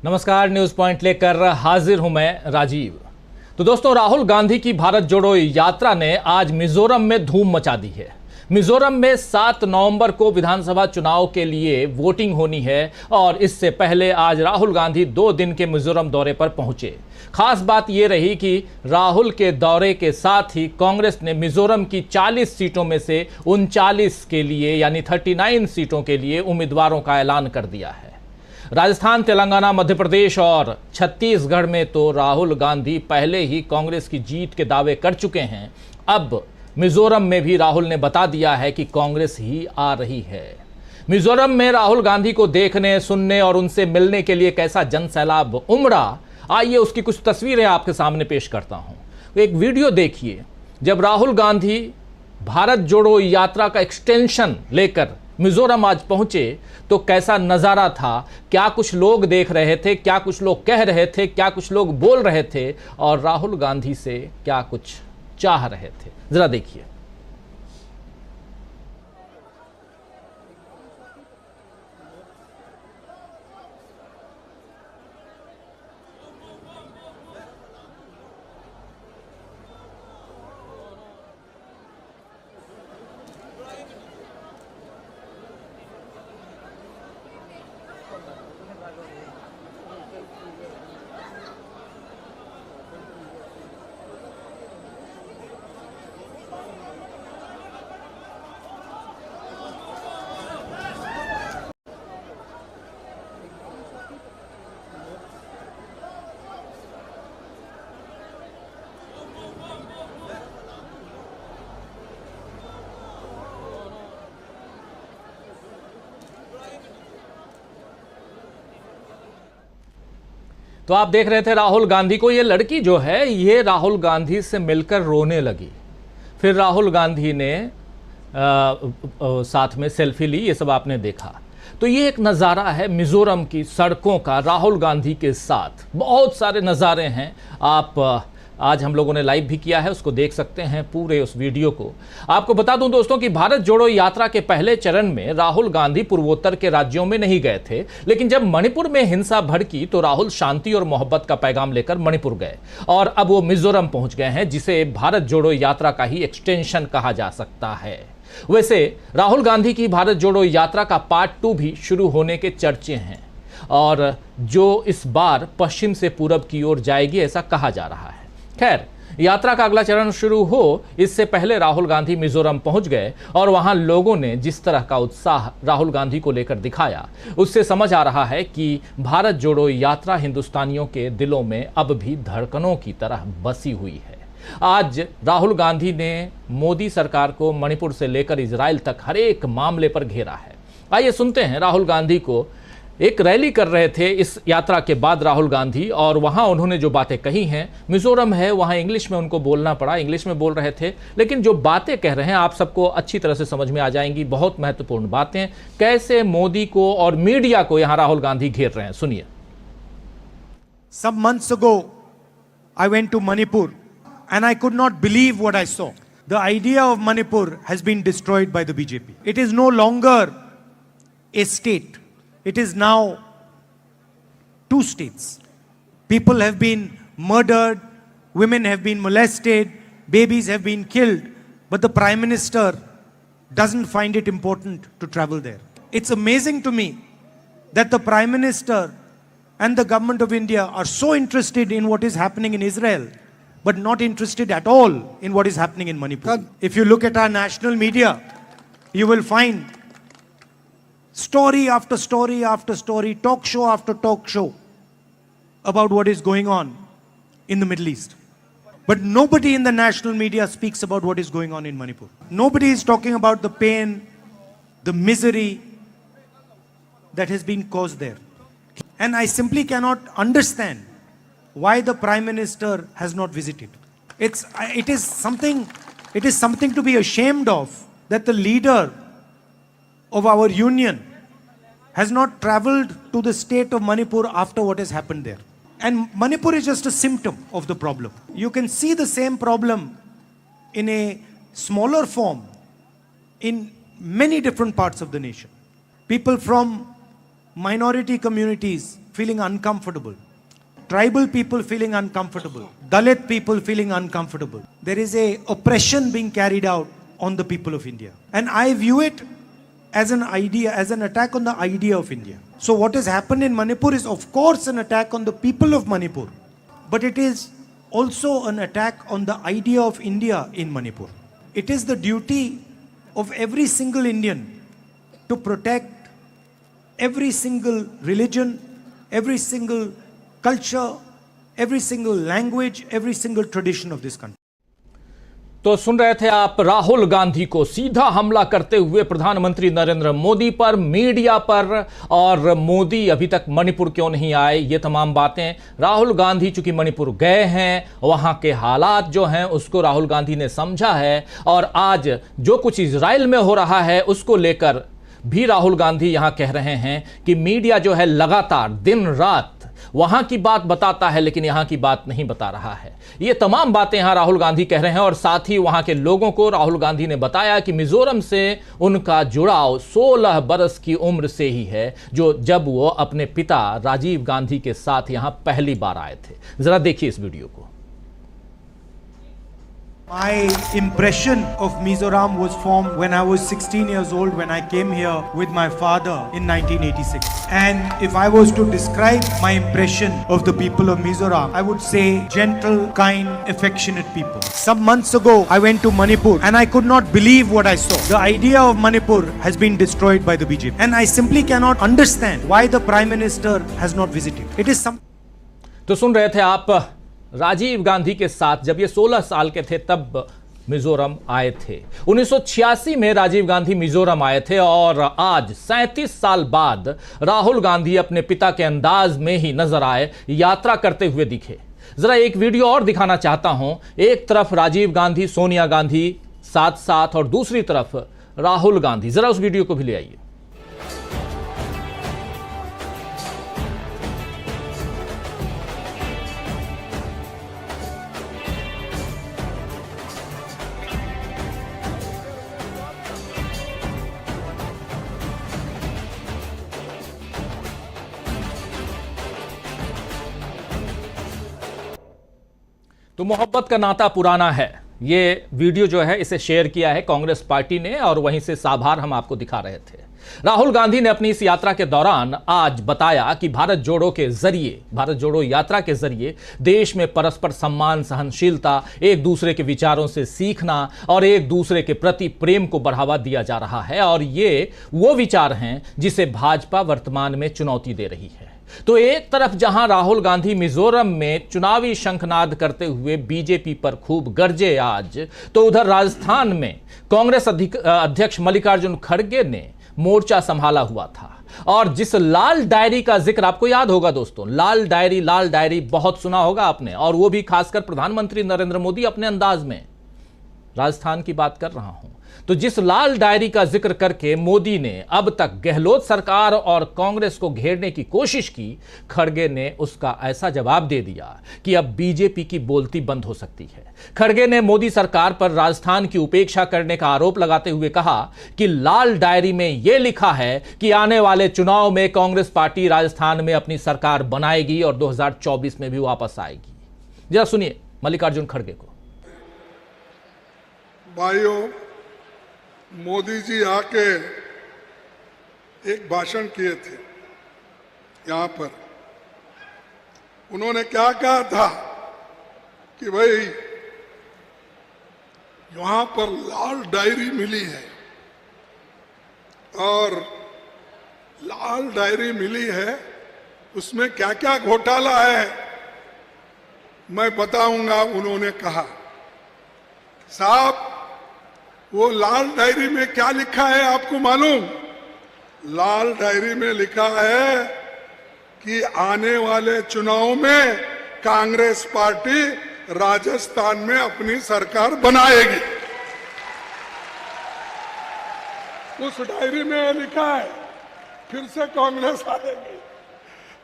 नमस्कार, news point लेकर हाजिर हूं मैं राजीव। तो दोस्तों, राहुल गांधी की भारत जोड़ो यात्रा ने आज मिजोरम में धूम मचा दी है। मिजोरम में 7 नवंबर को विधानसभा चुनाव के लिए वोटिंग होनी है और इससे पहले आज राहुल गांधी 2 दिन के मिजोरम दौरे पर पहुंचे। खास बात यह रही कि राहुल के दौरे के साथ ही कांग्रेस ने मिजोरम की 40 सीटों में से 39 के लिए यानी 39 सीटों के लिए उम्मीदवारों का ऐलान कर दिया है। राजस्थान, तेलंगाना, मध्य प्रदेश और छत्तीसगढ़ में तो राहुल गांधी पहले ही कांग्रेस की जीत के दावे कर चुके हैं। अब मिजोरम में भी राहुल ने बता दिया है कि कांग्रेस ही आ रही है। मिजोरम में राहुल गांधी को देखने, सुनने और उनसे मिलने के लिए कैसा जनसैलाब उमड़ा, आइए उसकी कुछ तस्वीरें आपके सामने पेश करता हूं। एक वीडियो देखिए। जब राहुल गांधी भारत जोड़ो यात्रा का एक्सटेंशन लेकर मिजोरम आज पहुंचे तो कैसा नजारा था, क्या कुछ लोग देख रहे थे, क्या कुछ लोग कह रहे थे, क्या कुछ लोग बोल रहे थे और राहुल गांधी से क्या कुछ चाह रहे थे, जरा देखिए। तो आप देख रहे थे राहुल गांधी को। ये लड़की जो है ये राहुल गांधी से मिलकर रोने लगी। फिर राहुल गांधी ने साथ में सेल्फी ली, ये सब आपने देखा। तो ये एक नज़ारा है मिजोरम की सड़कों का राहुल गांधी के साथ। बहुत सारे नज़ारे हैं, आप आज हम लोगों ने लाइव भी किया है, उसको देख सकते हैं पूरे उस वीडियो को। आपको बता दूं दोस्तों कि भारत जोड़ो यात्रा के पहले चरण में राहुल गांधी पूर्वोत्तर के राज्यों में नहीं गए थे, लेकिन जब मणिपुर में हिंसा भड़की तो राहुल शांति और मोहब्बत का पैगाम लेकर मणिपुर गए और अब वो मिजोरम पहुंच गए हैं, जिसे भारत जोड़ो यात्रा का ही एक्सटेंशन कहा जा सकता है। वैसे राहुल गांधी की भारत जोड़ो यात्रा का पार्ट 2 भी शुरू होने के चर्चे हैं और जो इस बार पश्चिम से पूरब की ओर जाएगी ऐसा कहा जा रहा है। खैर, यात्रा का अगला चरण शुरू हो इससे पहले राहुल गांधी मिजोरम पहुंच गए और वहां लोगों ने जिस तरह का उत्साह राहुल गांधी को लेकर दिखाया, उससे समझ आ रहा है कि भारत जोड़ो यात्रा हिंदुस्तानियों के दिलों में अब भी धड़कनों की तरह बसी हुई है। आज राहुल गांधी ने मोदी सरकार को मणिपुर से लेकर इजराइल तक हर एक मामले पर घेरा है। आइए सुनते हैं राहुल गांधी को। एक रैली कर रहे थे इस यात्रा के बाद राहुल गांधी और वहां उन्होंने जो बातें कही हैं, मिजोरम है वहां इंग्लिश में उनको बोलना पड़ा, इंग्लिश में बोल रहे थे, लेकिन जो बातें कह रहे हैं आप सबको अच्छी तरह से समझ में आ जाएंगी। बहुत महत्वपूर्ण बातें, कैसे मोदी को और मीडिया को यहां राहुल गांधी घेर रहे हैं, सुनिए। Some months ago, I went to Manipur and I could not believe what I saw. The idea of Manipur has been destroyed by the BJP. It is no longer a state. It is now 2 states. People have been murdered, women have been molested, babies have been killed, but the Prime Minister doesn't find it important to travel there. It's amazing to me that the Prime Minister and the government of India are so interested in what is happening in Israel, but not interested at all in what is happening in Manipur. If you look at our national media, you will find story after story after story, talk show after talk show about what is going on in the Middle East. But nobody in the national media speaks about what is going on in Manipur. Nobody is talking about the pain, the misery that has been caused there. And I simply cannot understand why the Prime Minister has not visited. It is something to be ashamed of that the leader of our union has not traveled to the state of Manipur after what has happened there. And Manipur is just a symptom of the problem. You can see the same problem in a smaller form in many different parts of the nation. People from minority communities feeling uncomfortable, tribal people feeling uncomfortable, Dalit people feeling uncomfortable. There is a oppression being carried out on the people of India. And I view it as an idea, as an attack on the idea of India. So what has happened in Manipur is of course an attack on the people of Manipur, but it is also an attack on the idea of India in Manipur. It is the duty of every single Indian to protect every single religion, every single culture, every single language, every single tradition of this country. तो सुन रहे थे आप राहुल गांधी को सीधा हमला करते हुए प्रधानमंत्री नरेंद्र मोदी पर, मीडिया पर, और मोदी अभी तक मणिपुर क्यों नहीं आए, ये तमाम बातें। राहुल गांधी चूंकि मणिपुर गए हैं, वहां के हालात जो हैं उसको राहुल गांधी ने समझा है, और आज जो कुछ इजराइल में हो रहा है उसको लेकर भी राहुल गांधी यहां कह रहे हैं कि मीडिया जो है लगातार दिन रात वहां की बात बताता है लेकिन यहां की बात नहीं बता रहा है। ये तमाम बातें यहां राहुल गांधी कह रहे हैं, और साथ ही वहां के लोगों को राहुल गांधी ने बताया कि मिजोरम से उनका जुड़ाव 16 बरस की उम्र से ही है, जो जब वो अपने पिता राजीव गांधी के साथ यहां पहली बार आए थे। जरा देखिए इस वीडियो को। My impression of Mizoram was formed when I was 16 years old, when I came here with my father in 1986. And if I was to describe my impression of the people of Mizoram, I would say gentle, kind, affectionate people. Some months ago, I went to Manipur and I could not believe what I saw. The idea of Manipur has been destroyed by the BJP. And I simply cannot understand why the Prime Minister has not visited. It is some... तो सुन रहे थे आप राजीव गांधी के साथ जब ये 16 साल के थे तब मिजोरम आए थे। 1986 में राजीव गांधी मिजोरम आए थे, और आज 37 साल बाद राहुल गांधी अपने पिता के अंदाज में ही नजर आए, यात्रा करते हुए दिखे। जरा एक वीडियो और दिखाना चाहता हूं। एक तरफ राजीव गांधी, सोनिया गांधी साथ साथ, और दूसरी तरफ राहुल गांधी। जरा उस वीडियो को भी ले आइए। तो मोहब्बत का नाता पुराना है। ये वीडियो जो है इसे शेयर किया है कांग्रेस पार्टी ने, और वहीं से साभार हम आपको दिखा रहे थे। राहुल गांधी ने अपनी इस यात्रा के दौरान आज बताया कि भारत जोड़ो के जरिए, भारत जोड़ो यात्रा के जरिए देश में परस्पर सम्मान, सहनशीलता, एक दूसरे के विचारों से सीखना और एक दूसरे के प्रति प्रेम को बढ़ावा दिया जा रहा है, और ये वो विचार हैं जिसे भाजपा वर्तमान में चुनौती दे रही है। तो एक तरफ जहां राहुल गांधी मिजोरम में चुनावी शंखनाद करते हुए बीजेपी पर खूब गरजे आज, तो उधर राजस्थान में कांग्रेस अध्यक्ष मल्लिकार्जुन खड़गे ने मोर्चा संभाला हुआ था। और जिस लाल डायरी का जिक्र आपको याद होगा दोस्तों, लाल डायरी बहुत सुना होगा आपने, और वो भी खासकर प्रधानमंत्री नरेंद्र मोदी अपने अंदाज में। राजस्थान की बात कर रहा हूं। तो जिस लाल डायरी का जिक्र करके मोदी ने अब तक गहलोत सरकार और कांग्रेस को घेरने की कोशिश की, खड़गे ने उसका ऐसा जवाब दे दिया कि अब बीजेपी की बोलती बंद हो सकती है। खड़गे ने मोदी सरकार पर राजस्थान की उपेक्षा करने का आरोप लगाते हुए कहा कि लाल डायरी में यह लिखा है कि आने वाले चुनाव में कांग्रेस पार्टी राजस्थान में अपनी सरकार बनाएगी और 2024 में भी वापस आएगी। जरा सुनिए मल्लिकार्जुन खड़गे को। भाइयों, मोदी जी आके एक भाषण किए थे यहां पर। उन्होंने क्या कहा था कि भाई यहां पर लाल डायरी मिली है, और लाल डायरी मिली है, उसमें क्या क्या घोटाला है मैं बताऊंगा। उन्होंने कहा साहब वो लाल डायरी में क्या लिखा है आपको मालूम? लाल डायरी में लिखा है कि आने वाले चुनाव में कांग्रेस पार्टी राजस्थान में अपनी सरकार बनाएगी। उस डायरी में लिखा है फिर से कांग्रेस आएगी।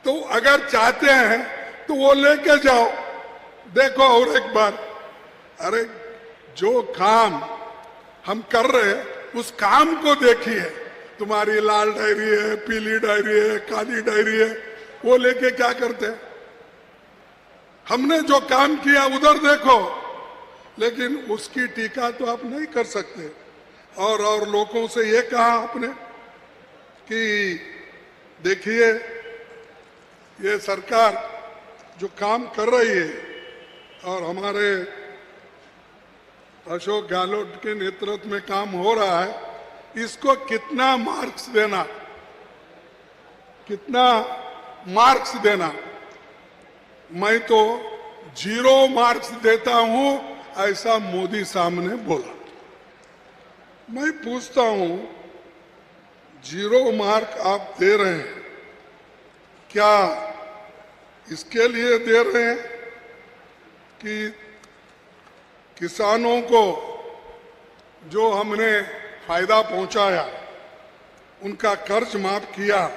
तो अगर चाहते हैं तो वो लेके जाओ, देखो और एक बार। अरे जो काम हम कर रहे हैं उस काम को देखिए, तुम्हारी लाल डायरी है, पीली डायरी है, काली डायरी है, वो लेके क्या करते हैं? हमने जो काम किया उधर देखो, लेकिन उसकी टीका तो आप नहीं कर सकते। और लोगों से ये कहा आपने कि देखिए ये सरकार जो काम कर रही है और हमारे अशोक गहलोत के नेतृत्व में काम हो रहा है, इसको कितना मार्क्स देना, कितना मार्क्स देना? मैं तो 0 मार्क्स देता हूं, ऐसा मोदी सामने बोला। मैं पूछता हूं, 0 मार्क आप दे रहे हैं, क्या इसके लिए दे रहे हैं कि किसानों को जो हमने फायदा पहुंचाया, उनका कर्ज माफ किया,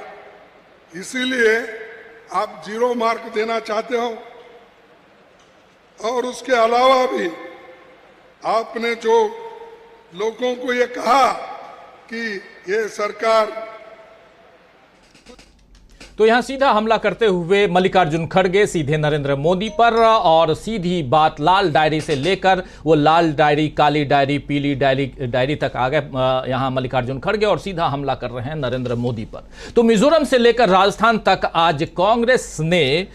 इसीलिए आप 0 मार्क देना चाहते हो? और उसके अलावा भी आपने जो लोगों को ये कहा कि ये सरकार, तो यहां सीधा हमला करते हुए मल्लिकार्जुन खड़गे सीधे नरेंद्र मोदी पर, और सीधी बात लाल डायरी से लेकर वो लाल डायरी, काली डायरी, पीली डायरी तक आ गए यहां मल्लिकार्जुन खड़गे, और सीधा हमला कर रहे हैं नरेंद्र मोदी पर। तो मिजोरम से लेकर राजस्थान तक आज कांग्रेस ने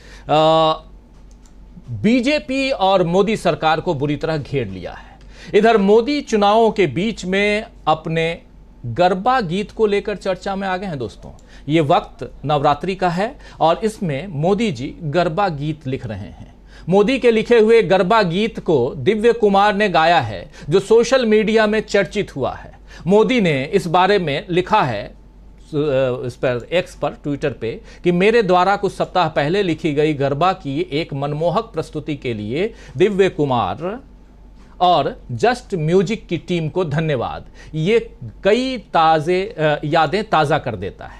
बीजेपी और मोदी सरकार को बुरी तरह घेर लिया है। इधर मोदी चुनावों के बीच में अपने गरबा गीत को लेकर चर्चा में आ गए हैं। दोस्तों, ये वक्त नवरात्रि का है और इसमें मोदी जी गरबा गीत लिख रहे हैं। मोदी के लिखे हुए गरबा गीत को दिव्य कुमार ने गाया है, जो सोशल मीडिया में चर्चित हुआ है। मोदी ने इस बारे में लिखा है इस पर, एक्स पर, ट्विटर पे, कि मेरे द्वारा कुछ सप्ताह पहले लिखी गई गरबा की एक मनमोहक प्रस्तुति के लिए दिव्य कुमार और जस्ट म्यूजिक की टीम को धन्यवाद। ये कई यादें ताज़ा कर देता है।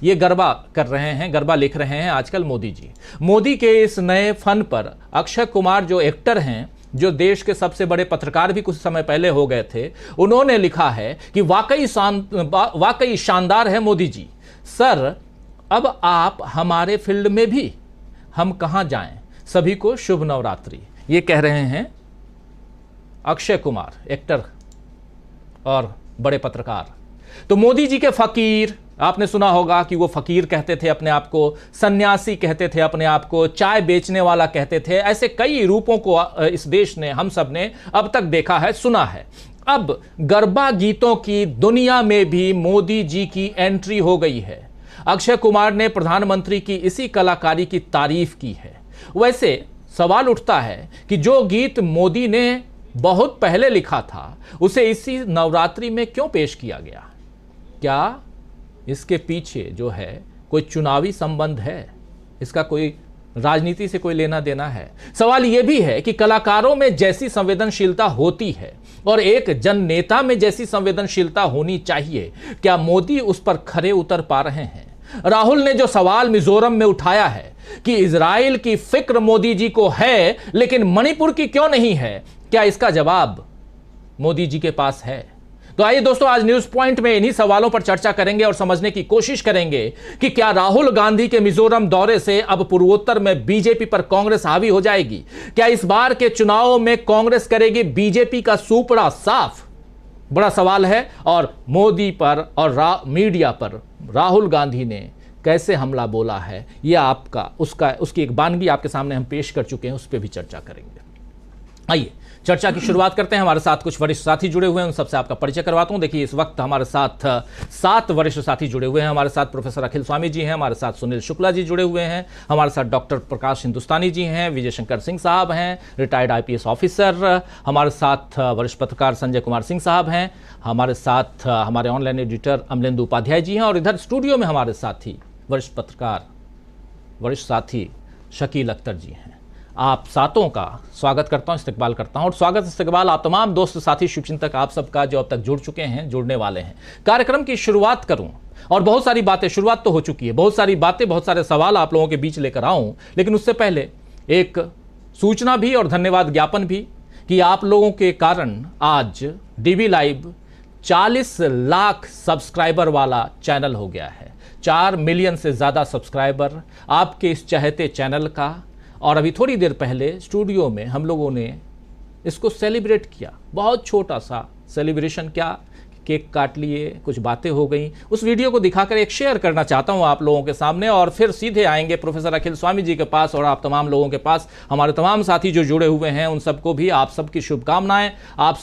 ये गरबा कर रहे हैं, गरबा लिख रहे हैं आजकल मोदी जी। मोदी के इस नए फन पर अक्षय कुमार, जो एक्टर हैं, जो देश के सबसे बड़े पत्रकार भी कुछ समय पहले हो गए थे, उन्होंने लिखा है कि वाकई शानदार है मोदी जी। सर, अब आप हमारे फील्ड में भी, हम कहां जाएं? सभी को शुभ नवरात्रि। ये कह रहे हैं अक्षय कुमार, एक्टर और बड़े पत्रकार। तो मोदी जी के फकीर, आपने सुना होगा कि वो फकीर कहते थे अपने आप को, सन्यासी कहते थे अपने आप को, चाय बेचने वाला कहते थे। ऐसे कई रूपों को इस देश ने, हम सब ने अब तक देखा है, सुना है। अब गरबा गीतों की दुनिया में भी मोदी जी की एंट्री हो गई है। अक्षय कुमार ने प्रधानमंत्री की इसी कलाकारी की तारीफ की है। वैसे सवाल उठता है कि जो गीत मोदी ने बहुत पहले लिखा था, उसे इसी नवरात्रि में क्यों पेश किया गया? क्या इसके पीछे जो है कोई चुनावी संबंध है? इसका कोई राजनीति से कोई लेना देना है? सवाल यह भी है कि कलाकारों में जैसी संवेदनशीलता होती है और एक जन नेता में जैसी संवेदनशीलता होनी चाहिए, क्या मोदी उस पर खरे उतर पा रहे हैं? राहुल ने जो सवाल मिजोरम में उठाया है कि इजराइल की फिक्र मोदी जी को है, लेकिन मणिपुर की क्यों नहीं है, क्या इसका जवाब मोदी जी के पास है? तो आइए दोस्तों, आज न्यूज पॉइंट में इन्हीं सवालों पर चर्चा करेंगे और समझने की कोशिश करेंगे कि क्या राहुल गांधी के मिजोरम दौरे से अब पूर्वोत्तर में बीजेपी पर कांग्रेस हावी हो जाएगी? क्या इस बार के चुनाव में कांग्रेस करेगी बीजेपी का सूपड़ा साफ? बड़ा सवाल है। और मोदी पर और मीडिया पर राहुल गांधी ने कैसे हमला बोला है, यह उसकी एक बानगी आपके सामने हम पेश कर चुके हैं, उस पर भी चर्चा करेंगे। आइए चर्चा की शुरुआत करते हैं। हमारे साथ कुछ वरिष्ठ साथी जुड़े हुए हैं, उन सबसे आपका परिचय करवाता हूं। देखिए, इस वक्त हमारे साथ 7 वरिष्ठ साथी जुड़े हुए हैं। हमारे साथ प्रोफेसर अखिल स्वामी जी हैं, हमारे साथ सुनील शुक्ला जी जुड़े हुए हैं, हमारे साथ डॉक्टर प्रकाश हिंदुस्तानी जी हैं, विजय शंकर सिंह साहब हैं, रिटायर्ड IPS ऑफिसर, हमारे साथ वरिष्ठ पत्रकार संजय कुमार सिंह साहब हैं, हमारे साथ हमारे ऑनलाइन एडिटर अमलेंदु उपाध्याय जी हैं, और इधर स्टूडियो में हमारे साथी वरिष्ठ पत्रकार, वरिष्ठ साथी शकील अख्तर जी हैं। आप सातों का स्वागत करता हूं, इस्तकबाल करता हूं, और स्वागत इस्तकबाल आप तमाम दोस्त साथी शुभचिंतक आप सबका जो अब तक जुड़ चुके हैं, जुड़ने वाले हैं। कार्यक्रम की शुरुआत करूं, और बहुत सारी बातें, शुरुआत तो हो चुकी है, बहुत सारी बातें, बहुत सारे सवाल आप लोगों के बीच लेकर आऊं, लेकिन उससे पहले एक सूचना भी और धन्यवाद ज्ञापन भी कि आप लोगों के कारण आज DB लाइव 40 लाख सब्सक्राइबर वाला चैनल हो गया है। 4 मिलियन से ज़्यादा सब्सक्राइबर आपके इस चहेते चैनल का। और अभी थोड़ी देर पहले स्टूडियो में हम लोगों ने इसको सेलिब्रेट किया, बहुत छोटा सा सेलिब्रेशन। क्या, केक काट लिए, कुछ बातें हो गई। उस वीडियो को दिखाकर एक शेयर करना चाहता हूं आप लोगों के सामने, और फिर सीधे आएंगे प्रोफेसर अखिल स्वामी जी के पास और आप तमाम लोगों के पास। हमारे तमाम साथी जो जुड़े हुए हैं उन सबको भी आप सबकी शुभकामनाएं, आप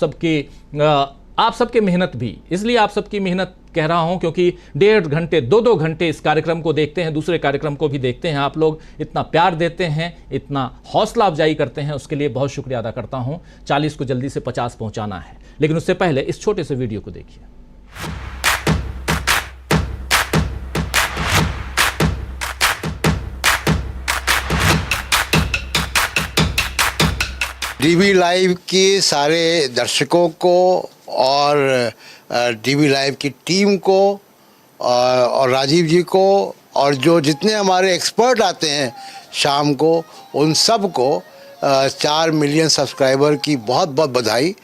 सबकी मेहनत भी। इसलिए आप सबकी मेहनत कह रहा हूं क्योंकि 1.5 घंटे 2-2 घंटे इस कार्यक्रम को देखते हैं, दूसरे कार्यक्रम को भी देखते हैं आप लोग, इतना प्यार देते हैं, इतना हौसला अफजाई करते हैं, उसके लिए बहुत शुक्रिया अदा करता हूं। 40 को जल्दी से 50 पहुंचाना है, लेकिन उससे पहले इस छोटे से वीडियो को देखिए। डीवी लाइव के सारे दर्शकों को और डीवी लाइव की टीम को और राजीव जी को और जो जितने हमारे एक्सपर्ट आते हैं शाम को, उन सब को 4 मिलियन सब्सक्राइबर की बहुत बहुत बधाई।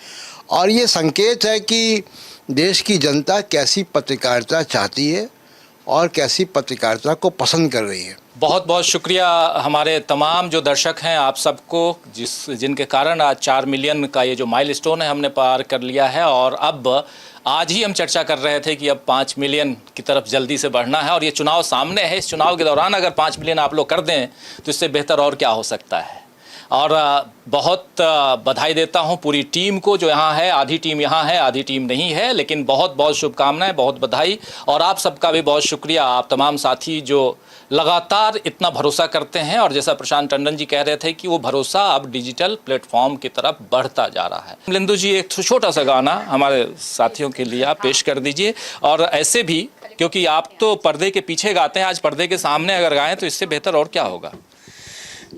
और ये संकेत है कि देश की जनता कैसी पत्रकारिता चाहती है और कैसी पत्रकारिता को पसंद कर रही है। बहुत बहुत शुक्रिया हमारे तमाम जो दर्शक हैं, आप सबको, जिनके कारण आज 4 मिलियन का ये जो माइलस्टोन है हमने पार कर लिया है। और अब आज ही हम चर्चा कर रहे थे कि अब 5 मिलियन की तरफ जल्दी से बढ़ना है, और ये चुनाव सामने है। इस चुनाव के दौरान अगर 5 मिलियन आप लोग कर दें तो इससे बेहतर और क्या हो सकता है। और बहुत बधाई देता हूं पूरी टीम को जो यहाँ है। आधी टीम यहाँ है, आधी टीम नहीं है, लेकिन बहुत बहुत शुभकामनाएं, बहुत बधाई। और आप सबका भी बहुत शुक्रिया, आप तमाम साथी जो लगातार इतना भरोसा करते हैं। और जैसा प्रशांत टंडन जी कह रहे थे कि वो भरोसा अब डिजिटल प्लेटफॉर्म की तरफ बढ़ता जा रहा है। लिंदु जी, एक छोटा सा गाना हमारे साथियों के लिए आप पेश कर दीजिए। और ऐसे भी, क्योंकि आप तो पर्दे के पीछे गाते हैं, आज पर्दे के सामने अगर गाएं तो इससे बेहतर और क्या होगा।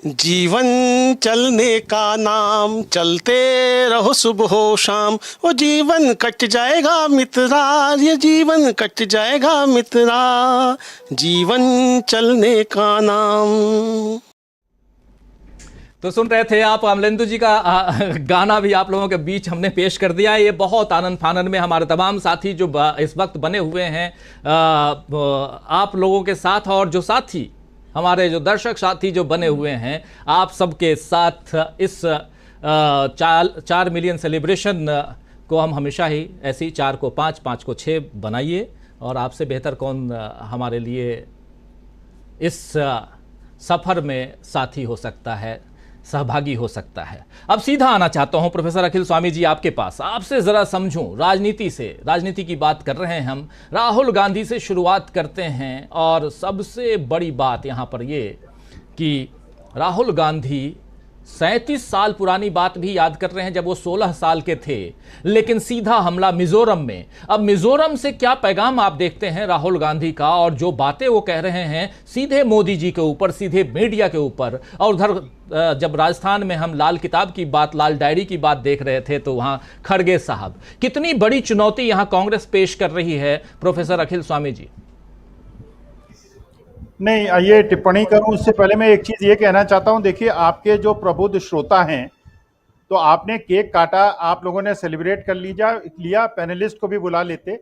जीवन चलने का नाम, चलते रहो सुबह हो शाम, वो जीवन कट जाएगा मित्रा, ये जीवन कट जाएगा मित्रा, जीवन चलने का नाम। तो सुन रहे थे आप अमलेंदु जी का गाना भी आप लोगों के बीच हमने पेश कर दिया। ये बहुत आनंद फानंद में हमारे तमाम साथी जो इस वक्त बने हुए हैं आप लोगों के साथ, और जो साथी हमारे जो दर्शक साथी जो बने हुए हैं आप सबके साथ इस 4 मिलियन सेलिब्रेशन को हम हमेशा ही ऐसे ही 4 को 5, 5 को 6 बनाइए। और आपसे बेहतर कौन हमारे लिए इस सफ़र में साथी हो सकता है, सहभागी हो सकता है। अब सीधा आना चाहता हूं प्रोफेसर अखिल स्वामी जी आपके पास, आपसे ज़रा समझूं राजनीति की बात कर रहे हैं हम। राहुल गांधी से शुरुआत करते हैं, और सबसे बड़ी बात यहां पर ये कि राहुल गांधी 37 साल पुरानी बात भी याद कर रहे हैं जब वो 16 साल के थे, लेकिन सीधा हमला मिजोरम में। अब मिजोरम से क्या पैगाम आप देखते हैं राहुल गांधी का, और जो बातें वो कह रहे हैं सीधे मोदी जी के ऊपर, सीधे मीडिया के ऊपर। और उधर जब राजस्थान में हम लाल किताब की बात, लाल डायरी की बात देख रहे थे, तो वहां खड़गे साहब, कितनी बड़ी चुनौती यहां कांग्रेस पेश कर रही है प्रोफेसर अखिल स्वामी जी। नहीं, ये टिप्पणी करूं उससे पहले मैं एक चीज ये कहना चाहता हूं। देखिए, आपके जो प्रबुद्ध श्रोता हैं, तो आपने केक काटा, आप लोगों ने सेलिब्रेट कर लिया, पैनलिस्ट को भी बुला लेते।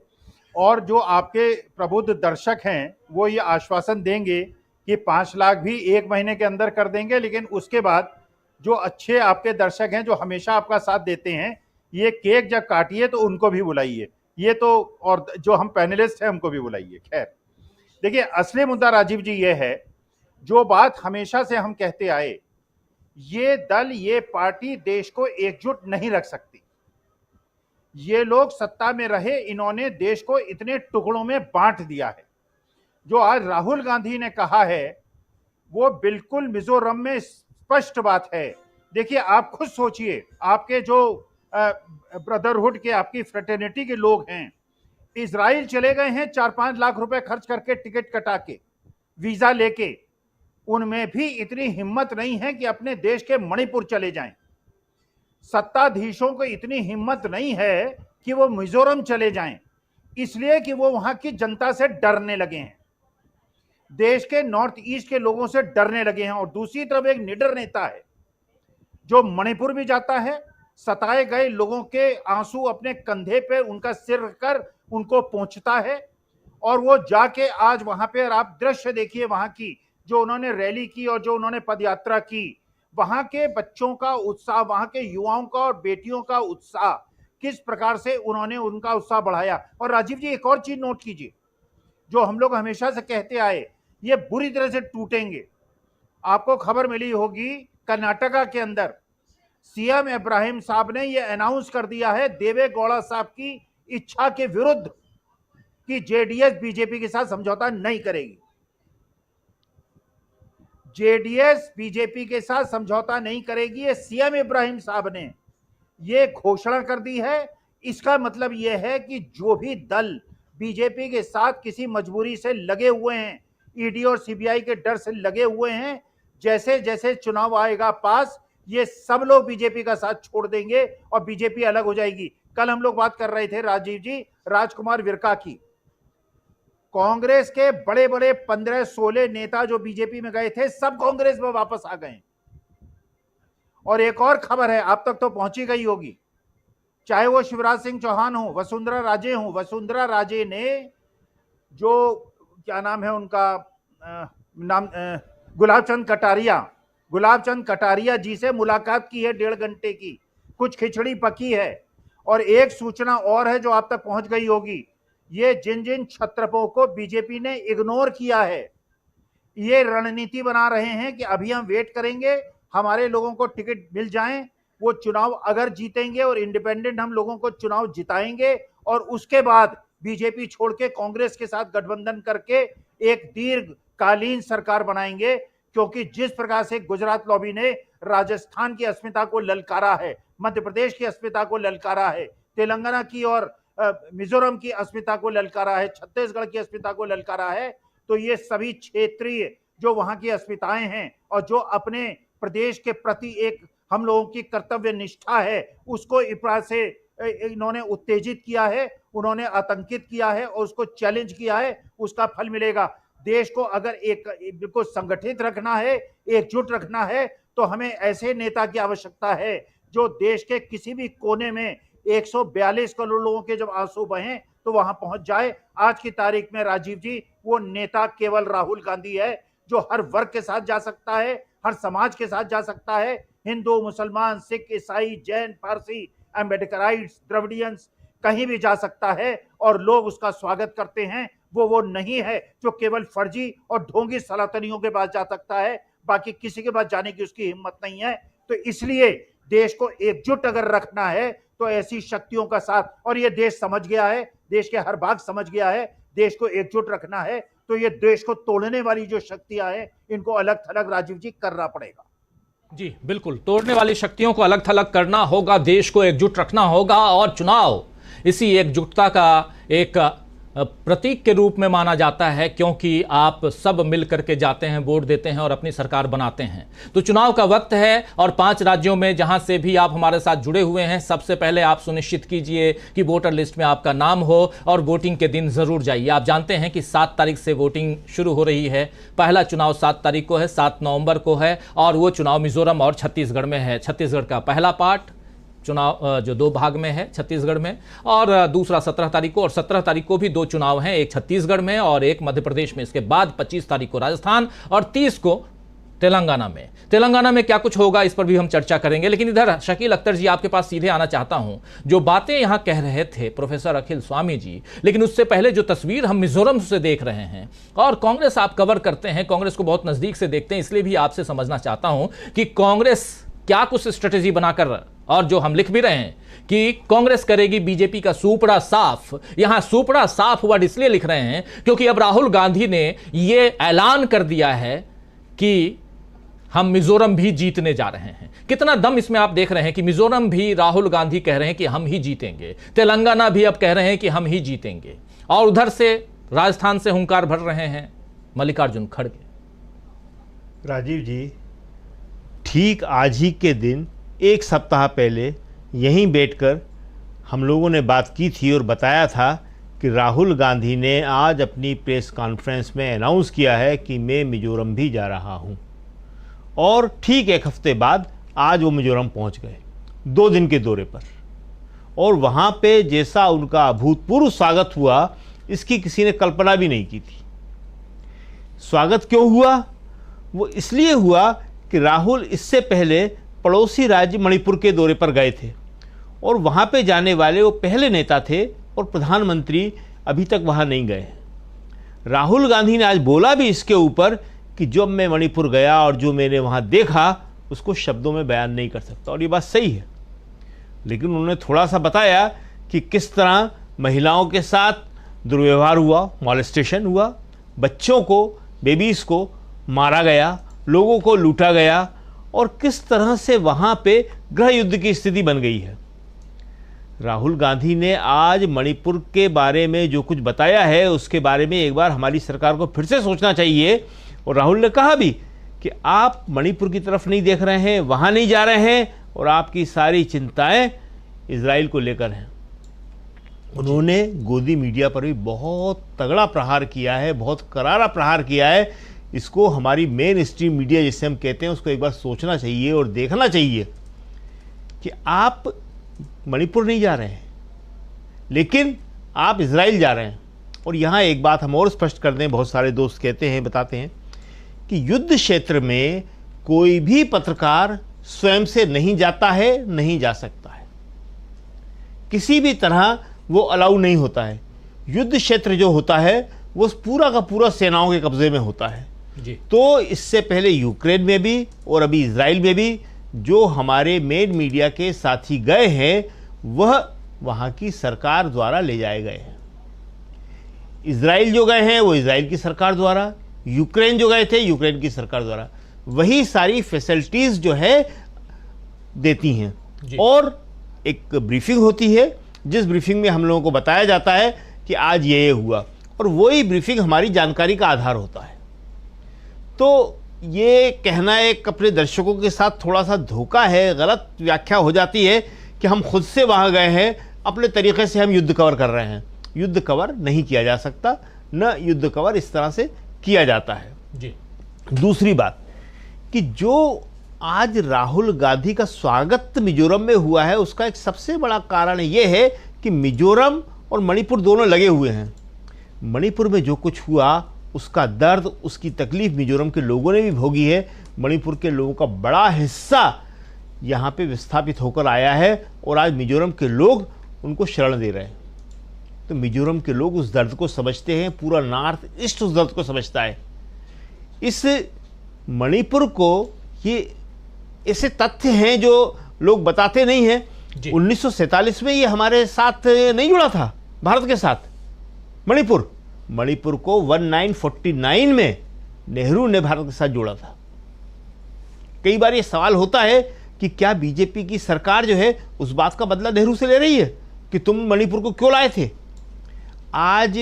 और जो आपके प्रबुद्ध दर्शक हैं वो ये आश्वासन देंगे कि 5 लाख भी 1 महीने के अंदर कर देंगे, लेकिन उसके बाद जो अच्छे आपके दर्शक हैं जो हमेशा आपका साथ देते हैं, ये केक जब काटिए तो उनको भी बुलाइए। ये तो, और जो हम पैनलिस्ट हैं उनको भी बुलाइए। खैर, देखिए, असली मुद्दा राजीव जी ये है, जो बात हमेशा से हम कहते आए, ये दल, ये पार्टी देश को एकजुट नहीं रख सकती। ये लोग सत्ता में रहे, इन्होंने देश को इतने टुकड़ों में बांट दिया है। जो आज राहुल गांधी ने कहा है वो बिल्कुल मिजोरम में स्पष्ट बात है। देखिए, आप खुद सोचिए, आपके जो ब्रदरहुड के, आपकी फ्रेटर्निटी के लोग हैं, इजराइल चले गए हैं 4-5 लाख रुपए खर्च करके, टिकट कटा के, वीजा लेके। उनमें भी इतनी हिम्मत नहीं है कि अपने देश के मणिपुर चले जाएं। सत्ताधीशों को इतनी हिम्मत नहीं है कि वो मिजोरम चले जाएं, इसलिए कि वो वहां की जनता से डरने लगे हैं, देश के नॉर्थ ईस्ट के लोगों से डरने लगे हैं। और दूसरी तरफ एक निडर नेता है जो मणिपुर भी जाता है, सताए गए लोगों के आंसू अपने कंधे पे उनका सिर रखकर उनको पहुंचता है, और वो जाके आज वहां पे, और आप दृश्य देखिए वहां की, जो उन्होंने रैली की और जो उन्होंने पदयात्रा की, वहां के बच्चों का उत्साह, वहां के युवाओं का और बेटियों का उत्साह, किस प्रकार से उन्होंने उनका उत्साह बढ़ाया। और राजीव जी, एक और चीज नोट कीजिए, जो हम लोग हमेशा से कहते आए, ये बुरी तरह से टूटेंगे। आपको खबर मिली होगी, कर्नाटका के अंदर सीएम इब्राहिम साहब ने यह अनाउंस कर दिया है देवे गौड़ा साहब की इच्छा के विरुद्ध कि जेडीएस बीजेपी के साथ समझौता नहीं करेगी। जेडीएस बीजेपी के साथ समझौता नहीं करेगी, ये सीएम इब्राहिम साहब ने ये घोषणा कर दी है। इसका मतलब यह है कि जो भी दल बीजेपी के साथ किसी मजबूरी से लगे हुए हैं, ईडी और सीबीआई के डर से लगे हुए हैं, जैसे जैसे चुनाव आएगा पास, ये सब लोग बीजेपी का साथ छोड़ देंगे और बीजेपी अलग हो जाएगी। कल हम लोग बात कर रहे थे राजीव जी, राजकुमार विरका की। कांग्रेस के बड़े बड़े 15-16 नेता जो बीजेपी में गए थे, सब कांग्रेस में वापस आ गए। और एक और खबर है, आप तक तो पहुंची गई होगी, चाहे वो शिवराज सिंह चौहान हो, वसुंधरा राजे हो, वसुंधरा राजे ने जो, क्या नाम है उनका, गुलाब चंद कटारिया जी से मुलाकात की है 1.5 घंटे की, कुछ खिचड़ी पकी है। और एक सूचना और है जो आप तक पहुंच गई होगी, ये जिन जिन छत्रपों को बीजेपी ने इग्नोर किया है, ये रणनीति बना रहे हैं कि अभी हम वेट करेंगे, हमारे लोगों को टिकट मिल जाएं, वो चुनाव अगर जीतेंगे और इंडिपेंडेंट हम लोगों को चुनाव जिताएंगे, और उसके बाद बीजेपी छोड़ के कांग्रेस के साथ गठबंधन करके एक दीर्घकालीन सरकार बनाएंगे। क्योंकि जिस प्रकार से गुजरात लॉबी ने राजस्थान की अस्मिता को ललकारा है, मध्य प्रदेश की अस्मिता को ललकारा है, तेलंगाना की और मिजोरम की अस्मिता को ललकारा है, छत्तीसगढ़ की अस्मिता को ललकारा है, तो ये सभी क्षेत्रीय जो वहां की अस्मिताएं हैं और जो अपने प्रदेश के प्रति एक हम लोगों की कर्तव्य निष्ठा है, उसको इस प्रकार से इन्होंने उत्तेजित किया है, उन्होंने आतंकित किया है और उसको चैलेंज किया है, उसका फल मिलेगा। देश को अगर एक को संगठित रखना है, एकजुट रखना है, तो हमें ऐसे नेता की आवश्यकता है जो देश के किसी भी कोने में 142 करोड़ लोगों के जब आंसू बहें तो वहां पहुंच जाए। आज की तारीख में राजीव जी, वो नेता केवल राहुल गांधी है, जो हर वर्ग के साथ जा सकता है, हर समाज के साथ जा सकता है, हिंदू, मुसलमान, सिख, ईसाई, जैन, पारसी, एम्बेडकराइट्स, द्रविडियंस, कहीं भी जा सकता है और लोग उसका स्वागत करते हैं। वो नहीं है जो केवल फर्जी और ढोंगी सलातनियों के पास जा सकता है, बाकी किसी के पास जाने की उसकी हिम्मत नहीं है। तो इसलिए देश को एकजुट अगर रखना है तो ऐसी शक्तियों का साथ, और ये देश समझ गया है, देश के हर भाग समझ गया है, देश को एकजुट रखना है तो ये देश को तोड़ने वाली जो शक्तियां हैं, इनको अलग थलग राजीव जी करना पड़ेगा। जी बिल्कुल, तोड़ने वाली शक्तियों को अलग थलग करना होगा, देश को एकजुट रखना होगा, और चुनाव इसी एकजुटता का एक प्रतीक के रूप में माना जाता है, क्योंकि आप सब मिल करके जाते हैं, वोट देते हैं और अपनी सरकार बनाते हैं। तो चुनाव का वक्त है और 5 राज्यों में जहां से भी आप हमारे साथ जुड़े हुए हैं, सबसे पहले आप सुनिश्चित कीजिए कि वोटर लिस्ट में आपका नाम हो और वोटिंग के दिन जरूर जाइए। आप जानते हैं कि 7 तारीख से वोटिंग शुरू हो रही है। पहला चुनाव 7 तारीख को है, 7 नवंबर को है, और वो चुनाव मिजोरम और छत्तीसगढ़ में है। छत्तीसगढ़ का पहला पार्ट चुनाव जो 2 भाग में है छत्तीसगढ़ में, और दूसरा 17 तारीख को, और 17 तारीख को भी 2 चुनाव हैं, एक छत्तीसगढ़ में और एक मध्य प्रदेश में। इसके बाद 25 तारीख को राजस्थान और 30 को तेलंगाना में। तेलंगाना में क्या कुछ होगा इस पर भी हम चर्चा करेंगे, लेकिन इधर शकील अख्तर जी आपके पास सीधे आना चाहता हूं। जो बातें यहां कह रहे थे प्रोफेसर अखिल स्वामी जी, लेकिन उससे पहले जो तस्वीर हम मिजोरम से देख रहे हैं, और कांग्रेस आप कवर करते हैं, कांग्रेस को बहुत नजदीक से देखते हैं, इसलिए भी आपसे समझना चाहता हूं कि कांग्रेस क्या कुछ स्ट्रेटेजी बनाकर, और जो हम लिख भी रहे हैं कि कांग्रेस करेगी बीजेपी का सूपड़ा साफ। यहां सूपड़ा साफ वर्ड इसलिए लिख रहे हैं क्योंकि अब राहुल गांधी ने यह ऐलान कर दिया है कि हम मिजोरम भी जीतने जा रहे हैं। कितना दम इसमें आप देख रहे हैं कि मिजोरम भी राहुल गांधी कह रहे हैं कि हम ही जीतेंगे, तेलंगाना भी अब कह रहे हैं कि हम ही जीतेंगे, और उधर से राजस्थान से हुंकार भर रहे हैं मल्लिकार्जुन खड़गे। राजीव जी, ठीक आज ही के दिन 1 सप्ताह पहले यहीं बैठकर हम लोगों ने बात की थी और बताया था कि राहुल गांधी ने आज अपनी प्रेस कॉन्फ्रेंस में अनाउंस किया है कि मैं मिजोरम भी जा रहा हूं, और ठीक 1 हफ्ते बाद आज वो मिजोरम पहुंच गए। 2 दिन के दौरे पर, और वहाँ पे जैसा उनका अभूतपूर्व स्वागत हुआ इसकी किसी ने कल्पना भी नहीं की थी। स्वागत क्यों हुआ? वो इसलिए हुआ कि राहुल इससे पहले पड़ोसी राज्य मणिपुर के दौरे पर गए थे और वहाँ पे जाने वाले वो पहले नेता थे और प्रधानमंत्री अभी तक वहाँ नहीं गए। राहुल गांधी ने आज बोला भी इसके ऊपर कि जब मैं मणिपुर गया और जो मैंने वहाँ देखा उसको शब्दों में बयान नहीं कर सकता, और ये बात सही है। लेकिन उन्होंने थोड़ा सा बताया कि किस तरह महिलाओं के साथ दुर्व्यवहार हुआ, मॉलेस्टेशन हुआ, बच्चों को, बेबीज़ को मारा गया, लोगों को लूटा गया, और किस तरह से वहाँ पे गृह युद्ध की स्थिति बन गई है। राहुल गांधी ने आज मणिपुर के बारे में जो कुछ बताया है उसके बारे में एक बार हमारी सरकार को फिर से सोचना चाहिए। और राहुल ने कहा भी कि आप मणिपुर की तरफ नहीं देख रहे हैं, वहाँ नहीं जा रहे हैं, और आपकी सारी चिंताएं इजराइल को लेकर हैं। उन्होंने गोदी मीडिया पर भी बहुत तगड़ा प्रहार किया है, बहुत करारा प्रहार किया है। इसको हमारी मेन स्ट्रीम मीडिया जिसे हम कहते हैं उसको एक बार सोचना चाहिए और देखना चाहिए कि आप मणिपुर नहीं जा रहे हैं लेकिन आप इजराइल जा रहे हैं। और यहाँ एक बात हम और स्पष्ट कर दें, बहुत सारे दोस्त कहते हैं, बताते हैं कि युद्ध क्षेत्र में कोई भी पत्रकार स्वयं से नहीं जाता है, नहीं जा सकता है, किसी भी तरह वो अलाउ नहीं होता है। युद्ध क्षेत्र जो होता है वो पूरा का पूरा सेनाओं के कब्जे में होता है जी। तो इससे पहले यूक्रेन में भी और अभी इजराइल में भी जो हमारे मेन मीडिया के साथी गए हैं वह वहाँ की सरकार द्वारा ले जाए गए हैं। इजराइल जो गए हैं वो इजराइल की सरकार द्वारा, यूक्रेन जो गए थे यूक्रेन की सरकार द्वारा वही सारी फैसिलिटीज़ जो है देती हैं। और एक ब्रीफिंग होती है जिस ब्रीफिंग में हम लोगों को बताया जाता है कि आज ये हुआ, और वही ब्रीफिंग हमारी जानकारी का आधार होता है। तो ये कहना एक अपने दर्शकों के साथ थोड़ा सा धोखा है, गलत व्याख्या हो जाती है कि हम खुद से वहाँ गए हैं, अपने तरीके से हम युद्ध कवर कर रहे हैं। युद्ध कवर नहीं किया जा सकता, न युद्ध कवर इस तरह से किया जाता है जी। दूसरी बात कि जो आज राहुल गांधी का स्वागत मिजोरम में हुआ है उसका एक सबसे बड़ा कारण ये है कि मिजोरम और मणिपुर दोनों लगे हुए हैं। मणिपुर में जो कुछ हुआ उसका दर्द, उसकी तकलीफ मिजोरम के लोगों ने भी भोगी है। मणिपुर के लोगों का बड़ा हिस्सा यहाँ पे विस्थापित होकर आया है और आज मिजोरम के लोग उनको शरण दे रहे हैं। तो मिजोरम के लोग उस दर्द को समझते हैं, पूरा नॉर्थ ईस्ट उस दर्द को समझता है। इस मणिपुर को ये ऐसे तथ्य हैं जो लोग बताते नहीं हैं। 1947 में ये हमारे साथ नहीं जुड़ा था, भारत के साथ। मणिपुर को 1949 में नेहरू ने भारत के साथ जोड़ा था। कई बार ये सवाल होता है कि क्या बीजेपी की सरकार जो है उस बात का बदला नेहरू से ले रही है कि तुम मणिपुर को क्यों लाए थे। आज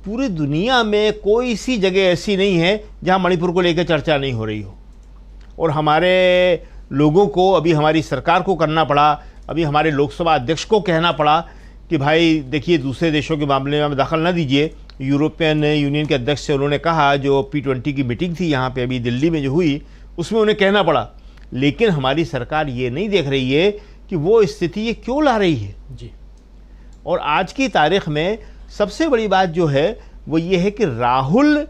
पूरी दुनिया में कोई सी जगह ऐसी नहीं है जहां मणिपुर को लेकर चर्चा नहीं हो रही हो, और हमारे लोगों को, अभी हमारी सरकार को करना पड़ा, अभी हमारे लोकसभा अध्यक्ष को कहना पड़ा कि भाई देखिए दूसरे देशों के मामले में आप दखल न दीजिए। यूरोपियन यूनियन के अध्यक्ष से उन्होंने कहा, जो P20 की मीटिंग थी यहाँ पे अभी दिल्ली में जो हुई उसमें उन्हें कहना पड़ा। लेकिन हमारी सरकार ये नहीं देख रही है कि वो स्थिति ये क्यों ला रही है जी। और आज की तारीख में सबसे बड़ी बात जो है वो ये है कि राहुल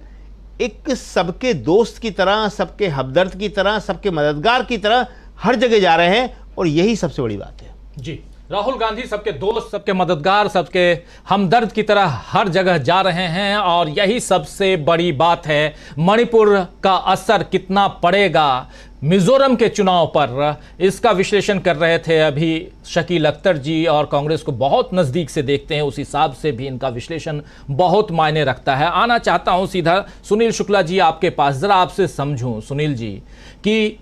एक सबके दोस्त की तरह, सबके हमदर्द की तरह, सबके मददगार की तरह हर जगह जा रहे हैं, और यही सबसे बड़ी बात है जी। राहुल गांधी सबके दोस्त, सबके मददगार, सबके हमदर्द की तरह हर जगह जा रहे हैं, और यही सबसे बड़ी बात है। मणिपुर का असर कितना पड़ेगा मिजोरम के चुनाव पर, इसका विश्लेषण कर रहे थे अभी शकील अख्तर जी, और कांग्रेस को बहुत नज़दीक से देखते हैं, उस हिसाब से भी इनका विश्लेषण बहुत मायने रखता है। आना चाहता हूं सीधा सुनील शुक्ला जी आपके पास, ज़रा आपसे समझूं सुनील जी कि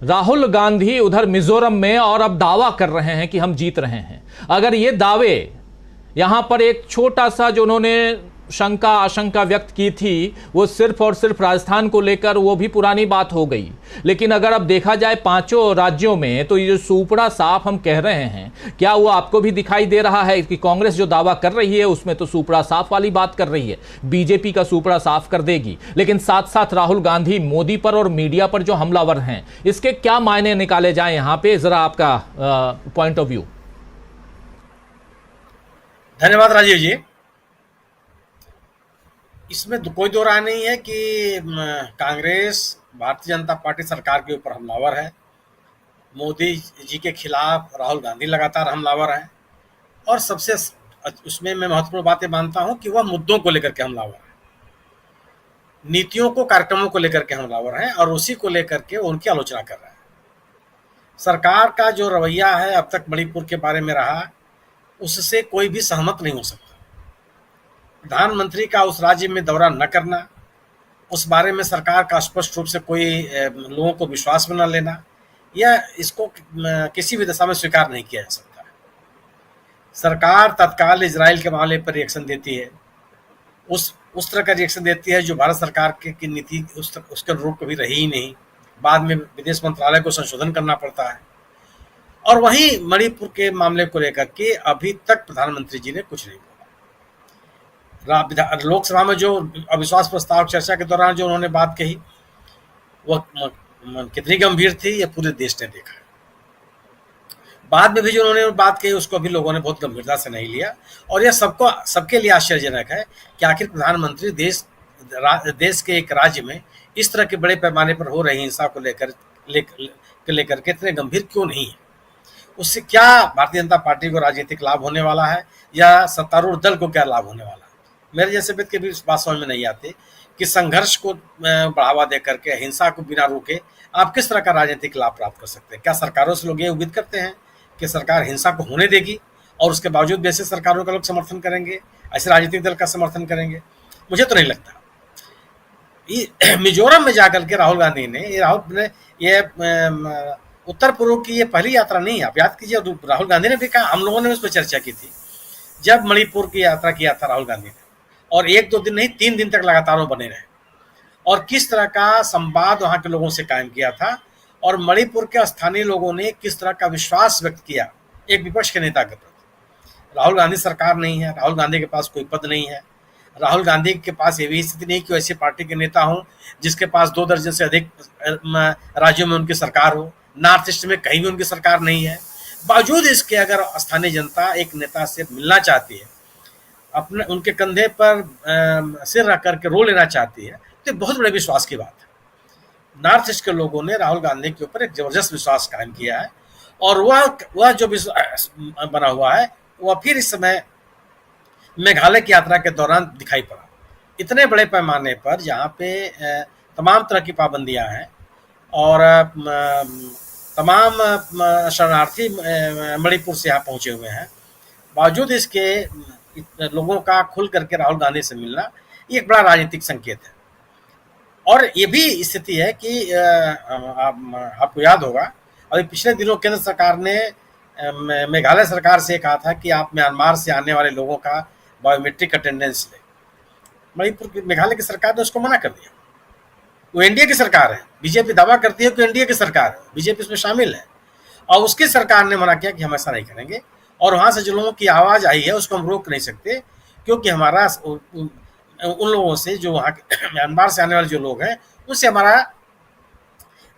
राहुल गांधी उधर मिजोरम में और अब दावा कर रहे हैं कि हम जीत रहे हैं। अगर ये दावे यहां पर एक छोटा सा जो उन्होंने शंका आशंका व्यक्त की थी वो सिर्फ और सिर्फ राजस्थान को लेकर, वो भी पुरानी बात हो गई। लेकिन अगर अब देखा जाए पांचों राज्यों में, तो ये जो सुपड़ा साफ हम कह रहे हैं, क्या वो आपको भी दिखाई दे रहा है कि कांग्रेस जो दावा कर रही है उसमें तो सुपड़ा साफ वाली बात कर रही है, बीजेपी का सुपड़ा साफ कर देगी, लेकिन साथ साथ राहुल गांधी मोदी पर और मीडिया पर जो हमलावर हैं, इसके क्या मायने निकाले जाए यहां पे, जरा आपका पॉइंट ऑफ व्यू। धन्यवाद राजीव जी। इसमें कोई दो राय नहीं है कि कांग्रेस भारतीय जनता पार्टी सरकार के ऊपर हमलावर है। मोदी जी के खिलाफ राहुल गांधी लगातार हमलावर हैं, और सबसे उसमें मैं महत्वपूर्ण बातें मानता हूं कि वह मुद्दों को लेकर के हमलावर है, नीतियों को, कार्यक्रमों को लेकर के हमलावर हैं, और उसी को लेकर के उनकी आलोचना कर रहे हैं। सरकार का जो रवैया है अब तक मणिपुर के बारे में रहा, उससे कोई भी सहमत नहीं हो सकता। प्रधानमंत्री का उस राज्य में दौरा न करना, उस बारे में सरकार का स्पष्ट रूप से कोई लोगों को विश्वास में न लेना, या इसको किसी भी दशा में स्वीकार नहीं किया जा सकता। सरकार तत्काल इजराइल के मामले पर रिएक्शन देती है, उस तरह का रिएक्शन देती है जो भारत सरकार की नीति उसके अनुरूप कभी रही ही नहीं। बाद में विदेश मंत्रालय को संशोधन करना पड़ता है। और वहीं मणिपुर के मामले को लेकर के अभी तक प्रधानमंत्री जी ने कुछ नहीं बोला। लोकसभा में जो अविश्वास प्रस्ताव चर्चा के दौरान जो उन्होंने बात कही, वह कितनी गंभीर थी ये पूरे देश ने देखा। बाद में भी जो उन्होंने बात कही उसको भी लोगों ने बहुत गंभीरता से नहीं लिया, और यह सबके लिए आश्चर्यजनक है कि आखिर प्रधानमंत्री देश के एक राज्य में इस तरह के बड़े पैमाने पर हो रही हिंसा को लेकर के इतने गंभीर क्यों नहीं है। उससे क्या भारतीय जनता पार्टी को राजनीतिक लाभ होने वाला है, या सत्तारूढ़ दल को क्या लाभ होने वाला है। मेरे जैसे व्यक्ति के भी इस बात समझ में नहीं आती कि संघर्ष को बढ़ावा देकर के, हिंसा को बिना रोके आप किस तरह का राजनीतिक लाभ प्राप्त कर सकते हैं। क्या सरकारों से लोग ये उम्मीद करते हैं कि सरकार हिंसा को होने देगी, और उसके बावजूद भी ऐसे सरकारों का लोग समर्थन करेंगे, ऐसे राजनीतिक दल का समर्थन करेंगे? मुझे तो नहीं लगता। मिजोरम में जाकर के राहुल गांधी ने ये उत्तर पूर्व की ये पहली यात्रा नहीं है। आप याद कीजिए, राहुल गांधी ने भी कहा, हम लोगों ने उस पर चर्चा की थी जब मणिपुर की यात्रा किया था राहुल गांधी ने, और 1-2 दिन नहीं 3 दिन तक लगातार वो बने रहे, और किस तरह का संवाद वहां के लोगों से कायम किया था, और मणिपुर के स्थानीय लोगों ने किस तरह का विश्वास व्यक्त किया एक विपक्ष के नेता के प्रति। राहुल गांधी सरकार नहीं है, राहुल गांधी के पास कोई पद नहीं है, राहुल गांधी के पास ये भी स्थिति नहीं कि ऐसी पार्टी के नेता हों जिसके पास 2 दर्जन से अधिक राज्यों में उनकी सरकार हो। नॉर्थ ईस्ट में कहीं भी उनकी सरकार नहीं है। बावजूद इसके अगर स्थानीय जनता एक नेता से मिलना चाहती है, अपने उनके कंधे पर सिर रख करके रो लेना चाहती है, तो बहुत बड़े विश्वास की बात है। नॉर्थ ईस्ट के लोगों ने राहुल गांधी के ऊपर एक जबरदस्त विश्वास कायम किया है, और वह जो विश्वास बना हुआ है वह फिर इस समय मेघालय की यात्रा के दौरान दिखाई पड़ा। इतने बड़े पैमाने पर जहाँ पे तमाम तरह की पाबंदियां हैं, और तमाम शरणार्थी मणिपुर से यहाँ पहुँचे हुए हैं, बावजूद इसके लोगों का खुल करके राहुल गांधी से मिलना ये एक बड़ा राजनीतिक संकेत है। और ये भी स्थिति है कि आपको याद होगा, अभी पिछले दिनों केंद्र सरकार ने मेघालय सरकार से कहा था कि आप म्यांमार से आने वाले लोगों का बायोमेट्रिक अटेंडेंस लें। मणिपुर मेघालय की सरकार ने उसको मना कर दिया। वो एनडीए की सरकार है, बीजेपी दावा करती है कि एनडीए की सरकार है, बीजेपी इसमें शामिल है, और उसकी सरकार ने मना किया कि हम ऐसा नहीं करेंगे। और वहाँ से जो लोगों की आवाज़ आई है उसको हम रोक नहीं सकते, क्योंकि हमारा उन लोगों से जो वहाँ म्यांमार से आने वाले जो लोग हैं उससे हमारा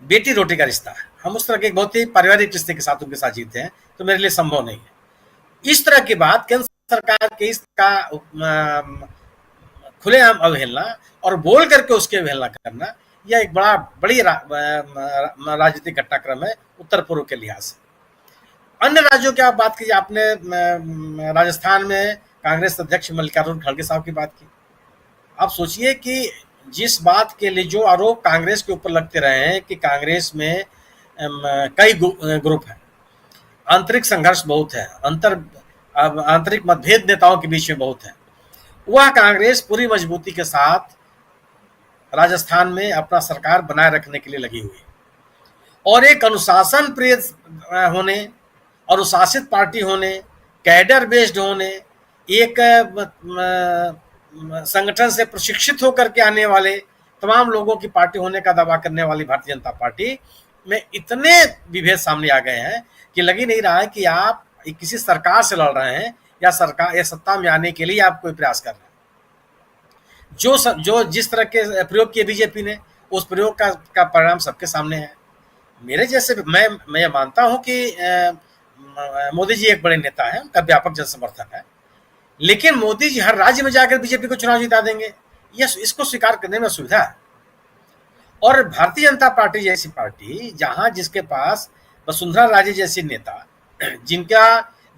बेटी रोटी का रिश्ता है। हम उस तरह के बहुत ही पारिवारिक रिश्ते के साथ उनके साथ जीते हैं, तो मेरे लिए संभव नहीं है। इस तरह की बात केंद्र सरकार के इसका खुलेआम अवहेलना और बोल करके उसकी अवहेलना करना, यह एक बड़ी राजनीतिक घटनाक्रम है उत्तर पूर्व के लिहाज से। अन्य राज्यों की आप बात कीजिए, आपने राजस्थान में कांग्रेस अध्यक्ष मल्लिकार्जुन खड़गे साहब की बात की। आप सोचिए कि जिस बात के लिए जो आरोप कांग्रेस के ऊपर लगते रहे हैं कि कांग्रेस में कई ग्रुप हैं, आंतरिक संघर्ष बहुत है, आंतरिक मतभेद नेताओं के बीच में बहुत है, वह कांग्रेस पूरी मजबूती के साथ राजस्थान में अपना सरकार बनाए रखने के लिए लगी हुई, और एक अनुशासन प्रिय होने, अनुशासित पार्टी होने, कैडर बेस्ड होने, एक संगठन से प्रशिक्षित होकर के आने वाले तमाम लोगों की पार्टी होने का दावा करने वाली भारतीय जनता पार्टी में इतने विभेद सामने आ गए हैं कि लग ही नहीं रहा है कि आप किसी सरकार से लड़ रहे हैं या सरकार या सत्ता में आने के लिए आप कोई प्रयास कर रहे हैं। जो जिस तरह के प्रयोग किए बीजेपी ने, उस प्रयोग का परिणाम सबके सामने है। मेरे जैसे मैं मानता हूं कि मोदी जी एक बड़े नेता हैं, उनका व्यापक जन समर्थन है, लेकिन मोदी जी हर राज्य में जाकर बीजेपी को चुनाव जिता देंगे, इसको स्वीकार करने में असुविधा है। और भारतीय जनता पार्टी जैसी पार्टी जहां जिसके पास वसुंधरा राजे जैसी नेता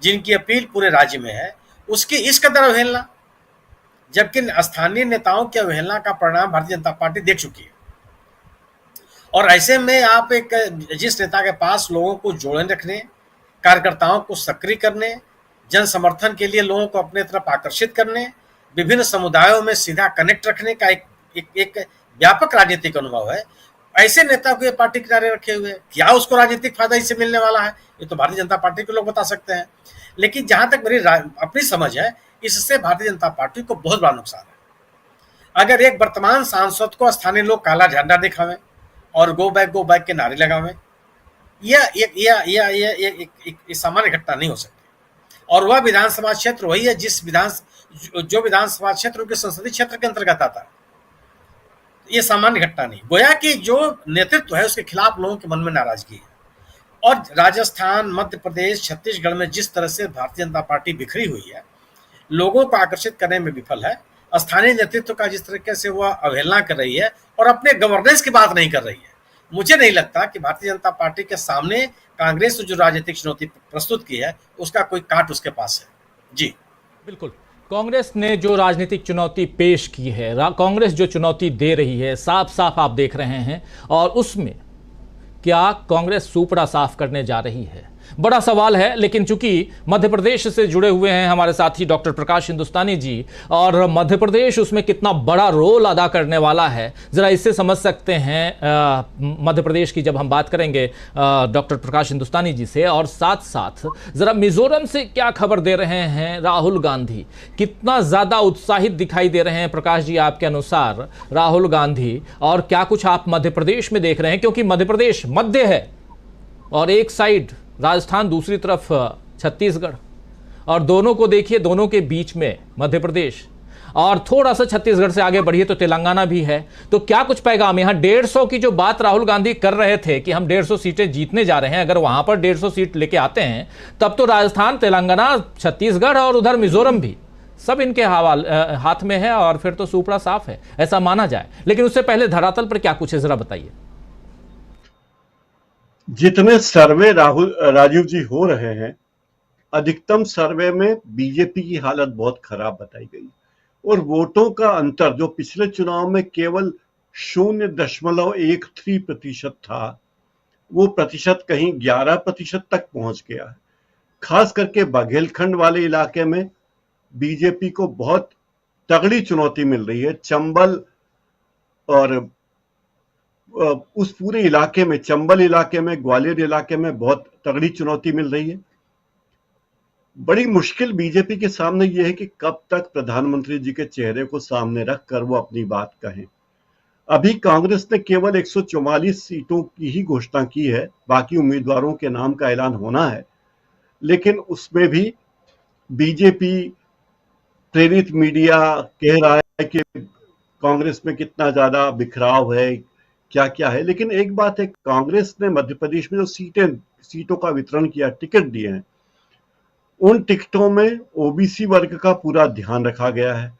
जिनकी अपील पूरे राज्य में है, उसकी इस कदर अवहेलना, जबकि स्थानीय नेताओं की अवहेलना का परिणाम भारतीय जनता पार्टी देख चुकी है। और ऐसे में आप जिस नेता के पास लोगों को जोड़े रखने, कार्यकर्ताओं को सक्रिय करने, जन समर्थन के लिए लोगों को अपने तरफ आकर्षित करने, विभिन्न समुदायों में सीधा कनेक्ट रखने का एक व्यापक राजनीतिक अनुभव है, ऐसे नेता को ये पार्टी किनारे रखे हुए, क्या उसको राजनीतिक फायदा इससे मिलने वाला है, ये तो भारतीय जनता पार्टी के लोग बता सकते हैं। लेकिन जहां तक मेरी अपनी समझ है, इससे भारतीय जनता पार्टी को बहुत बड़ा नुकसान है। अगर एक वर्तमान सांसद को स्थानीय लोग काला झंडा दिखावें और गो बैक के नारे लगावें, यह एक सामान्य घटना नहीं हो सकती। और वह विधानसभा क्षेत्र वही है जो विधानसभा क्षेत्र उनके संसदीय क्षेत्र के अंतर्गत आता है। ये सामान्य घटना नहीं, गोया कि जो नेतृत्व है उसके खिलाफ लोगों के मन में नाराजगी है। और राजस्थान, मध्य प्रदेश, छत्तीसगढ़ में जिस तरह से भारतीय जनता पार्टी बिखरी हुई है, लोगों को आकर्षित करने में विफल है, स्थानीय नेतृत्व का जिस तरीके से वह अवहेलना कर रही है और अपने गवर्नेंस की बात नहीं कर रही है, मुझे नहीं लगता कि भारतीय जनता पार्टी के सामने कांग्रेस ने जो राजनीतिक चुनौती प्रस्तुत की है उसका कोई काट उसके पास है। जी बिल्कुल, कांग्रेस ने जो राजनीतिक चुनौती पेश की है, कांग्रेस जो चुनौती दे रही है, साफ साफ आप देख रहे हैं। और उसमें क्या कांग्रेस सुपड़ा साफ करने जा रही है, बड़ा सवाल है। लेकिन चूंकि मध्य प्रदेश से जुड़े हुए हैं हमारे साथी डॉक्टर प्रकाश हिंदुस्तानी जी, और मध्य प्रदेश उसमें कितना बड़ा रोल अदा करने वाला है, जरा इससे समझ सकते हैं मध्य प्रदेश की जब हम बात करेंगे डॉक्टर प्रकाश हिंदुस्तानी जी से। और साथ साथ जरा मिजोरम से क्या खबर दे रहे हैं राहुल गांधी, कितना ज्यादा उत्साहित दिखाई दे रहे हैं प्रकाश जी आपके अनुसार राहुल गांधी, और क्या कुछ आप मध्य प्रदेश में देख रहे हैं, क्योंकि मध्य प्रदेश मध्य है और एक साइड राजस्थान, दूसरी तरफ छत्तीसगढ़, और दोनों को देखिए, दोनों के बीच में मध्य प्रदेश, और थोड़ा सा छत्तीसगढ़ से आगे बढ़िए तो तेलंगाना भी है। तो क्या कुछ पैगाम यहाँ 150 की जो बात राहुल गांधी कर रहे थे कि हम 150 सीटें जीतने जा रहे हैं, अगर वहां पर 150 सीट लेके आते हैं तब तो राजस्थान, तेलंगाना, छत्तीसगढ़ और उधर मिजोरम भी सब इनके हाथ में है, और फिर तो सुपड़ा साफ है, ऐसा माना जाए। लेकिन उससे पहले धरातल पर क्या कुछ है, जरा बताइए। जितने सर्वे राजीव जी हो रहे हैं, अधिकतम सर्वे में बीजेपी की हालत बहुत खराब बताई गई, और वोटों का अंतर जो पिछले चुनाव में केवल 0.13% था, वो प्रतिशत कहीं 11% तक पहुंच गया है। खास करके बघेलखंड वाले इलाके में बीजेपी को बहुत तगड़ी चुनौती मिल रही है। चंबल और उस पूरे इलाके में, चंबल इलाके में, ग्वालियर इलाके में बहुत तगड़ी चुनौती मिल रही है। बड़ी मुश्किल बीजेपी के सामने यह है कि कब तक प्रधानमंत्री जी के चेहरे को सामने रखकर वो अपनी बात कहें। अभी कांग्रेस ने केवल 144 सीटों की ही घोषणा की है, बाकी उम्मीदवारों के नाम का ऐलान होना है, लेकिन उसमें भी बीजेपी प्रेरित मीडिया कह रहा है कि कांग्रेस में कितना ज्यादा बिखराव है, क्या क्या है। लेकिन एक बात है, कांग्रेस ने मध्य प्रदेश में जो सीटों का वितरण किया, टिकट दिए हैं, उन टिकटों में ओबीसी वर्ग का पूरा ध्यान रखा गया है,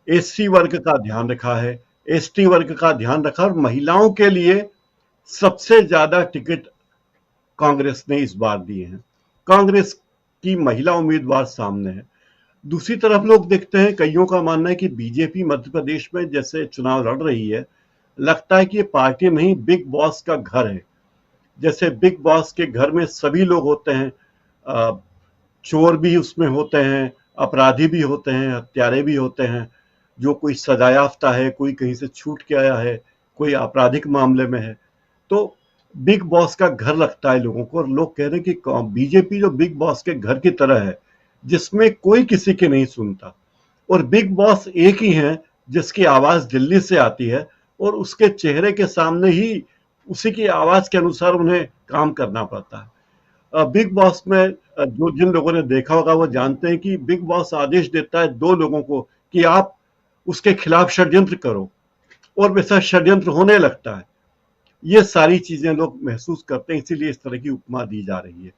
एससी वर्ग का ध्यान रखा है, एसटी वर्ग का ध्यान रखा, और महिलाओं के लिए सबसे ज्यादा टिकट कांग्रेस ने इस बार दिए हैं। कांग्रेस की महिला उम्मीदवार सामने है। दूसरी तरफ लोग देखते हैं, कईयों का मानना है कि बीजेपी मध्य प्रदेश में जैसे चुनाव लड़ रही है, लगता है कि ये पार्टी नहीं बिग बॉस का घर है। जैसे बिग बॉस के घर में सभी लोग होते हैं, चोर भी उसमें होते हैं, अपराधी भी होते हैं, हत्यारे भी होते हैं, जो कोई सजायाफ्ता है, कोई कहीं से छूट के आया है, कोई आपराधिक मामले में है। तो बिग बॉस का घर लगता है लोगों को, और लोग कह रहे हैं कि बीजेपी जो बिग बॉस के घर की तरह है, जिसमें कोई किसी की नहीं सुनता। और बिग बॉस एक ही है जिसकी आवाज दिल्ली से आती है और उसके चेहरे के सामने ही उसी की आवाज के अनुसार उन्हें काम करना पड़ता है। बिग बॉस में जो जिन लोगों ने देखा होगा वो जानते हैं कि बिग बॉस आदेश देता है दो लोगों को कि आप उसके खिलाफ षड्यंत्र करो, और वैसा षड्यंत्र होने लगता है। ये सारी चीजें लोग महसूस करते हैं, इसीलिए इस तरह की उपमा दी जा रही है।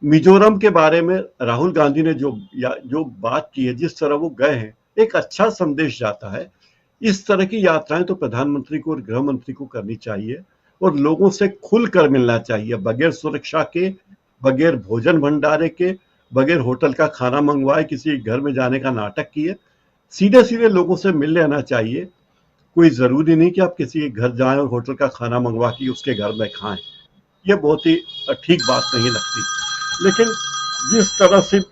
मिजोरम के बारे में राहुल गांधी ने जो बात की है, जिस तरह वो गए हैं, एक अच्छा संदेश जाता है। इस तरह की यात्राएं तो प्रधानमंत्री को और गृह मंत्री को करनी चाहिए और लोगों से खुलकर मिलना चाहिए, बगैर सुरक्षा के, बगैर भोजन भंडारे के, बगैर होटल का खाना मंगवाए किसी घर में जाने का नाटक किए, सीधे सीधे लोगों से मिल लेना चाहिए। कोई जरूरी नहीं कि आप किसी के घर जाएं और होटल का खाना मंगवा के उसके घर में खाएं, ये बहुत ही ठीक बात नहीं लगती। लेकिन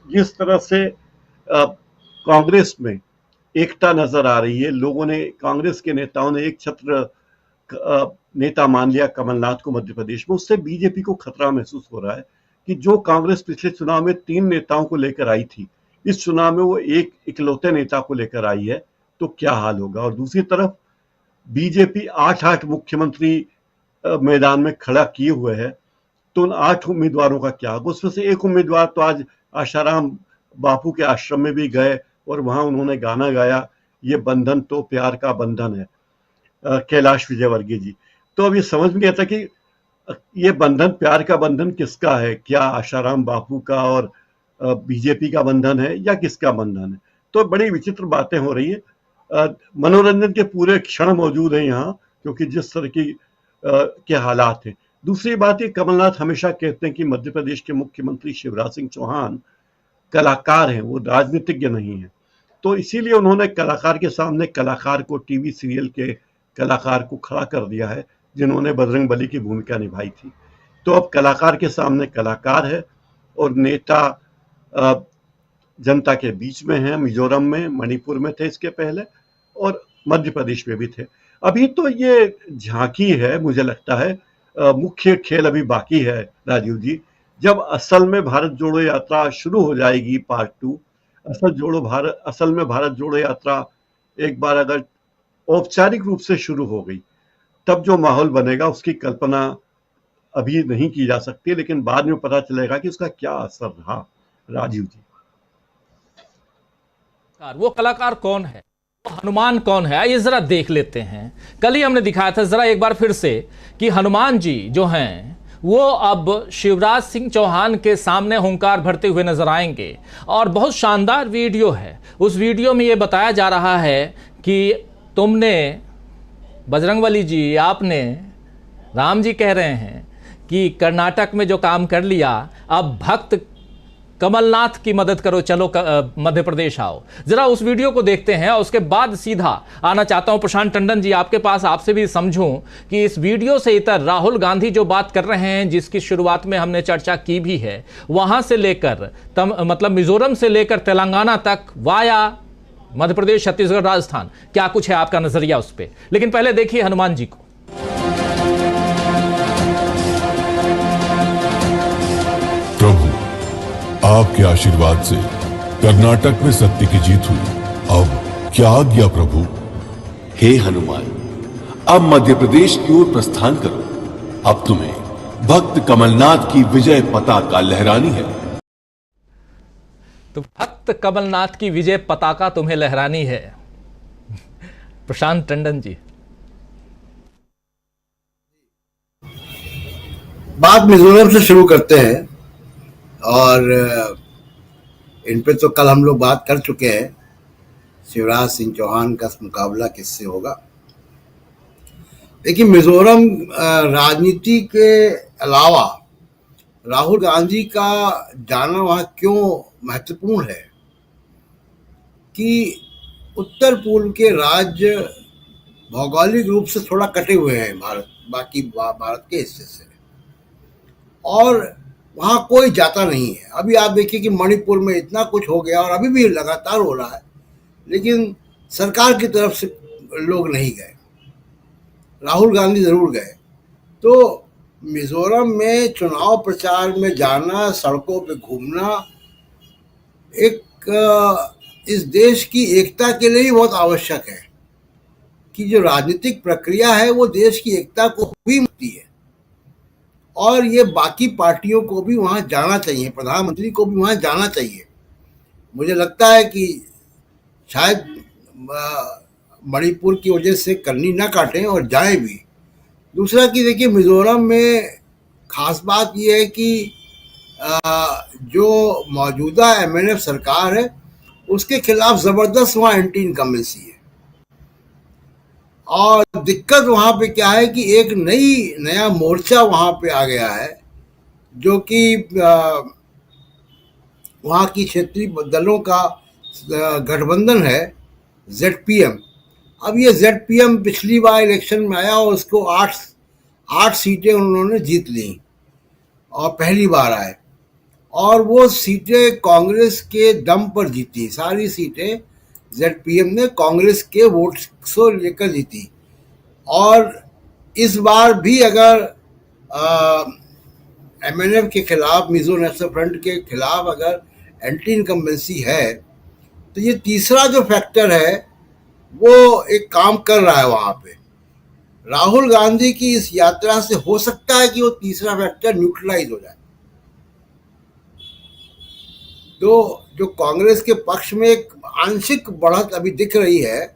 जिस तरह से कांग्रेस में एकता नजर आ रही है, लोगों ने, कांग्रेस के नेताओं ने एक छत्र नेता मान लिया कमलनाथ को मध्य प्रदेश में, उससे बीजेपी को खतरा महसूस हो रहा है कि जो कांग्रेस पिछले चुनाव में 3 नेताओं को लेकर आई थी, इस चुनाव में वो एक इकलौते नेता को लेकर आई है, तो क्या हाल होगा। और दूसरी तरफ बीजेपी 8 मुख्यमंत्री मैदान में खड़ा किए हुए है, तो उन 8 उम्मीदवारों का क्या होगा। उसमें से एक उम्मीदवार तो आज आशाराम बापू के आश्रम में भी गए और वहां उन्होंने गाना गाया, ये बंधन तो प्यार का बंधन है, कैलाश विजयवर्गीय जी। तो अब ये समझ में नहीं आता कि ये बंधन, प्यार का बंधन किसका है, क्या आशाराम बापू का और बीजेपी का बंधन है या किसका बंधन है। तो बड़ी विचित्र बातें हो रही है। मनोरंजन के पूरे क्षण मौजूद हैं यहाँ, क्योंकि जिस तरह की के हालात हैं। दूसरी बात, ये कमलनाथ हमेशा कहते हैं कि मध्य प्रदेश के मुख्यमंत्री शिवराज सिंह चौहान कलाकार हैं, वो राजनीतिज्ञ नहीं है। तो इसीलिए उन्होंने कलाकार के सामने कलाकार को, टीवी सीरियल के कलाकार को खड़ा कर दिया है, जिन्होंने बजरंगबली की भूमिका निभाई थी। तो अब कलाकार के सामने कलाकार है और नेता जनता के बीच में है। मिजोरम में, मणिपुर में थे इसके पहले, और मध्य प्रदेश में भी थे। अभी तो ये झांकी है, मुझे लगता है मुख्य खेल अभी बाकी है राजीव जी। जब असल में भारत जोड़ो यात्रा शुरू हो जाएगी, पार्ट 2, असल में भारत जोड़ो यात्रा एक बार अगर औपचारिक रूप से शुरू हो गई, तब जो माहौल बनेगा उसकी कल्पना अभी नहीं की जा सकती, लेकिन बाद में पता चलेगा कि उसका क्या असर रहा। राजीव जी, वो कलाकार कौन है, वो हनुमान कौन है, आइए जरा देख लेते हैं। कल ही हमने दिखाया था, जरा एक बार फिर से, कि हनुमान जी जो हैं वो अब शिवराज सिंह चौहान के सामने हुंकार भरते हुए नजर आएंगे। और बहुत शानदार वीडियो है। उस वीडियो में ये बताया जा रहा है कि तुमने, बजरंगबली जी, आपने, राम जी कह रहे हैं कि कर्नाटक में जो काम कर लिया, अब भक्त कमलनाथ की मदद करो, चलो मध्य प्रदेश आओ। जरा उस वीडियो को देखते हैं और उसके बाद सीधा आना चाहता हूं प्रशांत टंडन जी आपके पास, आपसे भी समझूं कि इस वीडियो से इतर राहुल गांधी जो बात कर रहे हैं, जिसकी शुरुआत में हमने चर्चा की भी है, वहां से लेकर मतलब मिजोरम से लेकर तेलंगाना तक, वाया मध्य प्रदेश, छत्तीसगढ़, राजस्थान, क्या कुछ है आपका नजरिया उस पर। लेकिन पहले देखिए हनुमान जी को। प्रभु, आपके आशीर्वाद से कर्नाटक में सत्य की जीत हुई। अब क्या आज्ञा प्रभु। हे हनुमान, अब मध्य प्रदेश की ओर प्रस्थान करो। अब तुम्हें भक्त कमलनाथ की विजय पताका लहरानी है। तो भक्त कमलनाथ की विजय पताका तुम्हें लहरानी है। प्रशांत टंडन जी, बात मिजोरम से शुरू करते हैं, और इन पे तो कल हम लोग बात कर चुके हैं। शिवराज सिंह चौहान का मुकाबला किससे होगा। देखिए, मिजोरम राजनीति के अलावा राहुल गांधी का जाना वहाँ क्यों महत्वपूर्ण है कि उत्तर पूर्व के राज्य भौगोलिक रूप से थोड़ा कटे हुए हैं बाकी भारत के हिस्से से, और वहाँ कोई जाता नहीं है। अभी आप देखिए कि मणिपुर में इतना कुछ हो गया और अभी भी लगातार हो रहा है, लेकिन सरकार की तरफ से लोग नहीं गए, राहुल गांधी जरूर गए। तो मिजोरम में चुनाव प्रचार में जाना, सड़कों पे घूमना एक इस देश की एकता के लिए ही बहुत आवश्यक है कि जो राजनीतिक प्रक्रिया है वो देश की एकता को भी मिलती है, और ये बाकी पार्टियों को भी वहाँ जाना चाहिए, प्रधानमंत्री को भी वहाँ जाना चाहिए। मुझे लगता है कि शायद मणिपुर की वजह से करनी ना काटें और जाएं भी। दूसरा कि देखिए, मिजोरम में खास बात यह है कि जो मौजूदा एमएनएफ सरकार है उसके खिलाफ ज़बरदस्त वहाँ एंटी इनकम्बेंसी है, और दिक्कत वहाँ पे क्या है कि एक नया मोर्चा वहाँ पे आ गया है जो कि वहाँ की क्षेत्रीय दलों का गठबंधन है, ZPM। अब ये ZPM पिछली बार इलेक्शन में आया और उसको 8 सीटें उन्होंने जीत ली और पहली बार आए, और वो सीटें कांग्रेस के दम पर जीती। सारी सीटें ZPM ने कांग्रेस के वोट से लेकर जीती, और इस बार भी अगर MNF के खिलाफ, मिजो नेशनल फ्रंट के खिलाफ अगर एंटी इनकम्बेंसी है तो ये तीसरा जो फैक्टर है वो एक काम कर रहा है वहाँ पे। राहुल गांधी की इस यात्रा से हो सकता है कि वो तीसरा फैक्टर न्यूट्रलाइज हो जाए। तो जो कांग्रेस के पक्ष में एक आंशिक बढ़त अभी दिख रही है,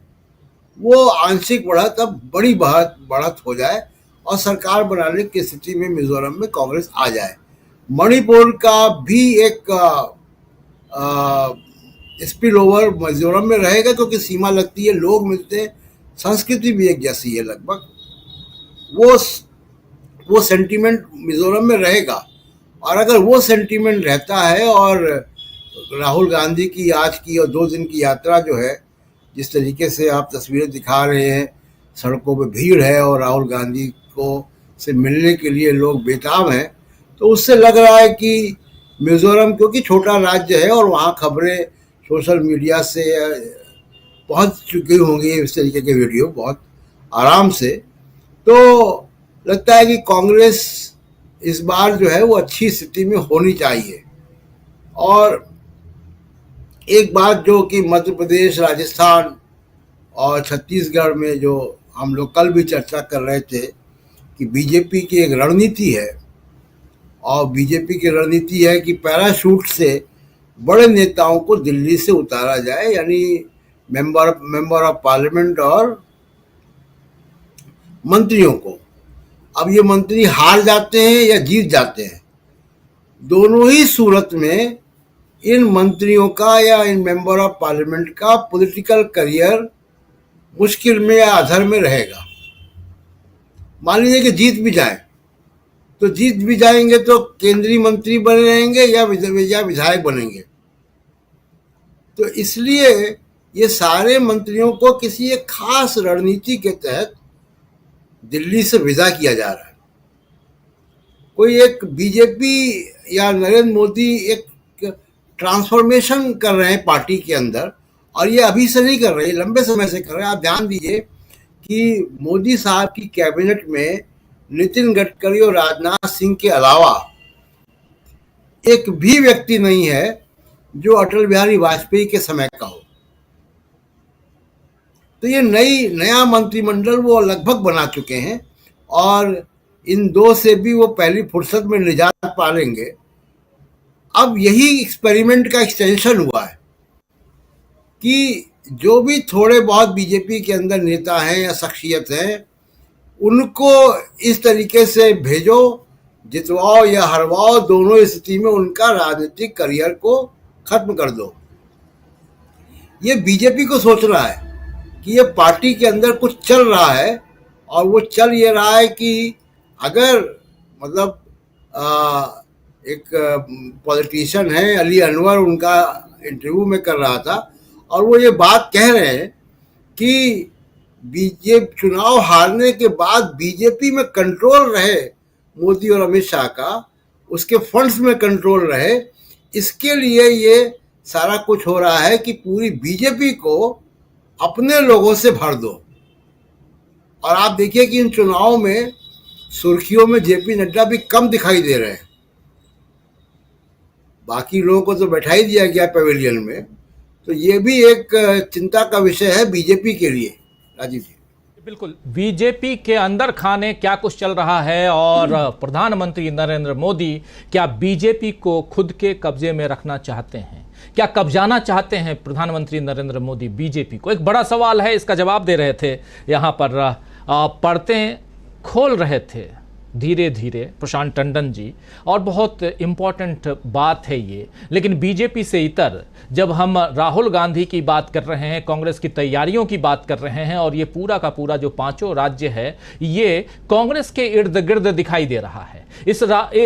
वो आंशिक बढ़त अब बड़ी बढ़त हो जाए और सरकार बनाने की स्थिति में मिजोरम में कांग्रेस आ जाए। मणिपुर का भी एक स्पिल ओवर मिजोरम में रहेगा क्योंकि सीमा लगती है, लोग मिलते हैं, संस्कृति भी एक जैसी है लगभग। वो सेंटीमेंट मिजोरम में रहेगा, और अगर वो सेंटीमेंट रहता है और राहुल गांधी की आज की और 2 दिन की यात्रा जो है, जिस तरीके से आप तस्वीरें दिखा रहे हैं, सड़कों पे भीड़ है और राहुल गांधी को से मिलने के लिए लोग बेताब हैं, तो उससे लग रहा है कि मिजोरम क्योंकि छोटा राज्य है और वहाँ खबरें सोशल मीडिया से पहुँच चुकी होंगी इस तरीके के वीडियो बहुत आराम से, तो लगता है कि कांग्रेस इस बार जो है वो अच्छी स्थिति में होनी चाहिए। और एक बात जो कि मध्य प्रदेश, राजस्थान और छत्तीसगढ़ में जो हम लोग कल भी चर्चा कर रहे थे कि बीजेपी की एक रणनीति है, और बीजेपी की रणनीति है कि पैराशूट से बड़े नेताओं को दिल्ली से उतारा जाए, यानी मेंबर ऑफ पार्लियामेंट और मंत्रियों को। अब ये मंत्री हार जाते हैं या जीत जाते हैं, दोनों ही सूरत में इन मंत्रियों का या इन मेंबर ऑफ पार्लियामेंट का पॉलिटिकल करियर मुश्किल में या अधर में रहेगा। मान लीजिए कि जीत भी जाए, तो जीत भी जाएंगे तो केंद्रीय मंत्री बने रहेंगे या विधायक बनेंगे। तो इसलिए ये सारे मंत्रियों को किसी एक खास रणनीति के तहत दिल्ली से विदा किया जा रहा है। कोई एक बीजेपी या नरेंद्र मोदी एक ट्रांसफॉर्मेशन कर रहे हैं पार्टी के अंदर, और ये अभी से नहीं कर रहे, लंबे समय से कर रहे हैं। आप ध्यान दीजिए कि मोदी साहब की कैबिनेट में नितिन गडकरी और राजनाथ सिंह के अलावा एक भी व्यक्ति नहीं है जो अटल बिहारी वाजपेयी के समय का हो। तो ये नया मंत्रिमंडल वो लगभग बना चुके हैं, और इन 2 से भी वो पहली फुर्सत में निजात पा लेंगे। अब यही एक्सपेरिमेंट का एक्सटेंशन हुआ है कि जो भी थोड़े बहुत बीजेपी के अंदर नेता हैं या शख्सियत हैं, उनको इस तरीके से भेजो, जितवाओ या हरवाओ, दोनों स्थिति में उनका राजनीतिक करियर को खत्म कर दो। ये बीजेपी को सोच रहा है कि ये पार्टी के अंदर कुछ चल रहा है, और वो चल ये रहा है कि अगर मतलब एक पॉलिटिशियन है अली अनवर, उनका इंटरव्यू में कर रहा था, और वो ये बात कह रहे हैं कि बीजेपी चुनाव हारने के बाद बीजेपी में कंट्रोल रहे मोदी और अमित शाह का, उसके फंड्स में कंट्रोल रहे, इसके लिए ये सारा कुछ हो रहा है कि पूरी बीजेपी को अपने लोगों से भर दो। और आप देखिए कि इन चुनावों में सुर्खियों में जेपी नड्डा भी कम दिखाई दे रहे हैं, बाकी लोगों को तो बैठा ही दिया गया पवेलियन में, तो ये भी एक चिंता का विषय है बीजेपी के लिए। राजीव जी, बिल्कुल, बीजेपी के अंदर खाने क्या कुछ चल रहा है और प्रधानमंत्री नरेंद्र मोदी क्या बीजेपी को खुद के कब्जे में रखना चाहते हैं, क्या कब्जाना चाहते हैं प्रधानमंत्री नरेंद्र मोदी बीजेपी को? एक बड़ा सवाल है, इसका जवाब दे रहे थे यहाँ पर पर्दे खोल रहे थे धीरे धीरे प्रशांत टंडन जी, और बहुत इम्पॉर्टेंट बात है ये। लेकिन बीजेपी से इतर जब हम राहुल गांधी की बात कर रहे हैं, कांग्रेस की तैयारियों की बात कर रहे हैं, और ये पूरा का पूरा जो 5 राज्य है ये कांग्रेस के इर्द गिर्द दिखाई दे रहा है।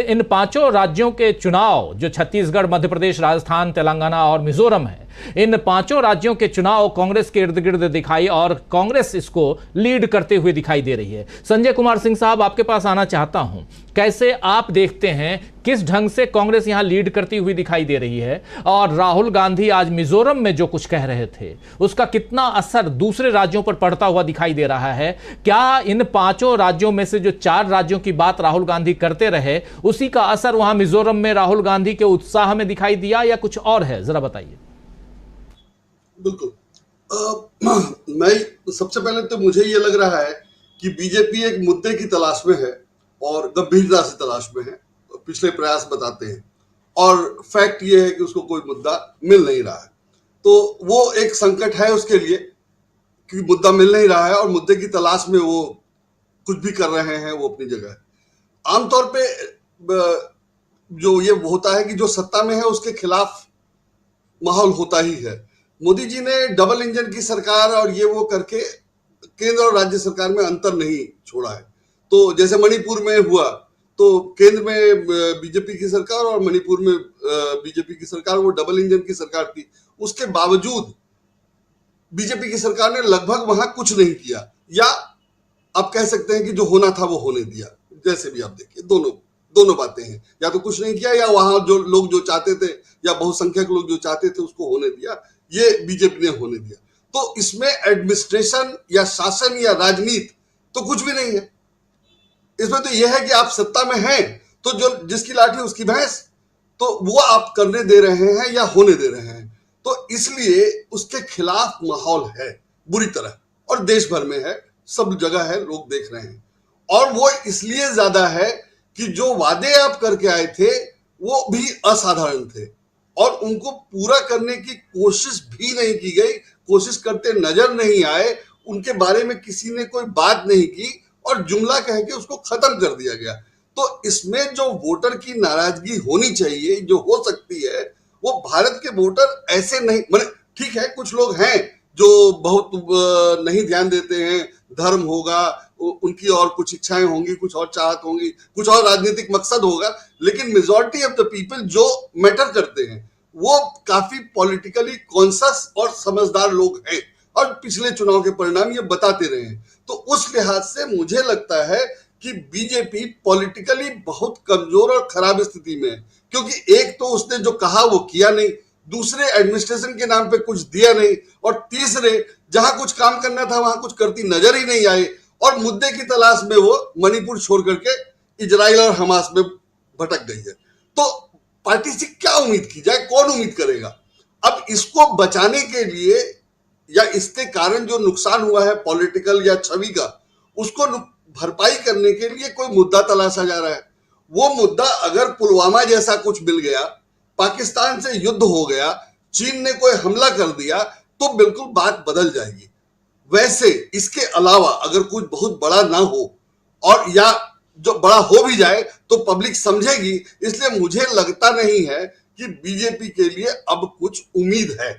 इन 5 राज्यों के चुनाव जो छत्तीसगढ़, मध्य प्रदेश, राजस्थान, तेलंगाना और मिजोरम है, इन 5 राज्यों के चुनाव कांग्रेस के इर्द गिर्द दिखाई और कांग्रेस इसको लीड करते हुए दिखाई दे रही है। संजय कुमार सिंह साहब, आपके पास आना चाहता हूं, कैसे आप देखते हैं किस ढंग से कांग्रेस यहां लीड करती हुई दिखाई दे रही है, और राहुल गांधी आज मिजोरम में जो कुछ कह रहे थे उसका कितना असर दूसरे राज्यों पर पड़ता हुआ दिखाई दे रहा है? क्या इन 5 राज्यों में से जो 4 राज्यों की बात राहुल गांधी करते रहे उसी का असर वहां मिजोरम में राहुल गांधी के उत्साह में दिखाई दिया या कुछ और है? जरा बताइए। बिल्कुल, मैं सबसे पहले तो मुझे ये लग रहा है कि बीजेपी एक मुद्दे की तलाश में है और गंभीरता से तलाश में है। पिछले प्रयास बताते हैं और फैक्ट ये है कि उसको कोई मुद्दा मिल नहीं रहा है, तो वो एक संकट है उसके लिए कि मुद्दा मिल नहीं रहा है और मुद्दे की तलाश में वो कुछ भी कर रहे हैं, वो अपनी जगह है। आमतौर पे जो ये होता है कि जो सत्ता में है उसके खिलाफ माहौल होता ही है। मोदी जी ने डबल इंजन की सरकार और ये वो करके केंद्र और राज्य सरकार में अंतर नहीं छोड़ा है। तो जैसे मणिपुर में हुआ तो केंद्र में बीजेपी की सरकार और मणिपुर में बीजेपी की सरकार, वो डबल इंजन की सरकार थी। उसके बावजूद बीजेपी की सरकार ने लगभग वहां कुछ नहीं किया, या आप कह सकते हैं कि जो होना था वो होने दिया। जैसे भी आप देखिए, दोनों बातें हैं, या तो कुछ नहीं किया या वहां जो लोग जो चाहते थे या बहुसंख्यक लोग जो चाहते थे उसको होने दिया, ये बीजेपी ने होने दिया। तो इसमें एडमिनिस्ट्रेशन या शासन या राजनीति तो कुछ भी नहीं है। इसमें तो यह है कि आप सत्ता में हैं तो जो जिसकी लाठी उसकी भैंस, तो वो आप करने दे रहे हैं या होने दे रहे हैं। तो इसलिए उसके खिलाफ माहौल है बुरी तरह, और देश भर में है, सब जगह है, लोग देख रहे हैं। और वो इसलिए ज्यादा है कि जो वादे आप करके आए थे वो भी असाधारण थे और उनको पूरा करने की कोशिश भी नहीं की गई, कोशिश करते नजर नहीं आए, उनके बारे में किसी ने कोई बात नहीं की और जुमला कह के उसको खत्म कर दिया गया। तो इसमें जो वोटर की नाराजगी होनी चाहिए, जो हो सकती है, वो भारत के वोटर ऐसे नहीं, मतलब ठीक है कुछ लोग हैं जो बहुत नहीं ध्यान देते हैं, धर्म होगा उनकी और कुछ इच्छाएं होंगी, कुछ और चाहत होंगी, कुछ और राजनीतिक मकसद होगा, लेकिन मेजॉरिटी ऑफ द पीपल जो मैटर करते हैं वो काफी पॉलिटिकली कॉन्शियस और समझदार लोग हैं और पिछले चुनाव के परिणाम ये बताते रहे हैं। तो उस लिहाज से मुझे लगता है कि बीजेपी पॉलिटिकली बहुत कमजोर और खराब स्थिति में है, क्योंकि एक तो उसने जो कहा वो किया नहीं, दूसरे एडमिनिस्ट्रेशन के नाम पे कुछ दिया नहीं, और तीसरे जहां कुछ काम करना था वहां कुछ करती नजर ही नहीं आए, और मुद्दे की तलाश में वो मणिपुर छोड़ करके इजराइल और हमास में भटक गई है। तो पार्टी से क्या उम्मीद की जाए, कौन उम्मीद करेगा? अब इसको बचाने के लिए या इसके कारण जो नुकसान हुआ है पॉलिटिकल या छवि का, उसको भरपाई करने के लिए कोई मुद्दा तलाशा जा रहा है। वो मुद्दा अगर पुलवामा जैसा कुछ मिल गया, पाकिस्तान से युद्ध हो गया, चीन ने कोई हमला कर दिया, तो बिल्कुल बात बदल जाएगी। वैसे इसके अलावा अगर कुछ बहुत बड़ा ना हो, और या जो बड़ा हो भी जाए तो पब्लिक समझेगी, इसलिए मुझे लगता नहीं है कि बीजेपी के लिए अब कुछ उम्मीद है।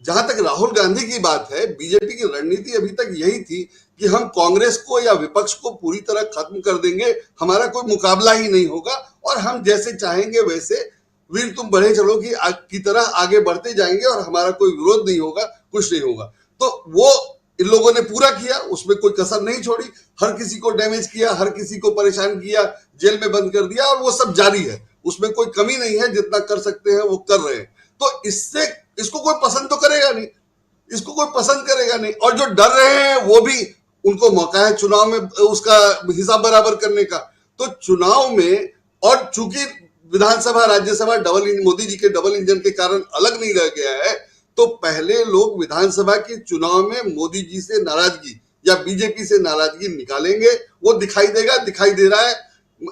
जहां तक राहुल गांधी की बात है, बीजेपी की रणनीति अभी तक यही थी कि हम कांग्रेस को या विपक्ष को पूरी तरह खत्म कर देंगे, हमारा कोई मुकाबला ही नहीं होगा और हम जैसे चाहेंगे वैसे वीर तुम बढ़े चलो की तरह आगे बढ़ते जाएंगे और हमारा कोई विरोध नहीं होगा, कुछ नहीं होगा। तो वो इन लोगों ने पूरा किया, उसमें कोई कसर नहीं छोड़ी, हर किसी को डैमेज किया, हर किसी को परेशान किया, जेल में बंद कर दिया, और वो सब जारी है, उसमें कोई कमी नहीं है, जितना कर सकते हैं वो कर रहे हैं। तो इससे इसको कोई पसंद तो करेगा नहीं, इसको कोई पसंद करेगा नहीं, और जो डर रहे हैं वो भी उनको मौका है चुनाव में उसका हिसाब बराबर करने का। तो चुनाव में, और चूंकि विधानसभा राज्यसभा मोदी जी के डबल इंजन के कारण अलग नहीं रह गया है, तो पहले लोग विधानसभा के चुनाव में मोदी जी से नाराजगी या बीजेपी से नाराजगी निकालेंगे, वो दिखाई देगा, दिखाई दे रहा है,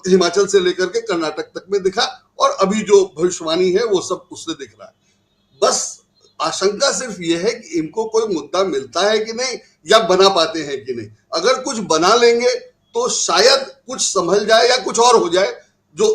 हिमाचल से लेकर के कर्नाटक तक में दिखा, और अभी जो भविष्यवाणी है वो सब उससे दिख रहा है। बस आशंका सिर्फ ये है कि इनको कोई मुद्दा मिलता है कि नहीं, या बना पाते हैं कि नहीं। अगर कुछ बना लेंगे तो शायद कुछ संभल जाए या कुछ और हो जाए जो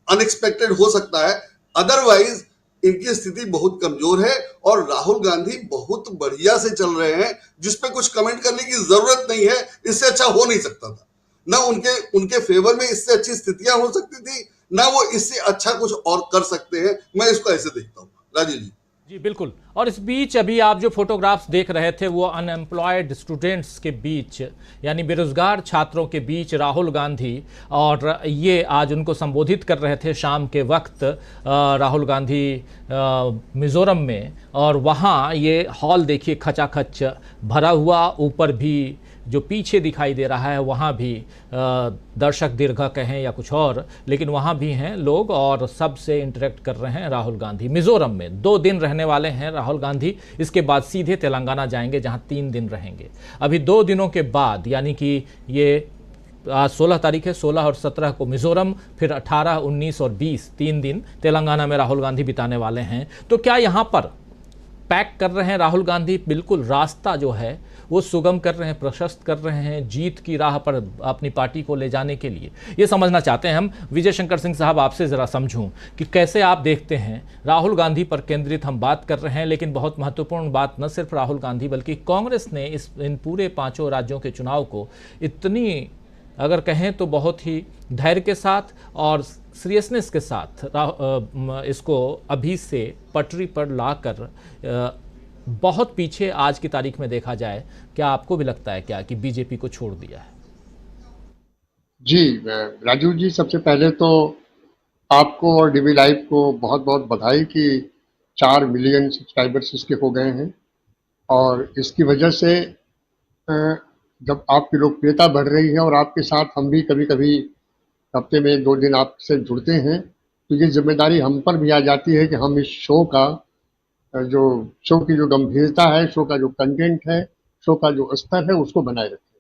अनएक्सपेक्टेड हो सकता है। अदरवाइज इनकी स्थिति बहुत कमजोर है और राहुल गांधी बहुत बढ़िया से चल रहे हैं, जिसपे कुछ कमेंट करने की जरूरत नहीं है। इससे अच्छा हो नहीं सकता था, ना उनके फेवर में इससे अच्छी स्थितियां हो सकती थी, ना वो इससे अच्छा कुछ और कर सकते हैं। मैं इसको ऐसे देखता हूँ। राजीव जी। जी बिल्कुल। और इस बीच अभी आप जो फोटोग्राफ्स देख रहे थे वो अनएम्प्लॉयड स्टूडेंट्स के बीच, यानी बेरोजगार छात्रों के बीच राहुल गांधी, और ये आज उनको संबोधित कर रहे थे शाम के वक्त राहुल गांधी मिज़ोरम में। और वहाँ ये हॉल देखिए खचाखच भरा हुआ, ऊपर भी जो पीछे दिखाई दे रहा है वहाँ भी दर्शक दीर्घा कहें या कुछ और, लेकिन वहाँ भी हैं लोग और सबसे इंटरेक्ट कर रहे हैं राहुल गांधी। मिज़ोरम में 2 दिन रहने वाले हैं राहुल गांधी, इसके बाद सीधे तेलंगाना जाएंगे जहाँ 3 दिन रहेंगे। अभी 2 दिनों के बाद, यानी कि ये आज 16 तारीख है, 16 और 17 को मिज़ोरम, फिर 18, 19 और 20 3 दिन तेलंगाना में राहुल गांधी बिताने वाले हैं। तो क्या यहाँ पर पैक कर रहे हैं राहुल गांधी, बिल्कुल रास्ता जो है वो सुगम कर रहे हैं, प्रशस्त कर रहे हैं जीत की राह पर अपनी पार्टी को ले जाने के लिए? ये समझना चाहते हैं हम। विजय शंकर सिंह साहब, आपसे ज़रा समझूं कि कैसे आप देखते हैं। राहुल गांधी पर केंद्रित हम बात कर रहे हैं, लेकिन बहुत महत्वपूर्ण बात न सिर्फ राहुल गांधी बल्कि कांग्रेस ने इन पूरे 5 राज्यों के चुनाव को इतनी, अगर कहें तो बहुत ही धैर्य के साथ और सीरियसनेस के साथ इसको अभी से पटरी पर लाकर बहुत पीछे आज की तारीख में देखा जाए, क्या आपको भी लगता है क्या कि बीजेपी को छोड़ दिया है? जी राजू जी, सबसे पहले तो आपको और डीवी लाइव को बहुत बहुत बधाई कि 4 मिलियन सब्सक्राइबर्स इसके हो गए हैं। और इसकी वजह से जब आपकी लोकप्रियता बढ़ रही है और आपके साथ हम भी कभी कभी हफ्ते में 2 दिन आपसे जुड़ते हैं, तो ये जिम्मेदारी हम पर भी आ जाती है कि हम इस शो की जो गंभीरता है, शो का जो कंटेंट है, शो का जो स्तर है, उसको बनाए रखें।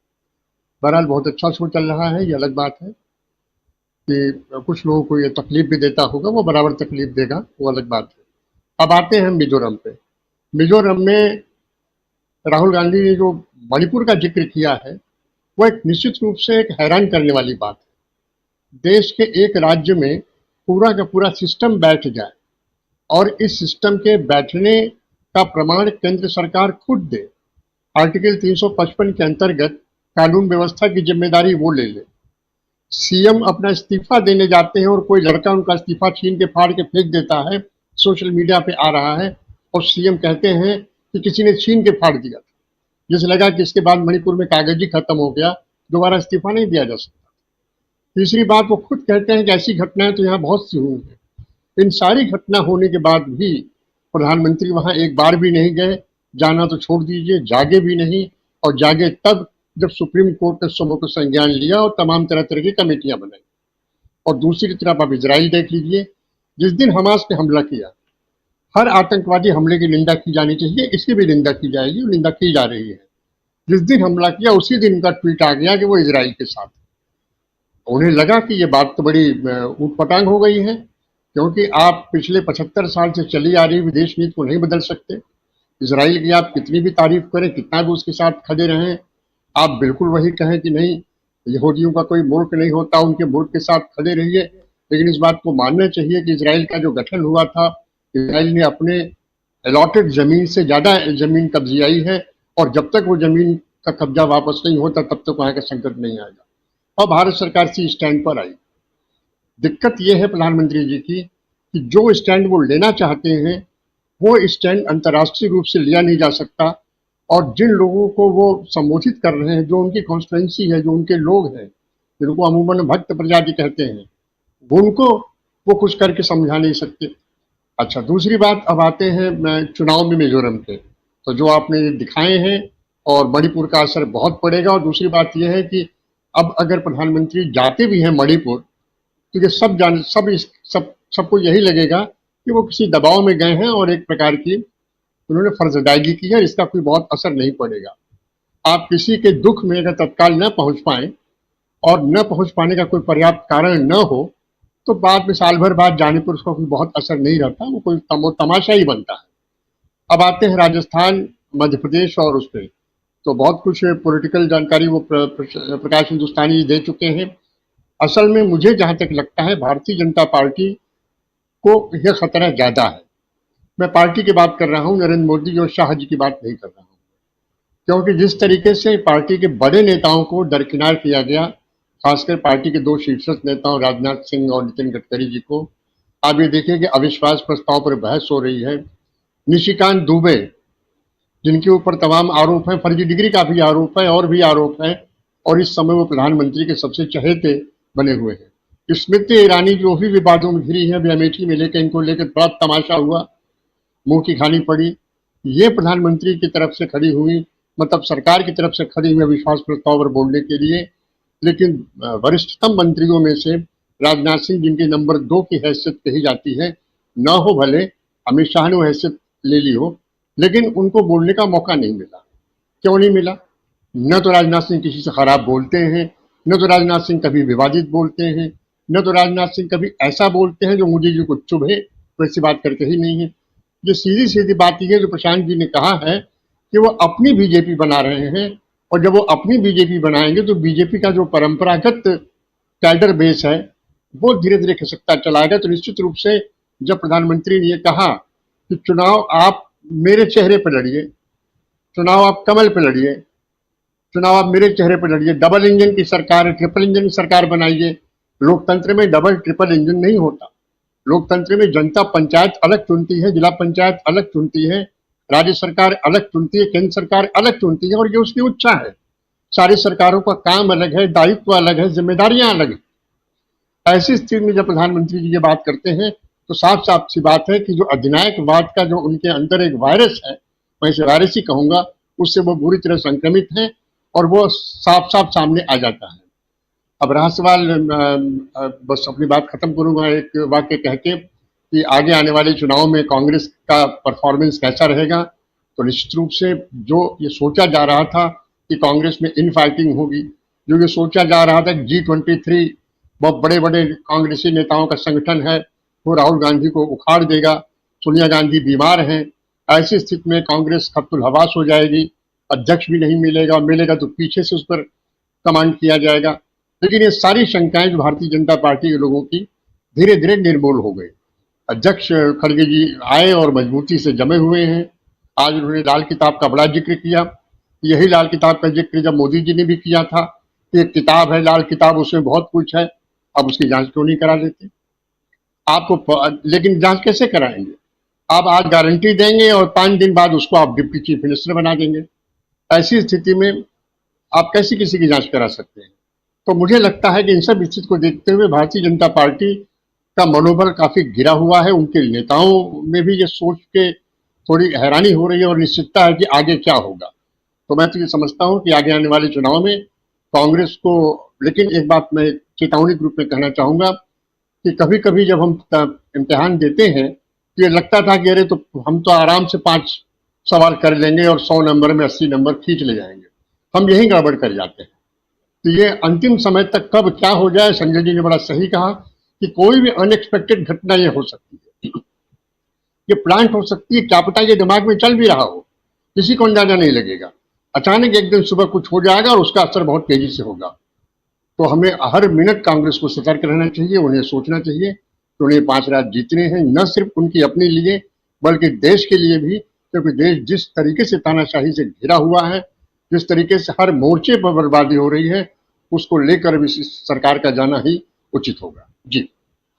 बहरहाल बहुत अच्छा शो चल रहा है। ये अलग बात है कि कुछ लोगों को ये तकलीफ भी देता होगा, वो बराबर तकलीफ देगा, वो अलग बात है। अब आते हैं मिजोरम पे। मिजोरम में राहुल गांधी ने जो मणिपुर का जिक्र किया है वो एक निश्चित रूप से एक हैरान करने वाली बात है। देश के एक राज्य में पूरा का पूरा सिस्टम बैठ जाए और इस सिस्टम के बैठने का प्रमाण केंद्र सरकार खुद दे, आर्टिकल 355 के अंतर्गत कानून व्यवस्था की जिम्मेदारी वो ले ले। सीएम अपना इस्तीफा देने जाते हैं और कोई लड़का उनका इस्तीफा छीन के फाड़ के फेंक देता है, सोशल मीडिया पे आ रहा है, और सीएम कहते हैं कि किसी ने छीन के फाड़ दिया था। जैसे लगा कि इसके बाद मणिपुर में कागज ही खत्म हो गया, दोबारा इस्तीफा नहीं दिया जा सकता। तीसरी बात, वो खुद कहते हैं कि ऐसी घटनाएं तो यहाँ बहुत सी हुई हैं। इन सारी घटना होने के बाद भी प्रधानमंत्री वहां एक बार भी नहीं गए, जाना तो छोड़ दीजिए, जागे भी नहीं। और जागे तब जब सुप्रीम कोर्ट ने सुबह को संज्ञान लिया और तमाम तरह तरह की कमेटियां बनाई। और दूसरी तरफ आप इजराइल देख लीजिए, जिस दिन हमास ने हमला किया, हर आतंकवादी हमले की निंदा की जानी चाहिए, इसकी भी निंदा की जाएगी, निंदा की जा रही है। जिस दिन हमला किया उसी दिन उनका ट्वीट आ गया कि वो इजराइल के साथ। उन्हें लगा कि ये बात तो बड़ी ऊटपटांग हो गई है, क्योंकि आप पिछले 75 साल से चली आ रही विदेश नीति को नहीं बदल सकते। इजराइल की आप कितनी भी तारीफ करें, कितना भी उसके साथ खड़े रहें, आप बिल्कुल वही कहें कि नहीं यहूदियों का कोई मुल्क नहीं होता, उनके मुल्क के साथ खड़े रहिए। लेकिन इस बात को मानना चाहिए कि इजराइल का जो गठन हुआ था, इजराइल ने अपने अलॉटेड जमीन से ज़्यादा जमीन कब्जियाई है, और जब तक वो जमीन का कब्जा वापस नहीं होता तब तक वहाँ का संकट नहीं आएगा। और भारत सरकार सी स्टैंड पर आई। दिक्कत ये है प्रधानमंत्री जी की कि जो स्टैंड वो लेना चाहते हैं वो स्टैंड अंतर्राष्ट्रीय रूप से लिया नहीं जा सकता, और जिन लोगों को वो संबोधित कर रहे हैं, जो उनकी कॉन्स्टिट्यूएंसी है, जो उनके लोग हैं, जिनको अमूमन भक्त प्रजाति कहते हैं, उनको वो कुछ करके समझा नहीं सकते। अच्छा, दूसरी बात, अब आते हैं चुनाव में मिजोरम के, तो जो आपने दिखाए हैं, और मणिपुर का असर बहुत पड़ेगा। और दूसरी बात यह है कि अब अगर प्रधानमंत्री जाते भी हैं मणिपुर, तो ये सबको यही लगेगा कि वो किसी दबाव में गए हैं और एक प्रकार की उन्होंने फर्ज अदायगी की है, इसका कोई बहुत असर नहीं पड़ेगा। आप किसी के दुख में अगर तत्काल न पहुंच पाए और न पहुंच पाने का कोई पर्याप्त कारण न हो, तो बाद में साल भर बाद जाने पर उसका कोई बहुत असर नहीं रहता, वो कोई तमाशा ही बनता है। अब आते हैं राजस्थान, मध्य प्रदेश और उस पर तो बहुत कुछ पॉलिटिकल जानकारी वो प्रकाश हिंदुस्तानी दे चुके हैं। असल में मुझे जहां तक लगता है भारतीय जनता पार्टी को यह खतरा ज्यादा है। मैं पार्टी की बात कर रहा हूं, नरेंद्र मोदी और शाह जी की बात नहीं कर रहा हूं, क्योंकि जिस तरीके से पार्टी के बड़े नेताओं को दरकिनार किया गया, खासकर पार्टी के 2 शीर्षस्थ नेताओं राजनाथ सिंह और नितिन गडकरी जी को, आप ये देखिए कि अविश्वास प्रस्ताव पर बहस हो रही है। निशिकांत दुबे, जिनके ऊपर तमाम आरोप हैं, फर्जी डिग्री का भी आरोप है और भी आरोप है, और इस समय वो प्रधानमंत्री के सबसे चहेते बने हुए हैं। स्मृति ईरानी जो भी विवादों में घिरी है, अभी अमेठी में लेकर इनको लेकर बड़ा तमाशा हुआ, मुंह की खानी पड़ी। ये प्रधानमंत्री की तरफ से खड़ी हुई, मतलब सरकार की तरफ से खड़ी हुई विश्वास प्रस्ताव पर बोलने के लिए, लेकिन वरिष्ठतम मंत्रियों में से राजनाथ सिंह, जिनकी नंबर 2 की हैसियत कही जाती है, न हो भले अमित शाह ने वो हैसियत ले ली हो, लेकिन उनको बोलने का मौका नहीं मिला। क्यों नहीं मिला? न तो राजनाथ सिंह किसी से खराब बोलते हैं, न तो राजनाथ सिंह कभी विवादित बोलते हैं, न तो राजनाथ सिंह कभी ऐसा बोलते हैं जो मोदी जी को चुभे, वैसी बात करते ही नहीं है। जो सीधी सीधी बात यह है, जो प्रशांत जी ने कहा है कि वो अपनी बीजेपी बना रहे हैं, और जब वो अपनी बीजेपी बनाएंगे तो बीजेपी का जो परंपरागत कैडर बेस है वो धीरे धीरे खिसकता चलाएगा। तो निश्चित रूप से जब प्रधानमंत्री ने ये कहा कि चुनाव आप मेरे चेहरे पर लड़िए, चुनाव आप कमल पर लड़िए, चुनाव आप मेरे चेहरे पर लड़िए, डबल इंजन की सरकार है, ट्रिपल इंजन की सरकार बनाइए। लोकतंत्र में डबल ट्रिपल इंजन नहीं होता। लोकतंत्र में जनता पंचायत अलग चुनती है, जिला पंचायत अलग चुनती है, राज्य सरकार अलग चुनती है, केंद्र सरकार अलग चुनती है, और ये उसकी इच्छा है। सारी सरकारों का काम अलग है, दायित्व अलग है, जिम्मेदारियां अलग है। ऐसी स्थिति में जब प्रधानमंत्री जी ये बात करते हैं तो साफ साफ सी बात है कि जो अधिनायकवाद का जो उनके अंदर एक वायरस है, मैं इसे वायरस ही कहूंगा, उससे वो बुरी तरह संक्रमित हैं और वो साफ साफ सामने आ जाता है। अब रहा सवाल, बस अपनी बात खत्म करूंगा एक वाक्य कह के कि आगे आने वाले चुनाव में कांग्रेस का परफॉर्मेंस कैसा रहेगा। तो निश्चित रूप से जो ये सोचा जा रहा था कि कांग्रेस में इन फाइटिंग होगी, जो ये सोचा जा रहा था G23 बहुत बड़े बड़े कांग्रेसी नेताओं का संगठन है, वो राहुल गांधी को उखाड़ देगा, सोनिया गांधी बीमार हैं, ऐसी स्थिति में कांग्रेस खत्तुल हवास हो जाएगी, अध्यक्ष भी नहीं मिलेगा, मिलेगा तो पीछे से उस पर कमांड किया जाएगा। लेकिन ये सारी शंकाएं जो भारतीय जनता पार्टी के लोगों की धीरे धीरे निर्मूल हो गई। अध्यक्ष खड़गे जी आए और मजबूती से जमे हुए हैं। आज उन्होंने लाल किताब का बड़ा जिक्र किया। यही लाल किताब का जिक्र जब मोदी जी ने भी किया था कि एक किताब है लाल किताब, उसमें बहुत कुछ है, अब उसकी जांच क्यों नहीं करा लेते आपको? लेकिन जांच कैसे कराएंगे? आप आज गारंटी देंगे और 5 दिन बाद उसको आप डिप्टी चीफ मिनिस्टर बना देंगे। ऐसी स्थिति में आप कैसे किसी की जांच करा सकते हैं? तो मुझे लगता है कि इन सब स्थिति को देखते हुए भारतीय जनता पार्टी का मनोबल काफी गिरा हुआ है। उनके नेताओं में भी ये सोच के थोड़ी हैरानी हो रही है और निश्चितता है कि आगे क्या होगा। तो मैं तो ये समझता हूँ कि आगे आने वाले चुनाव में कांग्रेस को, लेकिन एक बात मैं चेतावनी के रूप में कहना चाहूंगा कि कभी कभी जब हम इम्तिहान देते हैं तो ये लगता था कि अरे तो हम तो आराम से 5 सवाल कर लेंगे और 100 नंबर में 80 नंबर खींच ले जाएंगे, हम यही गड़बड़ कर जाते हैं। तो ये अंतिम समय तक कब क्या हो जाए, संजय जी ने बड़ा सही कहा कि कोई भी अनएक्सपेक्टेड घटना ये हो सकती है, ये प्लांट हो सकती है, क्या पता ये दिमाग में चल भी रहा हो, किसी को अंदाजा नहीं लगेगा। अचानक एक दिन सुबह कुछ हो जाएगा और उसका असर बहुत तेजी से होगा। तो हमें हर मिनट कांग्रेस को सतर्क रहना चाहिए, उन्हें सोचना चाहिए कि उन्हें 5 राज्य जीतने हैं, न सिर्फ उनकी अपने लिए बल्कि देश के लिए भी, क्योंकि देश जिस तरीके से तानाशाही से घिरा हुआ है, जिस तरीके से हर मोर्चे पर बर्बादी हो रही है, उसको लेकर भी सरकार का जाना ही उचित होगा। जी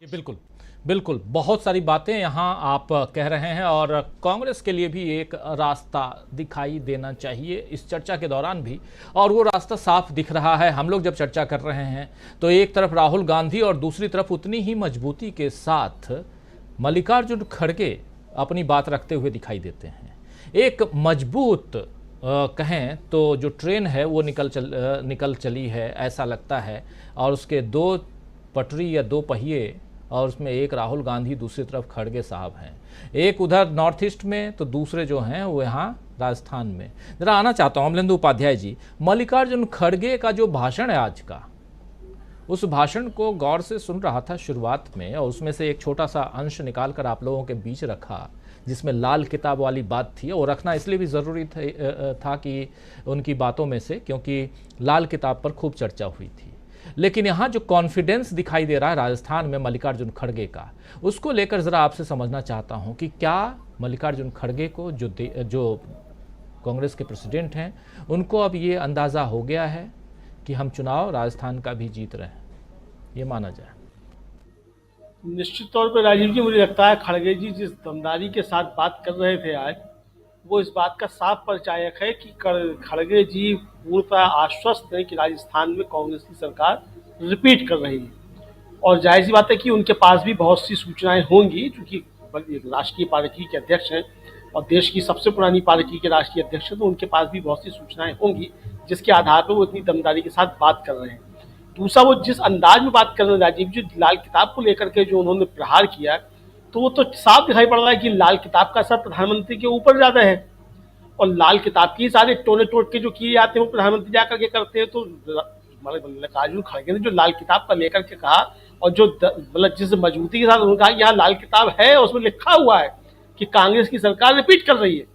बिल्कुल बिल्कुल, बहुत सारी बातें यहाँ आप कह रहे हैं और कांग्रेस के लिए भी एक रास्ता दिखाई देना चाहिए इस चर्चा के दौरान भी, और वो रास्ता साफ दिख रहा है। हम लोग जब चर्चा कर रहे हैं तो एक तरफ राहुल गांधी और दूसरी तरफ उतनी ही मजबूती के साथ मल्लिकार्जुन खड़गे अपनी बात रखते हुए दिखाई देते हैं। एक मजबूत कहें तो जो ट्रेन है वो निकल चली है ऐसा लगता है, और उसके 2 पटरी या 2 पहिए और उसमें एक राहुल गांधी, दूसरी तरफ खड़गे साहब हैं, एक उधर नॉर्थ ईस्ट में तो दूसरे जो हैं वो यहाँ राजस्थान में। जरा आना चाहता हूँ अमलेंदु उपाध्याय जी, मल्लिकार्जुन खड़गे का जो भाषण है आज का, उस भाषण को गौर से सुन रहा था शुरुआत में, और उसमें से एक छोटा सा अंश निकाल कर आप लोगों के बीच रखा जिसमें लाल किताब वाली बात थी, और रखना इसलिए भी ज़रूरी था कि उनकी बातों में से, क्योंकि लाल किताब पर खूब चर्चा हुई थी। लेकिन यहाँ जो कॉन्फिडेंस दिखाई दे रहा है राजस्थान में मल्लिकार्जुन खड़गे का, उसको लेकर ज़रा आपसे समझना चाहता हूँ कि क्या मल्लिकार्जुन खड़गे को जो कांग्रेस के प्रेसिडेंट हैं उनको अब ये अंदाज़ा हो गया है कि हम चुनाव राजस्थान का भी जीत रहे हैं, ये माना जाए? निश्चित तौर पर राजीव जी, मुझे लगता है खड़गे जी जिस दमदारी के साथ बात कर रहे थे आज, वो इस बात का साफ परिचायक है कि खड़गे जी पूर्णतः आश्वस्त है कि राजस्थान में कांग्रेस की सरकार रिपीट कर रही है। और जाहिर सी बात है कि उनके पास भी बहुत सी सूचनाएं होंगी, क्योंकि राष्ट्रीय पार्टी के अध्यक्ष हैं और देश की सबसे पुरानी पार्टी के राष्ट्रीय अध्यक्ष हैं, तो उनके पास भी बहुत सी सूचनाएं होंगी जिसके आधार पर वो इतनी दमदारी के साथ बात कर रहे हैं। दूसरा, वो जिस अंदाज में बात कर रहे हैं राजीव जी, लाल किताब को लेकर के जो उन्होंने प्रहार किया, तो वो तो साफ दिखाई पड़ रहा है कि लाल किताब का असर प्रधानमंत्री के ऊपर ज़्यादा है, और लाल किताब की सारे टोने टोट के जो किए जाते हैं वो प्रधानमंत्री जाकर के करते हैं। तो मल्लिकार्जुन खड़गे ने जो लाल किताब का लेकर के कहा, और जो मतलब जिस मजबूती के साथ उन्होंने कहा यहाँ लाल किताब है, उसमें लिखा हुआ है कि कांग्रेस की सरकार रिपीट कर रही है,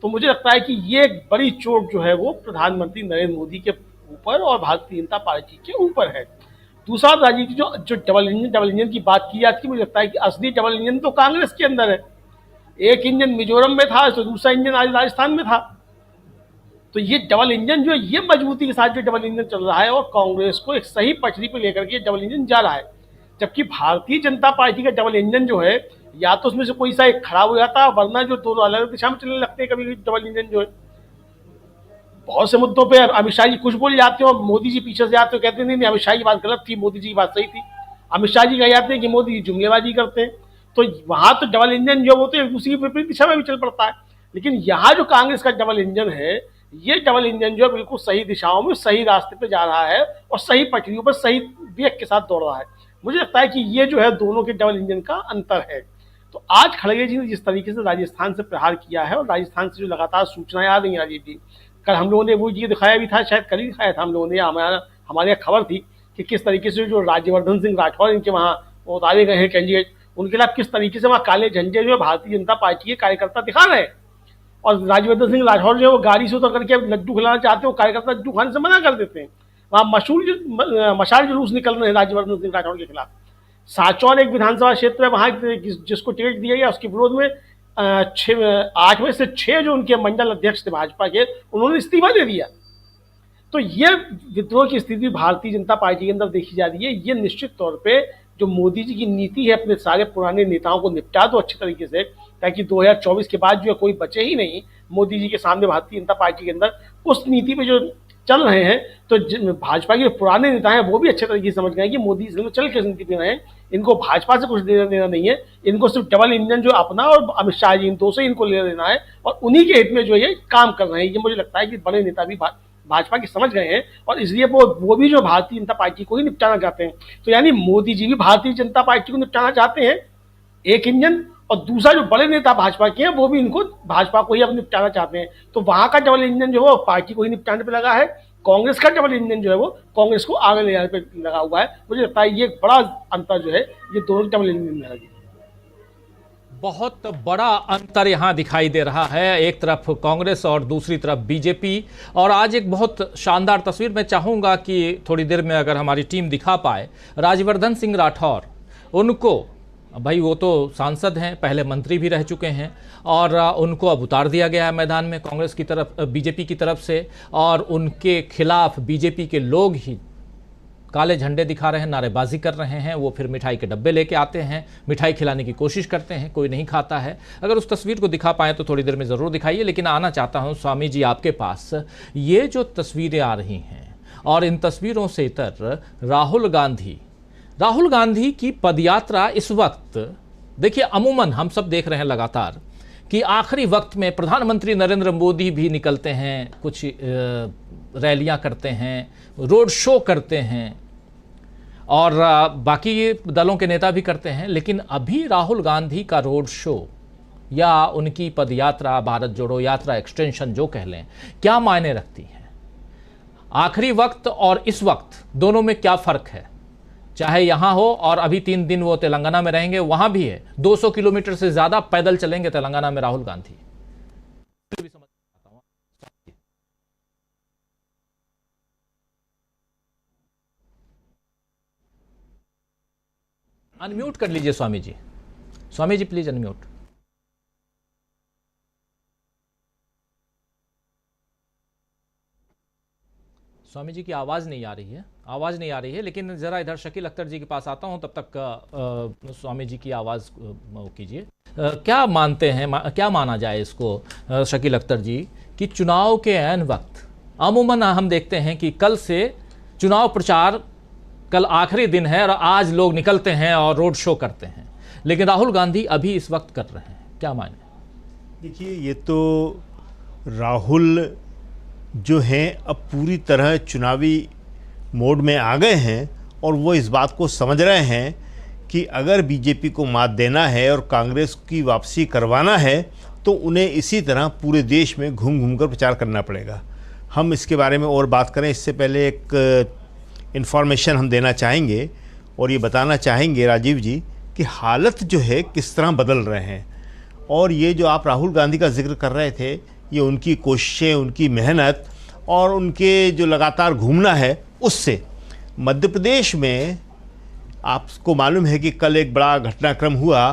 तो मुझे लगता है कि ये एक बड़ी चोट जो है वो प्रधानमंत्री नरेंद्र मोदी के ऊपर और भारतीय जनता पार्टी के ऊपर है। दूसरा, राजीव जी जो डबल इंजन की बात की जाती है, मुझे लगता है कि असली डबल इंजन तो कांग्रेस के अंदर है। एक इंजन मिजोरम में था तो दूसरा इंजन आज राजस्थान में था। तो ये डबल इंजन जो है, ये मजबूती के साथ जो डबल इंजन चल रहा है और कांग्रेस को एक सही पटरी पे लेकर के डबल इंजन जा रहा है। जबकि भारतीय जनता पार्टी का डबल इंजन जो है, या तो उसमें से कोई सा एक खराब हो जाता है, वरना जो दोनों अलग अलग दिशा में चलने लगते हैं। कभी डबल इंजन जो है बहुत से मुद्दों पे अमित शाह जी कुछ बोल जाते हैं और मोदी जी पीछे से आते हैं, कहते हैं नहीं अमित शाह की बात गलत थी, मोदी जी की बात सही थी। अमित शाह जी कह जाते हैं कि मोदी जी जुमलेबाजी करते हैं। तो वहां तो डबल इंजन जो वो तो उसी विपरीत दिशा में भी चल पड़ता है। लेकिन यहाँ जो कांग्रेस का डबल इंजन है, ये डबल इंजन जो है बिल्कुल सही दिशाओं में सही रास्ते पे जा रहा है और सही पटरियों पर सही वेग के साथ दौड़ रहा है। मुझे लगता है कि ये जो है दोनों के डबल इंजन का अंतर है। तो आज खड़गे जी ने जिस तरीके से राजस्थान से प्रहार किया है, और राजस्थान से जो लगातार सूचनाएं आ रही हैं राजीव जी, कल हम लोगों ने वो ये दिखाया भी था, शायद कल ही दिखाया था हम लोगों ने, हमारे यहाँ खबर थी कि किस तरीके से जो राज्यवर्धन सिंह राठौर इनके वहाँ उतारे गए हैं कैंडिडेट, उनके खिलाफ किस तरीके से वहाँ काले झंडे जो है भारतीय जनता पार्टी के कार्यकर्ता दिखा रहे हैं। और राज्यवर्धन सिंह राठौर जो है वो गाड़ी से उतर करके लड्डू खिलाना चाहते हैं, कार्यकर्ता लड्डू खाने से मना कर देते हैं। वहाँ मशाल जुलूस निकल रहे हैं राज्यवर्धन सिंह राठौर के खिलाफ। साचौर एक विधानसभा क्षेत्र है, वहाँ जिसको टिकट दिया गया उसके विरोध में 8 में से 6 जो उनके मंडल अध्यक्ष थे भाजपा के, उन्होंने इस्तीफा दे दिया। तो ये विद्रोह की स्थिति भारतीय जनता पार्टी के अंदर देखी जा रही है। ये निश्चित तौर पे जो मोदी जी की नीति है, अपने सारे पुराने नेताओं को निपटा दो अच्छे तरीके से, ताकि 2024 के बाद जो है कोई बचे ही नहीं मोदी जी के सामने भारतीय जनता पार्टी के अंदर, उस नीति पे जो चल रहे हैं। तो भाजपा के पुराने नेता हैं वो भी अच्छे तरीके से समझ गए कि मोदी इसमें चल के नीति पे रहे हैं, इनको भाजपा से कुछ लेना देना नहीं है, इनको सिर्फ डबल इंजन जो अपना और अमित शाह जी, इन दो से इनको लेना देना है, और उन्हीं के हित में जो ये काम कर रहे हैं। ये मुझे लगता है कि बड़े नेता भी भाजपा के समझ गए हैं, और इसलिए वो भी जो भारतीय जनता पार्टी को ही निपटाना चाहते हैं। तो यानी मोदी जी भी भारतीय जनता पार्टी को निपटाना चाहते हैं एक इंजन, और दूसरा जो बड़े नेता भाजपा के हैं वो भी इनको भाजपा को ही अब निपटाना चाहते हैं। तो वहां का डबल इंजन जो है वो पार्टी को ही निपटाने पे लगा है, कांग्रेस का डबल इंजन जो है वो कांग्रेस को आगे ले जाने पे लगा हुआ है। मुझे लगता है ये एक बड़ा अंतर जो है ये दोनों डबल इंजन में है। बहुत बड़ा अंतर यहाँ दिखाई दे रहा है, एक तरफ कांग्रेस और दूसरी तरफ बीजेपी। और आज एक बहुत शानदार तस्वीर मैं चाहूँगा कि थोड़ी देर में अगर हमारी टीम दिखा पाए, राज्यवर्धन सिंह राठौर, उनको भाई वो तो सांसद हैं, पहले मंत्री भी रह चुके हैं, और उनको अब उतार दिया गया है मैदान में कांग्रेस की तरफ, बीजेपी की तरफ से, और उनके खिलाफ बीजेपी के लोग ही काले झंडे दिखा रहे हैं, नारेबाजी कर रहे हैं। वो फिर मिठाई के डब्बे लेके आते हैं, मिठाई खिलाने की कोशिश करते हैं, कोई नहीं खाता है। अगर उस तस्वीर को दिखा पाएँ तो थोड़ी देर में ज़रूर दिखाइए। लेकिन आना चाहता हूँ स्वामी जी आपके पास, ये जो तस्वीरें आ रही हैं और इन तस्वीरों से इतर राहुल गांधी की पदयात्रा इस वक्त, देखिए अमूमन हम सब देख रहे हैं लगातार कि आखिरी वक्त में प्रधानमंत्री नरेंद्र मोदी भी निकलते हैं, कुछ रैलियां करते हैं, रोड शो करते हैं, और बाकी दलों के नेता भी करते हैं, लेकिन अभी राहुल गांधी का रोड शो या उनकी पदयात्रा, भारत जोड़ो यात्रा एक्सटेंशन जो कह लें, क्या मायने रखती है? आखिरी वक्त और इस वक्त दोनों में क्या फर्क है? चाहे यहां हो और अभी 3 दिन वो तेलंगाना में रहेंगे, वहां भी है 200 किलोमीटर से ज्यादा पैदल चलेंगे तेलंगाना में राहुल गांधी। अनम्यूट कर लीजिए स्वामी जी। Swami ji please unmute. स्वामी जी की आवाज़ नहीं आ रही है, आवाज़ नहीं आ रही है, लेकिन ज़रा इधर शकील अख्तर जी के पास आता हूं, तब तक स्वामी जी की आवाज़ कीजिए। क्या मानते हैं, क्या माना जाए इसको शकील अख्तर जी कि चुनाव के ऐन वक्त अमूमन हम देखते हैं कि कल से चुनाव प्रचार, कल आखिरी दिन है और आज लोग निकलते हैं और रोड शो करते हैं, लेकिन राहुल गांधी अभी इस वक्त कर रहे हैं, क्या माने? देखिए, ये तो राहुल जो हैं अब पूरी तरह चुनावी मोड में आ गए हैं और वो इस बात को समझ रहे हैं कि अगर बीजेपी को मात देना है और कांग्रेस की वापसी करवाना है तो उन्हें इसी तरह पूरे देश में घूम घूम कर प्रचार करना पड़ेगा। हम इसके बारे में और बात करें, इससे पहले एक इन्फॉर्मेशन हम देना चाहेंगे और ये बताना चाहेंगे राजीव जी कि हालत जो है किस तरह बदल रहे हैं। और ये जो आप राहुल गांधी का जिक्र कर रहे थे, ये उनकी कोशिशें, उनकी मेहनत और उनके जो लगातार घूमना है, उससे मध्य प्रदेश में आपको मालूम है कि कल एक बड़ा घटनाक्रम हुआ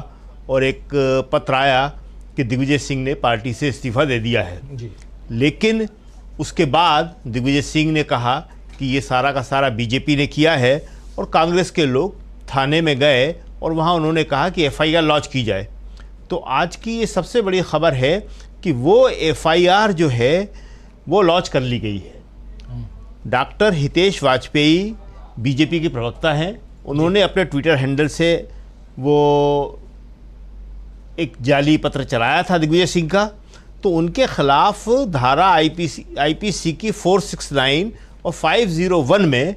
और एक पत्र आया कि दिग्विजय सिंह ने पार्टी से इस्तीफ़ा दे दिया है जी। लेकिन उसके बाद दिग्विजय सिंह ने कहा कि ये सारा का सारा बीजेपी ने किया है और कांग्रेस के लोग थाने में गए और वहाँ उन्होंने कहा कि एफआईआर लॉन्च की जाए। तो आज की ये सबसे बड़ी खबर है कि वो एफआईआर जो है वो लॉन्च कर ली गई है। डॉक्टर हितेश वाजपेयी बीजेपी के प्रवक्ता हैं, उन्होंने अपने ट्विटर हैंडल से वो एक जाली पत्र चलाया था दिग्विजय सिंह का, तो उनके खिलाफ धारा आईपीसी की 469 और 501 में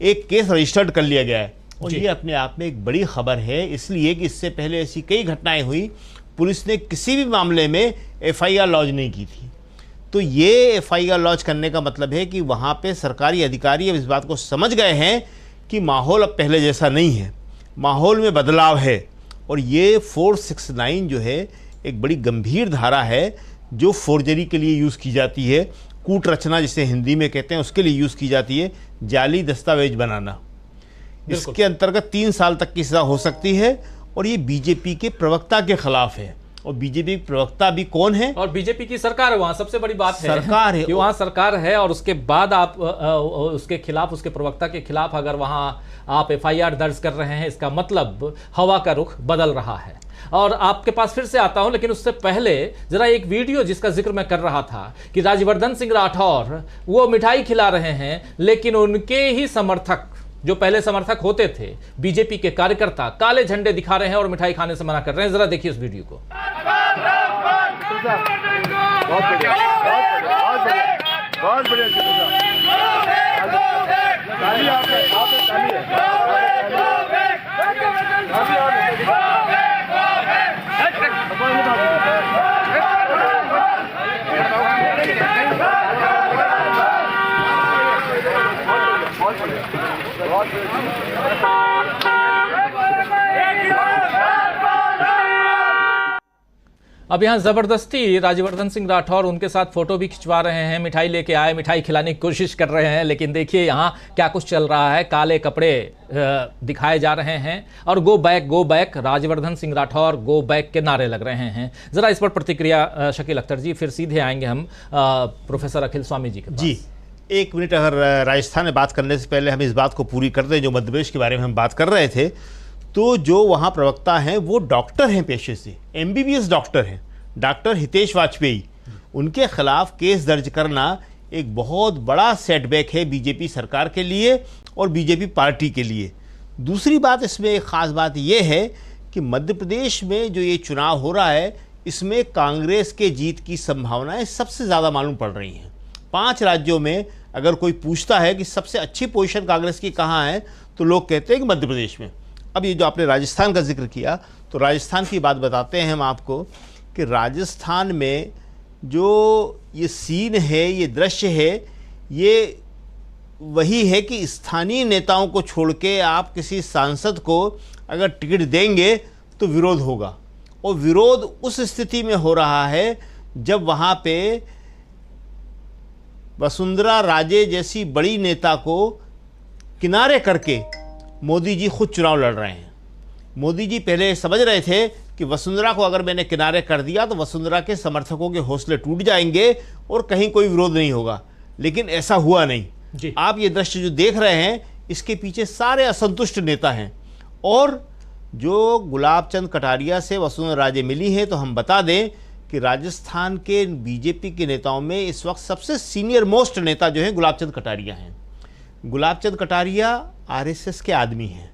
एक केस रजिस्टर्ड कर लिया गया है। और ये अपने आप में एक बड़ी खबर है, इसलिए कि इससे पहले ऐसी कई घटनाएं हुई, पुलिस ने किसी भी मामले में एफआईआर लॉन्च नहीं की थी। तो ये एफआईआर लॉन्च करने का मतलब है कि वहाँ पे सरकारी अधिकारी अब इस बात को समझ गए हैं कि माहौल अब पहले जैसा नहीं है, माहौल में बदलाव है। और ये 469 जो है एक बड़ी गंभीर धारा है जो फोर्जरी के लिए यूज़ की जाती है, कूट रचना जिसे हिंदी में कहते हैं उसके लिए यूज़ की जाती है, जाली दस्तावेज बनाना। इसके अंतर्गत 3 साल तक की सज़ा हो सकती है और ये बीजेपी के प्रवक्ता के खिलाफ है। और बीजेपी प्रवक्ता भी कौन है? और बीजेपी की सरकार है वहाँ, सबसे बड़ी बात है सरकार है कि वहाँ सरकार है और उसके बाद आप उसके खिलाफ, उसके प्रवक्ता के खिलाफ अगर वहाँ आप एफआईआर दर्ज कर रहे हैं, इसका मतलब हवा का रुख बदल रहा है। और आपके पास फिर से आता हूं, लेकिन उससे पहले जरा एक वीडियो जिसका जिक्र मैं कर रहा था कि राज्यवर्धन सिंह राठौर वो मिठाई खिला रहे हैं, लेकिन उनके ही समर्थक जो पहले समर्थक होते थे, बीजेपी के कार्यकर्ता काले झंडे दिखा रहे हैं और मिठाई खाने से मना कर रहे हैं। जरा देखिए उस वीडियो को। अब यहाँ जबरदस्ती राज्यवर्धन सिंह राठौर उनके साथ फोटो भी खिंचवा रहे हैं, मिठाई लेके आए, मिठाई खिलाने की कोशिश कर रहे हैं, लेकिन देखिए यहाँ क्या कुछ चल रहा है। काले कपड़े दिखाए जा रहे हैं और go back Rajyavardhan Singh Rathore go back के नारे लग रहे हैं। जरा इस पर प्रतिक्रिया शकील अख्तर जी, फिर सीधे आएंगे हम प्रोफेसर अखिल स्वामी जी के पास। जी, 1 मिनट अगर राजस्थान में बात करने से पहले हम इस बात को पूरी कर दें जो मध्य प्रदेश के बारे में हम बात कर रहे थे। तो जो वहाँ प्रवक्ता हैं वो डॉक्टर हैं, पेशे से एमबीबीएस डॉक्टर हैं, डॉक्टर हितेश वाजपेयी। उनके खिलाफ केस दर्ज करना एक बहुत बड़ा सेटबैक है बीजेपी सरकार के लिए और बीजेपी पार्टी के लिए। दूसरी बात, इसमें एक ख़ास बात यह है कि मध्य प्रदेश में जो ये चुनाव हो रहा है, इसमें कांग्रेस के जीत की संभावनाएं सबसे ज़्यादा मालूम पड़ रही हैं। 5 राज्यों में अगर कोई पूछता है कि सबसे अच्छी पोजीशन कांग्रेस की कहाँ है, तो लोग कहते हैं कि मध्य प्रदेश में। अब ये जो आपने राजस्थान का जिक्र किया, तो राजस्थान की बात बताते हैं हम आपको कि राजस्थान में जो ये सीन है, ये दृश्य है, ये वही है कि स्थानीय नेताओं को छोड़ के आप किसी सांसद को अगर टिकट देंगे तो विरोध होगा, और विरोध उस स्थिति में हो रहा है जब वहाँ पे वसुंधरा राजे जैसी बड़ी नेता को किनारे करके मोदी जी खुद चुनाव लड़ रहे हैं। मोदी जी पहले समझ रहे थे कि वसुंधरा को अगर मैंने किनारे कर दिया तो वसुंधरा के समर्थकों के हौसले टूट जाएंगे और कहीं कोई विरोध नहीं होगा, लेकिन ऐसा हुआ नहीं जी। आप ये दृश्य जो देख रहे हैं, इसके पीछे सारे असंतुष्ट नेता हैं। और जो गुलाब चंद कटारिया से वसुंधरा राजे मिली हैं, तो हम बता दें कि राजस्थान के बीजेपी के नेताओं में इस वक्त सबसे सीनियर मोस्ट नेता जो है गुलाब चंद कटारिया हैं। गुलाब चंद कटारिया आरएसएस के आदमी हैं।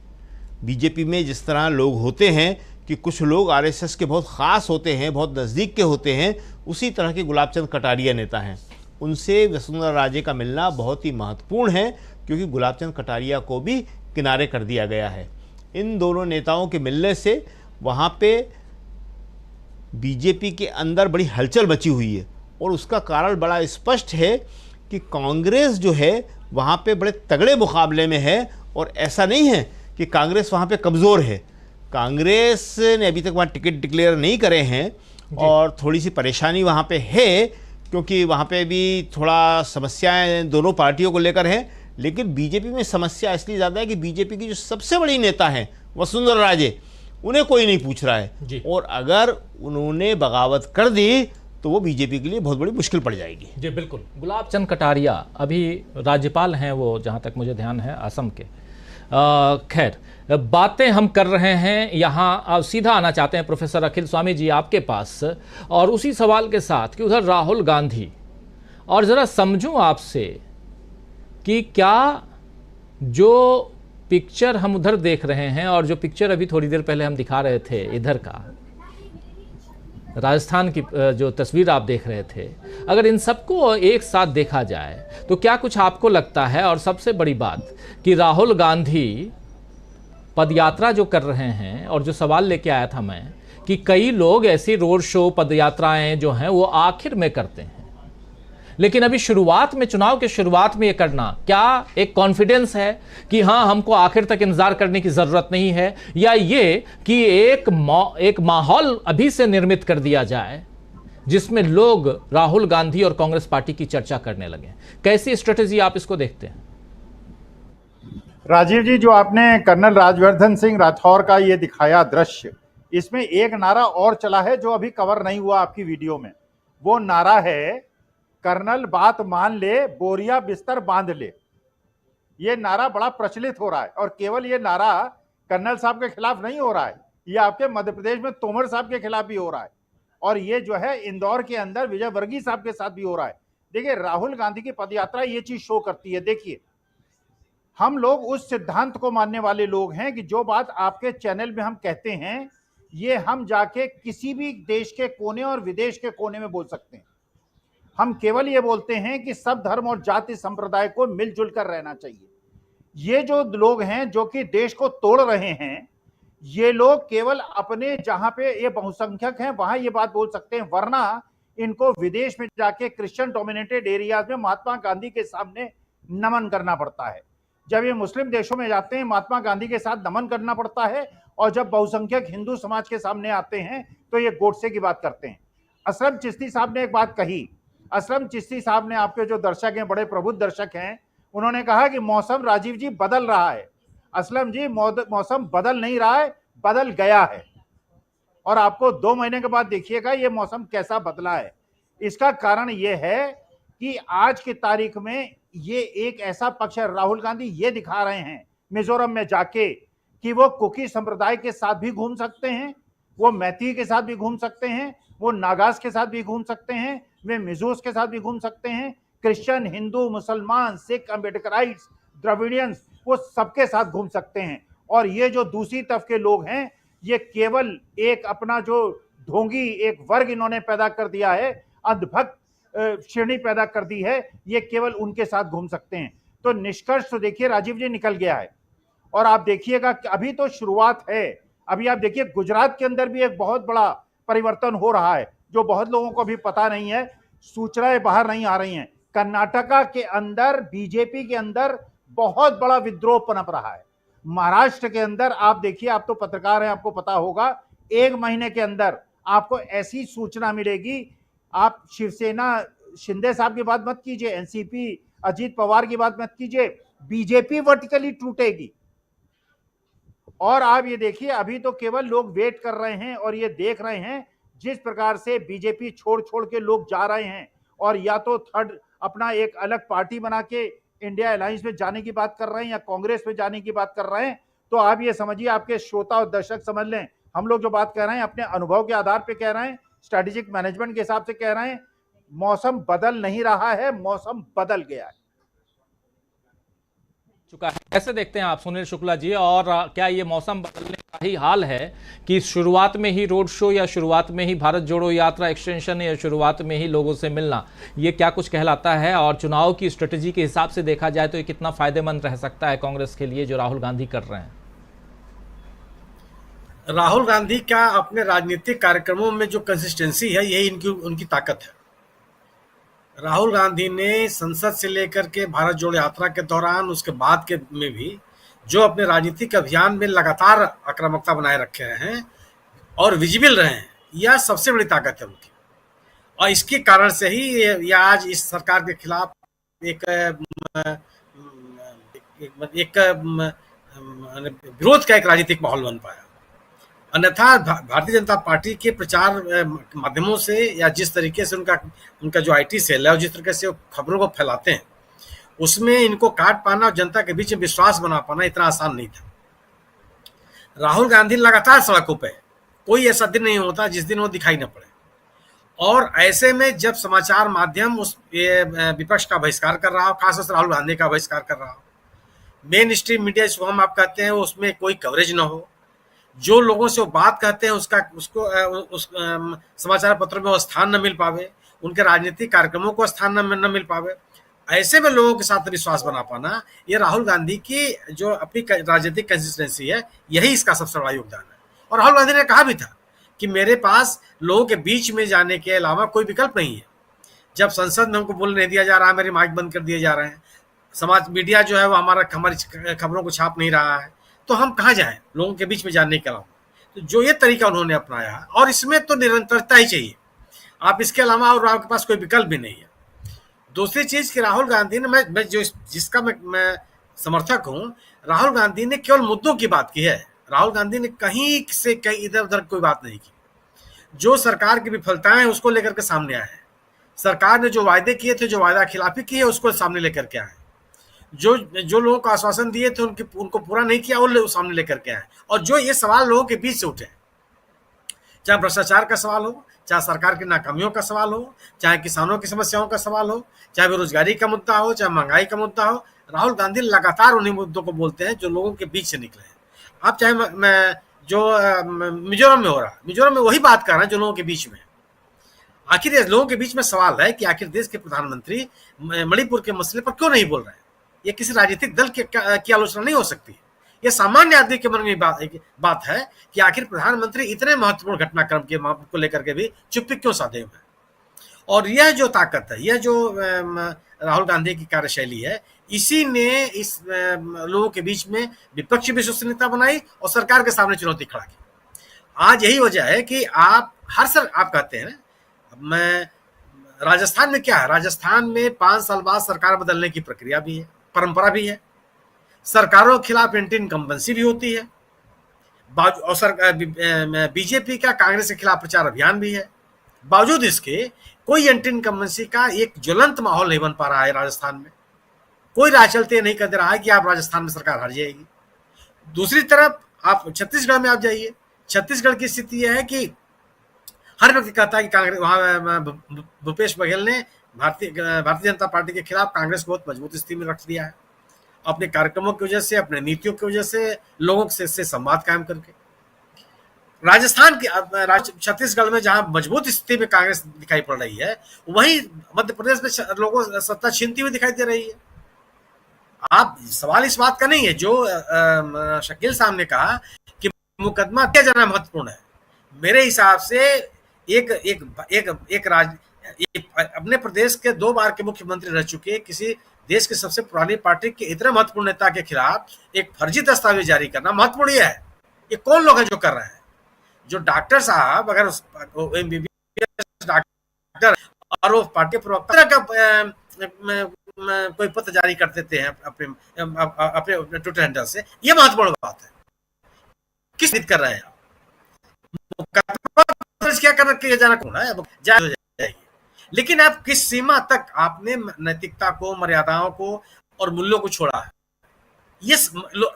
बीजेपी में जिस तरह लोग होते हैं कि कुछ लोग आरएसएस के बहुत ख़ास होते हैं, बहुत नज़दीक के होते हैं, उसी तरह के गुलाब चंद कटारिया नेता हैं। उनसे वसुंधरा राजे का मिलना बहुत ही महत्वपूर्ण है, क्योंकि गुलाब चंद कटारिया को भी किनारे कर दिया गया है। इन दोनों नेताओं के मिलने से वहाँ पे बीजेपी के अंदर बड़ी हलचल मची हुई है, और उसका कारण बड़ा स्पष्ट है कि कांग्रेस जो है वहाँ पे बड़े तगड़े मुकाबले में है, और ऐसा नहीं है कि कांग्रेस वहाँ पे कमज़ोर है। कांग्रेस ने अभी तक वहाँ टिकट डिक्लेयर नहीं करे हैं, और थोड़ी सी परेशानी वहाँ पे है, क्योंकि वहाँ पे भी थोड़ा समस्याएं दोनों पार्टियों को लेकर हैं। लेकिन बीजेपी में समस्या इसलिए ज़्यादा है कि बीजेपी की जो सबसे बड़ी नेता हैं वसुंधरा राजे, उन्हें कोई नहीं पूछ रहा है, और अगर उन्होंने बगावत कर दी तो वो बीजेपी के लिए बहुत बड़ी मुश्किल पड़ जाएगी। जी बिल्कुल। गुलाब चंद कटारिया अभी राज्यपाल हैं, वो जहाँ तक मुझे ध्यान है असम के। खैर, बातें हम कर रहे हैं यहाँ, सीधा आना चाहते हैं प्रोफेसर अखिल स्वामी जी आपके पास, और उसी सवाल के साथ कि उधर राहुल गांधी, और ज़रा समझूं आपसे कि क्या जो पिक्चर हम उधर देख रहे हैं और जो पिक्चर अभी थोड़ी देर पहले हम दिखा रहे थे इधर का, राजस्थान की जो तस्वीर आप देख रहे थे, अगर इन सबको एक साथ देखा जाए तो क्या कुछ आपको लगता है? और सबसे बड़ी बात कि राहुल गांधी पदयात्रा जो कर रहे हैं, और जो सवाल लेके आया था मैं कि कई लोग ऐसी रोड शो पदयात्राएं जो हैं वो आखिर में करते हैं, लेकिन अभी शुरुआत में, चुनाव के शुरुआत में ये करना क्या एक कॉन्फिडेंस है कि हाँ हमको आखिर तक इंतजार करने की जरूरत नहीं है, या ये कि एक माहौल अभी से निर्मित कर दिया जाए जिसमें लोग राहुल गांधी और कांग्रेस पार्टी की चर्चा करने लगे? कैसी स्ट्रेटेजी आप इसको देखते हैं? राजीव जी, जो आपने कर्नल राज्यवर्धन सिंह राठौर का ये दिखाया दृश्य, इसमें एक नारा और चला है जो अभी कवर नहीं हुआ आपकी वीडियो में। वो नारा है, कर्नल बात मान ले, बोरिया बिस्तर बांध ले। ये नारा बड़ा प्रचलित हो रहा है, और केवल ये नारा कर्नल साहब के खिलाफ नहीं हो रहा है, ये आपके मध्य प्रदेश में तोमर साहब के खिलाफ भी हो रहा है, और ये जो है इंदौर के अंदर विजय वर्गीय साहब के साथ भी हो रहा है। देखिए, राहुल गांधी की पदयात्रा ये चीज शो करती है। देखिए, हम लोग उस सिद्धांत को मानने वाले लोग हैं कि जो बात आपके चैनल में हम कहते हैं, ये हम जाके किसी भी देश के कोने और विदेश के कोने में बोल सकते हैं। हम केवल ये बोलते हैं कि सब धर्म और जाति संप्रदाय को मिलजुल कर रहना चाहिए। ये जो लोग हैं जो कि देश को तोड़ रहे हैं, ये लोग केवल अपने जहां पे ये बहुसंख्यक हैं वहां ये बात बोल सकते हैं, वरना इनको विदेश में जाके क्रिश्चियन डोमिनेटेड एरियाज में महात्मा गांधी के सामने नमन करना पड़ता है। जब ये मुस्लिम देशों में जाते हैं महात्मा गांधी के साथ नमन करना पड़ता है, और जब बहुसंख्यक हिंदू समाज के सामने आते हैं तो ये गोडसे की बात करते हैं। असलम चिश्ती साहब ने एक बात कही, असलम चिश्ती साहब ने, आपके जो दर्शक हैं, बड़े प्रबुद्ध दर्शक हैं, उन्होंने कहा कि मौसम राजीव जी बदल रहा है। असलम जी, मौसम बदल नहीं रहा है, बदल गया है, और आपको 2 महीने के बाद देखिएगा ये मौसम कैसा बदला है। इसका कारण ये है कि आज की तारीख में ये एक ऐसा पक्ष है, राहुल गांधी ये दिखा रहे हैं मिजोरम में जाके कि वो कुकी संप्रदाय के साथ भी घूम सकते हैं, वो मैती के साथ भी घूम सकते हैं, वो नागास के साथ भी घूम सकते हैं, वे मिजोस के साथ भी घूम सकते हैं, क्रिश्चियन, हिंदू, मुसलमान, सिख, अम्बेडकराइट्स, द्रविडियंस, वो सबके साथ घूम सकते हैं। और ये जो दूसरी तरफ के लोग हैं, ये केवल एक अपना जो ढोंगी एक वर्ग इन्होंने पैदा कर दिया है, अंधभक्त श्रेणी पैदा कर दी है, ये केवल उनके साथ घूम सकते हैं। तो निष्कर्ष तो देखिए राजीव जी निकल गया है, और आप देखिएगा कि अभी तो शुरुआत है। अभी आप देखिए गुजरात के अंदर भी एक बहुत बड़ा परिवर्तन हो रहा है जो बहुत लोगों को अभी पता नहीं है, सूचनाएं बाहर नहीं आ रही हैं। कर्नाटका के अंदर बीजेपी के अंदर बहुत बड़ा विद्रोह पनप रहा है। महाराष्ट्र के अंदर आप देखिए, आप तो पत्रकार हैं, आपको पता होगा, 1 महीने के अंदर आपको ऐसी सूचना मिलेगी। आप शिवसेना शिंदे साहब की बात मत कीजिए, एनसीपी अजीत पवार की बात मत कीजिए, बीजेपी वर्टिकली टूटेगी। और आप ये देखिए, अभी तो केवल लोग वेट कर रहे हैं और ये देख रहे हैं जिस प्रकार से बीजेपी छोड़ छोड़ के लोग जा रहे हैं, और या तो थर्ड अपना एक अलग पार्टी बना के इंडिया अलायंस में जाने की बात कर रहे हैं या कांग्रेस में जाने की बात कर रहे हैं। तो आप ये समझिए, आपके श्रोता और दर्शक समझ लें, हम लोग जो बात कर रहे हैं अपने अनुभव के आधार पे कह रहे हैं, स्ट्रेटेजिक मैनेजमेंट के हिसाब से कह रहे हैं। मौसम बदल नहीं रहा है, मौसम बदल गया है, चुका है। कैसे देखते हैं आप सुनील शुक्ला जी, और क्या ये मौसम बदलने का ही हाल है कि शुरुआत में ही रोड शो या शुरुआत में ही भारत जोड़ो यात्रा एक्सटेंशन या शुरुआत में ही लोगों से मिलना, ये क्या कुछ कहलाता है? और चुनाव की स्ट्रेटेजी के हिसाब से देखा जाए तो ये कितना फायदेमंद रह सकता है कांग्रेस के लिए जो राहुल गांधी कर रहे हैं? राहुल गांधी का अपने राजनीतिक कार्यक्रमों में जो कंसिस्टेंसी है, यही उनकी ताकत है। राहुल गांधी ने संसद से लेकर के भारत जोड़ो यात्रा के दौरान, उसके बाद के में भी जो अपने राजनीतिक अभियान में लगातार आक्रामकता बनाए रखे हैं और विजिबल रहे हैं, यह सबसे बड़ी ताकत है उनकी। और इसके कारण से ही ये आज इस सरकार के खिलाफ एक विरोध का एक राजनीतिक माहौल बन पाया। अन्यथा भारतीय जनता पार्टी के प्रचार माध्यमों से या जिस तरीके से उनका जो आईटी सेल है और जिस तरीके से वो खबरों को फैलाते हैं, उसमें इनको काट पाना और जनता के बीच में विश्वास बना पाना इतना आसान नहीं था। राहुल गांधी लगातार सड़कों पे, कोई ऐसा दिन नहीं होता जिस दिन वो दिखाई न पड़े। और ऐसे में जब समाचार माध्यम उस विपक्ष का बहिष्कार कर रहा हो, खासतौर से राहुल गांधी का बहिष्कार कर रहा हो, मेन स्ट्रीम मीडिया जिसको हम आप कहते हैं उसमें कोई कवरेज न हो, जो लोगों से वो बात कहते हैं उसको समाचार पत्रों में वो स्थान न मिल पावे, उनके राजनीतिक कार्यक्रमों को स्थान न मिल पावे, ऐसे में लोगों के साथ विश्वास बना पाना, ये राहुल गांधी की जो अपनी राजनीतिक कंसिस्टेंसी है, यही इसका सबसे बड़ा योगदान है। और राहुल गांधी ने कहा भी था कि मेरे पास लोगों के बीच में जाने के अलावा कोई विकल्प नहीं है। जब संसद में हमको बोलने नहीं दिया जा रहा है, मेरे माइक बंद कर दिए जा रहे हैं, समाज मीडिया जो है वो हमारी खबरों को छाप नहीं रहा है, तो हम कहाँ जाएं लोगों के बीच में जानने के अलावा। तो जो ये तरीका उन्होंने अपनाया है, और इसमें तो निरंतरता ही चाहिए, आप इसके अलावा और आपके पास कोई विकल्प भी नहीं है। दूसरी चीज कि राहुल गांधी ने, मैं जिसका मैं समर्थक हूं, राहुल गांधी ने केवल मुद्दों की बात की है। राहुल गांधी ने कहीं से कहीं इधर उधर कोई बात नहीं की। जो सरकार की विफलताएं हैं उसको लेकर के सामने आए हैं, सरकार ने जो वायदे किए थे, जो वायदा खिलाफी की है, उसको सामने लेकर के आए। जो लोगों को आश्वासन दिए थे उनको पूरा नहीं किया, वो सामने लेकर के आए। और जो ये सवाल लोगों के बीच से उठे, चाहे भ्रष्टाचार का सवाल हो, चाहे सरकार की नाकामियों का सवाल हो, चाहे किसानों की समस्याओं का सवाल हो, चाहे बेरोजगारी का मुद्दा हो, चाहे महंगाई का मुद्दा हो, राहुल गांधी लगातार उन्हीं मुद्दों को बोलते हैं जो लोगों के बीच से निकले हैं। आप चाहे मैं जो मिजोरम में हो रहा है, मिजोरम में वही बात कर रहे हैं जो लोगों के बीच में। आखिर लोगों के बीच में सवाल है कि आखिर देश के प्रधानमंत्री मणिपुर के मसले पर क्यों नहीं बोल रहे हैं। ये किसी राजनीतिक दल की आलोचना नहीं हो सकती। यह सामान्य आदमी के मन में बात है कि आखिर प्रधानमंत्री इतने महत्वपूर्ण घटनाक्रम के को लेकर के भी चुप्पी क्यों साधे हुए हैं। और यह जो ताकत है, यह जो राहुल गांधी की कार्यशैली है, इसी ने इस लोगों के बीच में विपक्षी विश्वसनीयता बनाई और सरकार के सामने चुनौती खड़ा की। आज यही वजह है कि आप कहते हैं, मैं राजस्थान में क्या है, राजस्थान में 5 साल बाद सरकार बदलने की प्रक्रिया भी है, परंपरा भी है, सरकारों के खिलाफ एंटी इनकम्बेंसी भी होती है, और बीजेपी का कांग्रेस के खिलाफ प्रचार अभियान भी है। बावजूद इसके कोई एंटी इनकम्बेंसी का एक ज्वलंत माहौल नहीं बन पा रहा है राजस्थान में। कोई राह चलते नहीं कर दे रहा है कि आप राजस्थान में सरकार हार जाएगी। दूसरी तरफ आप छत्तीसगढ़ में आप जाइए, छत्तीसगढ़ की स्थिति यह है कि हर व्यक्ति कहता है कि कांग्रेस, वहां भूपेश बघेल ने भारतीय जनता पार्टी के खिलाफ कांग्रेस को बहुत मजबूत स्थिति में रख दिया है, अपने कार्यक्रमों की वजह से, अपने नीतियों की वजह से, लोगों से संवाद कायम करके। राजस्थान की छत्तीसगढ़ में जहां मजबूत स्थिति में कांग्रेस दिखाई पड़ रही है, वहीं मध्य प्रदेश में लोगों सत्ता छीनती हुई दिखाई दे रही है। आप सवाल इस बात का नहीं है जो शकील साहब ने कहा कि मुकदमा दिया जाना महत्वपूर्ण है। मेरे हिसाब से अपने प्रदेश के 2 बार के मुख्यमंत्री रह चुके किसी देश की सबसे पुरानी पार्टी के इतने महत्वपूर्ण नेता के खिलाफ एक फर्जी दस्तावेज जारी करना महत्वपूर्ण है। ये कौन लोग हैं जो कर रहे हैं? जो डॉक्टर साहब अगर एमबीबीएस डॉक्टर और वो पार्टी प्रवक्ता का कोई पत्र जारी कर देते हैं अपने ट्विटर हैंडल से, ये महत्वपूर्ण बात है। किस हित कर रहे हैं आप? क्या करना किया जाना कौन है, जायज हो जाएगी, लेकिन आप किस सीमा तक आपने नैतिकता को, मर्यादाओं को और मूल्यों को छोड़ा है? ये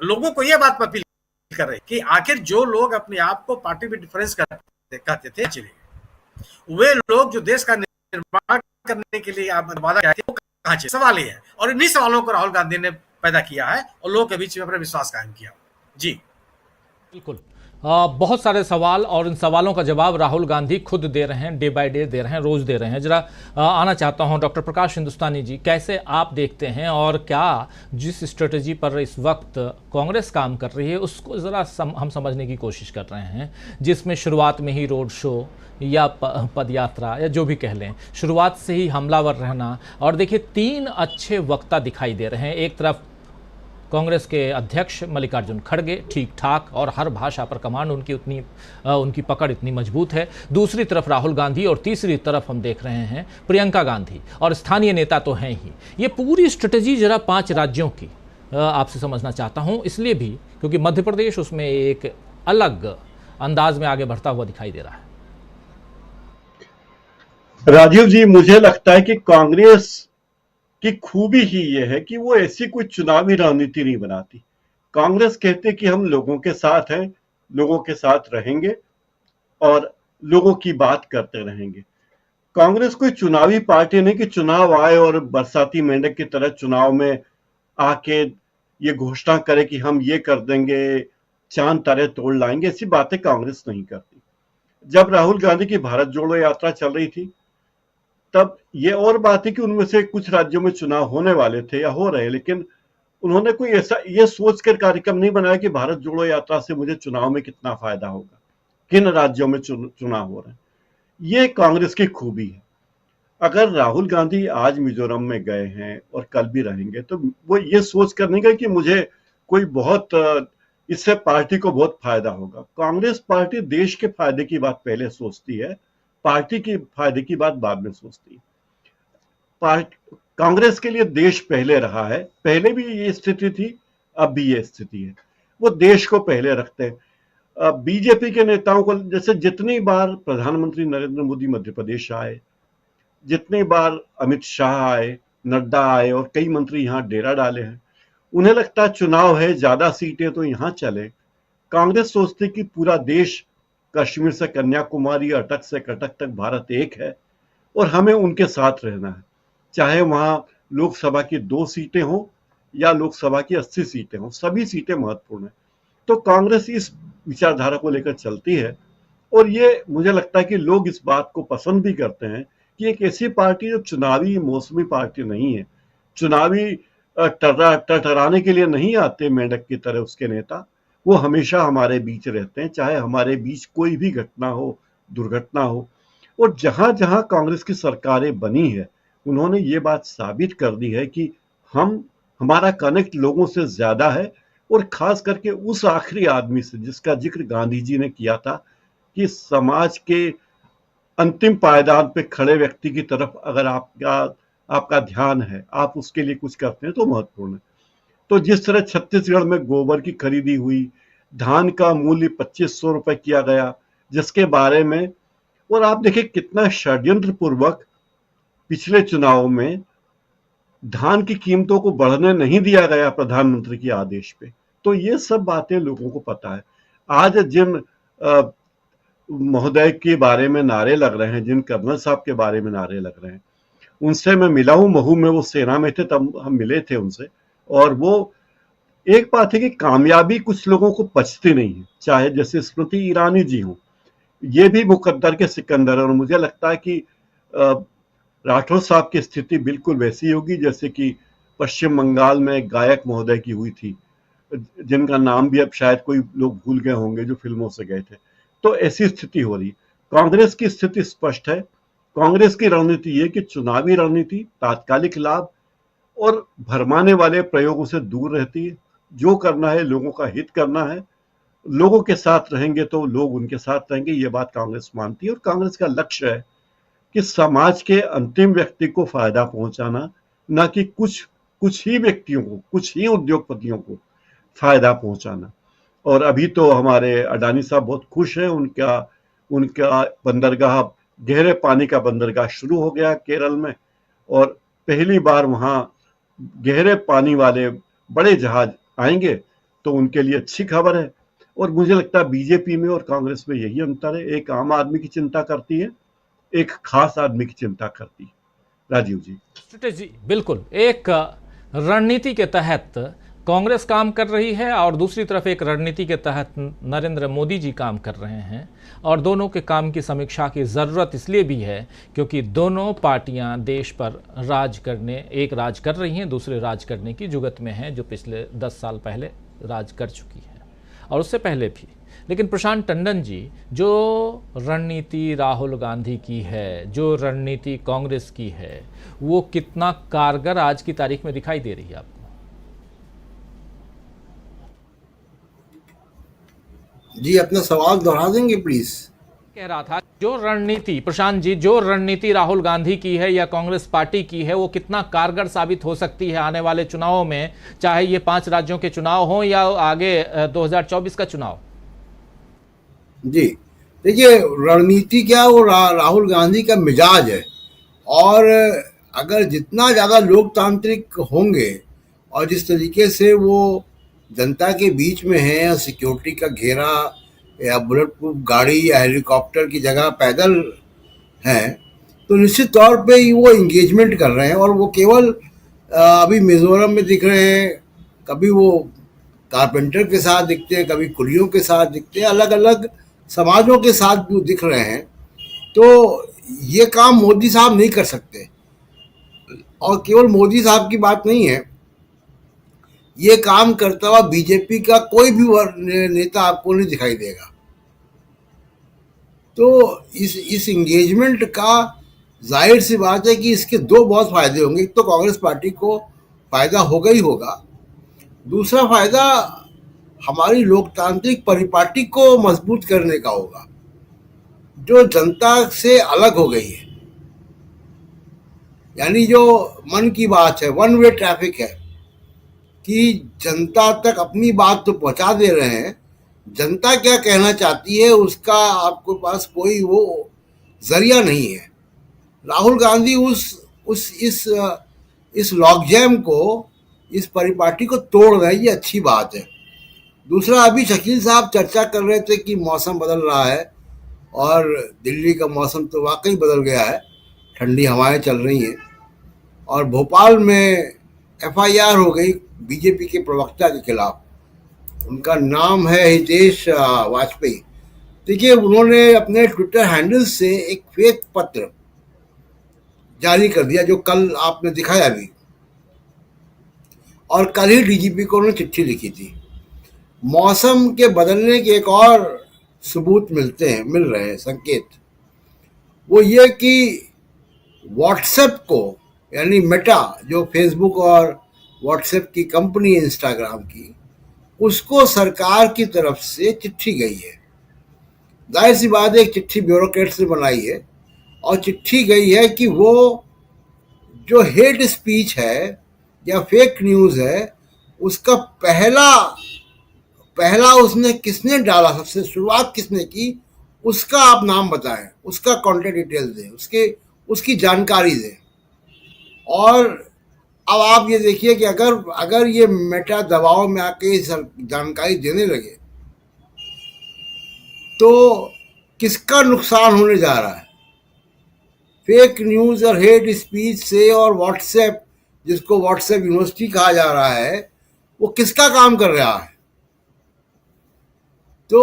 लोगों को यह बात अपील कर रहे कि आखिर जो लोग अपने आप को पार्टी में डिफरेंस कहते थे, चलिए वे लोग जो देश का निर्माण करने के लिए आप वादा किया वो कहां चले? सवाल ये है, और इन्हीं सवालों को राहुल गांधी ने पैदा किया है और लोगों के बीच में अपना विश्वास कायम किया। जी बिल्कुल, बहुत सारे सवाल और इन सवालों का जवाब राहुल गांधी खुद दे रहे हैं, डे बाय डे दे रहे हैं, रोज दे रहे हैं। जरा आना चाहता हूं डॉक्टर प्रकाश हिंदुस्तानी जी, कैसे आप देखते हैं और क्या जिस स्ट्रेटजी पर इस वक्त कांग्रेस काम कर रही है उसको ज़रा हम समझने की कोशिश कर रहे हैं, जिसमें शुरुआत में ही रोड शो या पदयात्रा या जो भी कह लें, शुरुआत से ही हमलावर रहना। और देखिए 3 अच्छे वक्ता दिखाई दे रहे हैं। एक तरफ कांग्रेस के अध्यक्ष मल्लिकार्जुन खड़गे, ठीक ठाक और हर भाषा पर कमांड उनकी पकड़ इतनी मजबूत है। दूसरी तरफ राहुल गांधी और तीसरी तरफ हम देख रहे हैं प्रियंका गांधी, और स्थानीय नेता तो हैं ही। ये पूरी स्ट्रेटजी जरा 5 राज्यों की आपसे समझना चाहता हूं, इसलिए भी क्योंकि मध्य प्रदेश उसमें एक अलग अंदाज में आगे बढ़ता हुआ दिखाई दे रहा है। राजीव जी, मुझे लगता है कि कांग्रेस की खूबी ही यह है कि वो ऐसी कोई चुनावी रणनीति नहीं बनाती। कांग्रेस कहते कि हम लोगों के साथ हैं, लोगों के साथ रहेंगे और लोगों की बात करते रहेंगे। कांग्रेस कोई चुनावी पार्टी नहीं कि चुनाव आए और बरसाती मेंढक की तरह चुनाव में आके ये घोषणा करे कि हम ये कर देंगे, चांद तारे तोड़ लाएंगे। ऐसी बातें कांग्रेस नहीं करती। जब राहुल गांधी की भारत जोड़ो यात्रा चल रही थी तब ये और बात है कि उनमें से कुछ राज्यों में चुनाव होने वाले थे या हो रहे, लेकिन उन्होंने कोई ऐसा ये सोचकर कार्यक्रम नहीं बनाया कि भारत जोड़ो यात्रा से मुझे चुनाव में कितना फायदा होगा, किन राज्यों में चुनाव हो रहे हैं। ये कांग्रेस की खूबी है। अगर राहुल गांधी आज मिजोरम में गए हैं और कल भी रहेंगे तो वो ये सोच कर नहीं गए कि मुझे कोई बहुत इससे पार्टी को बहुत फायदा होगा। कांग्रेस पार्टी देश के फायदे की बात पहले सोचती है, पार्टी की फायदे की बात बाद में सोचती है। कांग्रेस के लिए देश पहले रहा है, पहले भी ये स्थिति थी, अब भी ये स्थिति है। वो देश को पहले रखते हैं। बीजेपी के नेताओं को जैसे जितनी बार प्रधानमंत्री नरेंद्र मोदी मध्य प्रदेश आए, जितनी बार अमित शाह आए, नड्डा आए और कई मंत्री यहाँ डेरा डाले हैं, उन्हें लगता है चुनाव है, ज्यादा सीटें तो यहाँ चले। कांग्रेस सोचती कि पूरा देश कश्मीर से कन्याकुमारी, अटक से कटक तक भारत एक है और हमें उनके साथ रहना है, चाहे वहां लोकसभा की 2 सीटें हों या लोकसभा की 80 सीटें हों, सभी सीटें महत्वपूर्ण है। तो कांग्रेस इस विचारधारा को लेकर चलती है और ये मुझे लगता है कि लोग इस बात को पसंद भी करते हैं कि एक ऐसी पार्टी जो चुनावी मौसमी पार्टी नहीं है, चुनावी टटराने के लिए नहीं आते मेंढक की तरह उसके नेता, वो हमेशा हमारे बीच रहते हैं, चाहे हमारे बीच कोई भी घटना हो, दुर्घटना हो। और जहां जहां कांग्रेस की सरकारें बनी है उन्होंने ये बात साबित कर दी है कि हमारा कनेक्ट लोगों से ज्यादा है, और खास करके उस आखिरी आदमी से जिसका जिक्र गांधी जी ने किया था कि समाज के अंतिम पायदान पे खड़े व्यक्ति की तरफ अगर आपका ध्यान है, आप उसके लिए कुछ करते हैं तो महत्वपूर्ण है। तो जिस तरह छत्तीसगढ़ में गोबर की खरीदी हुई, धान का मूल्य 2500 रुपए किया गया, जिसके बारे में, और आप देखिए कितना षड्यंत्र पूर्वक पिछले चुनाव में धान की कीमतों को बढ़ने नहीं दिया गया प्रधानमंत्री के आदेश पे। तो ये सब बातें लोगों को पता है। आज जिन महोदय के बारे में नारे लग रहे हैं, जिन कर्नल साहब के बारे में नारे लग रहे हैं, उनसे मैं मिला हूं, महू में वो सेना में थे, तब हम मिले थे उनसे, और वो एक बात है कि कामयाबी कुछ लोगों को पचती नहीं है, चाहे जैसे स्मृति ईरानी जी हों, ये भी मुकद्दर के सिकंदर है। और मुझे लगता है कि राठौर साहब की स्थिति बिल्कुल वैसी होगी जैसे कि पश्चिम बंगाल में एक गायक महोदय की हुई थी, जिनका नाम भी अब शायद कोई लोग भूल गए होंगे जो फिल्मों से गए थे। तो ऐसी स्थिति हो रही। कांग्रेस की स्थिति स्पष्ट है। कांग्रेस की रणनीति ये कि चुनावी रणनीति, तात्कालिक लाभ और भरमाने वाले प्रयोगों से दूर रहती है। जो करना है लोगों का हित करना है, लोगों के साथ रहेंगे तो लोग उनके साथ रहेंगे, ये बात कांग्रेस मानती है। और कांग्रेस का लक्ष्य है कि समाज के अंतिम व्यक्ति को फायदा पहुंचाना, ना कि कुछ ही व्यक्तियों को, कुछ ही उद्योगपतियों को फायदा पहुंचाना। और अभी तो हमारे अडानी साहब बहुत खुश हैं, उनका बंदरगाह, गहरे पानी का बंदरगाह शुरू हो गया केरल में, और पहली बार वहां गहरे पानी वाले बड़े जहाज आएंगे, तो उनके लिए अच्छी खबर है। और मुझे लगता है बीजेपी में और कांग्रेस में यही अंतर है, एक आम आदमी की चिंता करती है, एक खास आदमी की चिंता करती है। राजीव जी। स्ट्रेटेजी, बिल्कुल, एक रणनीति के तहत कांग्रेस काम कर रही है और दूसरी तरफ एक रणनीति के तहत नरेंद्र मोदी जी काम कर रहे हैं। और दोनों के काम की समीक्षा की ज़रूरत इसलिए भी है क्योंकि दोनों पार्टियां देश पर राज कर रही हैं, दूसरे राज करने की जुगत में हैं, जो पिछले 10 साल पहले राज कर चुकी है और उससे पहले भी। लेकिन प्रशांत टंडन जी, जो रणनीति राहुल गांधी की है, जो रणनीति कांग्रेस की है, वो कितना कारगर आज की तारीख में दिखाई दे रही है आपको? जी, अपना सवाल दोहरा देंगे प्लीज। कह रहा था, जो रणनीति, प्रशांत जी, जो रणनीति राहुल गांधी की है या कांग्रेस पार्टी की है, वो कितना कारगर साबित हो सकती है आने वाले चुनावों में, चाहे ये 5 राज्यों के चुनाव हो या आगे 2024 का चुनाव? जी देखिए, रणनीति क्या, वो राहुल गांधी का मिजाज है। और अगर जितना ज़्यादा लोकतांत्रिक होंगे और जिस तरीके से वो जनता के बीच में है, सिक्योरिटी का घेरा या बुलेट प्रूफ गाड़ी या हेलीकॉप्टर की जगह पैदल हैं, तो निश्चित तौर पे वो इंगेजमेंट कर रहे हैं। और वो केवल अभी मिजोरम में दिख रहे हैं, कभी वो कारपेंटर के साथ दिखते हैं, कभी कुलियों के साथ दिखते हैं, अलग अलग समाजों के साथ भी दिख रहे हैं। तो ये काम मोदी साहब नहीं कर सकते। और केवल मोदी साहब की बात नहीं है, ये काम करता हुआ बीजेपी का कोई भी नेता आपको नहीं दिखाई देगा। तो इस इंगेजमेंट का जाहिर सी बात है कि इसके 2 बहुत फायदे होंगे। एक तो कांग्रेस पार्टी को फायदा होगा ही होगा, दूसरा फायदा हमारी लोकतांत्रिक परिपाटी को मजबूत करने का होगा, जो जनता से अलग हो गई है। यानी जो मन की बात है, वन वे ट्रैफिक है, कि जनता तक अपनी बात तो पहुंचा दे रहे हैं, जनता क्या कहना चाहती है उसका आपके पास कोई वो जरिया नहीं है। राहुल गांधी इस लॉकजैम को, इस परिपाटी को तोड़ रहे हैं, ये अच्छी बात है। दूसरा, अभी शकील साहब चर्चा कर रहे थे कि मौसम बदल रहा है, और दिल्ली का मौसम तो वाकई बदल गया है, ठंडी हवाएं चल रही हैं। और भोपाल में FIR हो गई बीजेपी के प्रवक्ता के खिलाफ, उनका नाम है हितेश वाजपेयी। देखिए, उन्होंने अपने ट्विटर हैंडल से एक फेक पत्र जारी कर दिया, जो कल आपने दिखाया भी, और कल ही DGP को उन्होंने चिट्ठी लिखी थी। मौसम के बदलने के एक और सबूत मिल रहे हैं, संकेत। वो ये कि व्हाट्सएप को, यानी मेटा, जो फेसबुक और व्हाट्सएप की कंपनी है इंस्टाग्राम की, उसको सरकार की तरफ से चिट्ठी गई है। जाहिर सी बात है, एक चिट्ठी ब्यूरोक्रेट्स ने बनाई है, और चिट्ठी गई है कि वो जो हेट स्पीच है या फेक न्यूज़ है, उसका पहला उसने किसने डाला, सबसे शुरुआत किसने की, उसका आप नाम बताएं, उसका कॉन्टैक्ट डिटेल दें, उसकी जानकारी दें। और अब आप ये देखिए कि अगर ये मेटा दबाव में आके जानकारी देने लगे तो किसका नुकसान होने जा रहा है। फेक न्यूज़ और हेट स्पीच से, और व्हाट्सएप, जिसको व्हाट्सएप यूनिवर्सिटी कहा जा रहा है, वो किसका काम कर रहा है? तो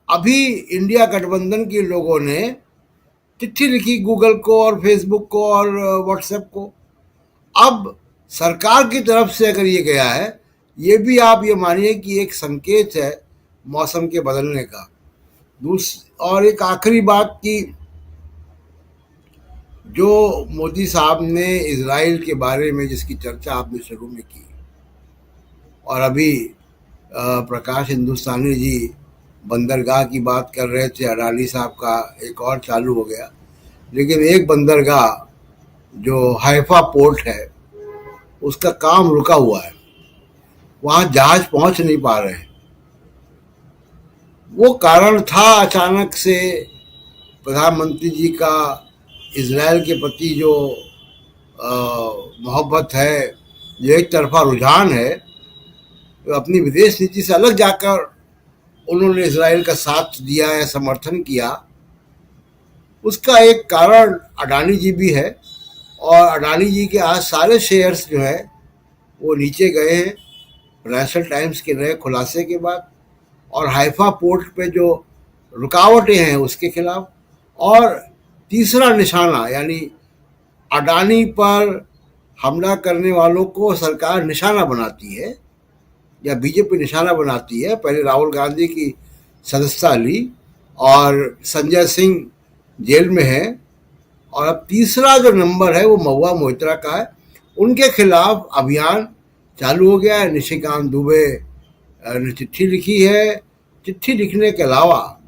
अभी इंडिया गठबंधन के लोगों ने चिट्ठी लिखी गूगल को और फेसबुक को और व्हाट्सएप को। अब सरकार की तरफ से अगर ये गया है, ये भी आप ये मानिए कि एक संकेत है मौसम के बदलने का। और एक आखिरी बात कि जो मोदी साहब ने इजराइल के बारे में जिसकी चर्चा आपने शुरू में की, और अभी प्रकाश हिंदुस्तानी जी बंदरगाह की बात कर रहे थे, अडानी साहब का एक और चालू हो गया, लेकिन एक बंदरगाह जो हाइफा पोर्ट है उसका काम रुका हुआ है, वहाँ जहाज पहुँच नहीं पा रहे हैं। वो कारण था अचानक से प्रधानमंत्री जी का इजराइल के प्रति जो मोहब्बत है, जो एक तरफा रुझान है, तो अपनी विदेश नीति से अलग जाकर उन्होंने इजराइल का साथ दिया या समर्थन किया। उसका एक कारण अडानी जी भी है, और अडानी जी के आज सारे शेयर्स जो है वो नीचे गए हैं फाइनेंशियल टाइम्स के नए खुलासे के बाद, और हाइफा पोर्ट पे जो रुकावटें हैं उसके खिलाफ। और तीसरा निशाना यानी अडानी पर हमला करने वालों को सरकार निशाना बनाती है या बीजेपी निशाना बनाती है। पहले राहुल गांधी की सदस्यता ली और संजय सिंह जेल में है, और अब तीसरा जो नंबर है वो महुआ मोइत्रा का है। उनके खिलाफ अभियान चालू हो गया है। निशिकांत दुबे ने चिट्ठी लिखी है। चिट्ठी लिखने के अलावा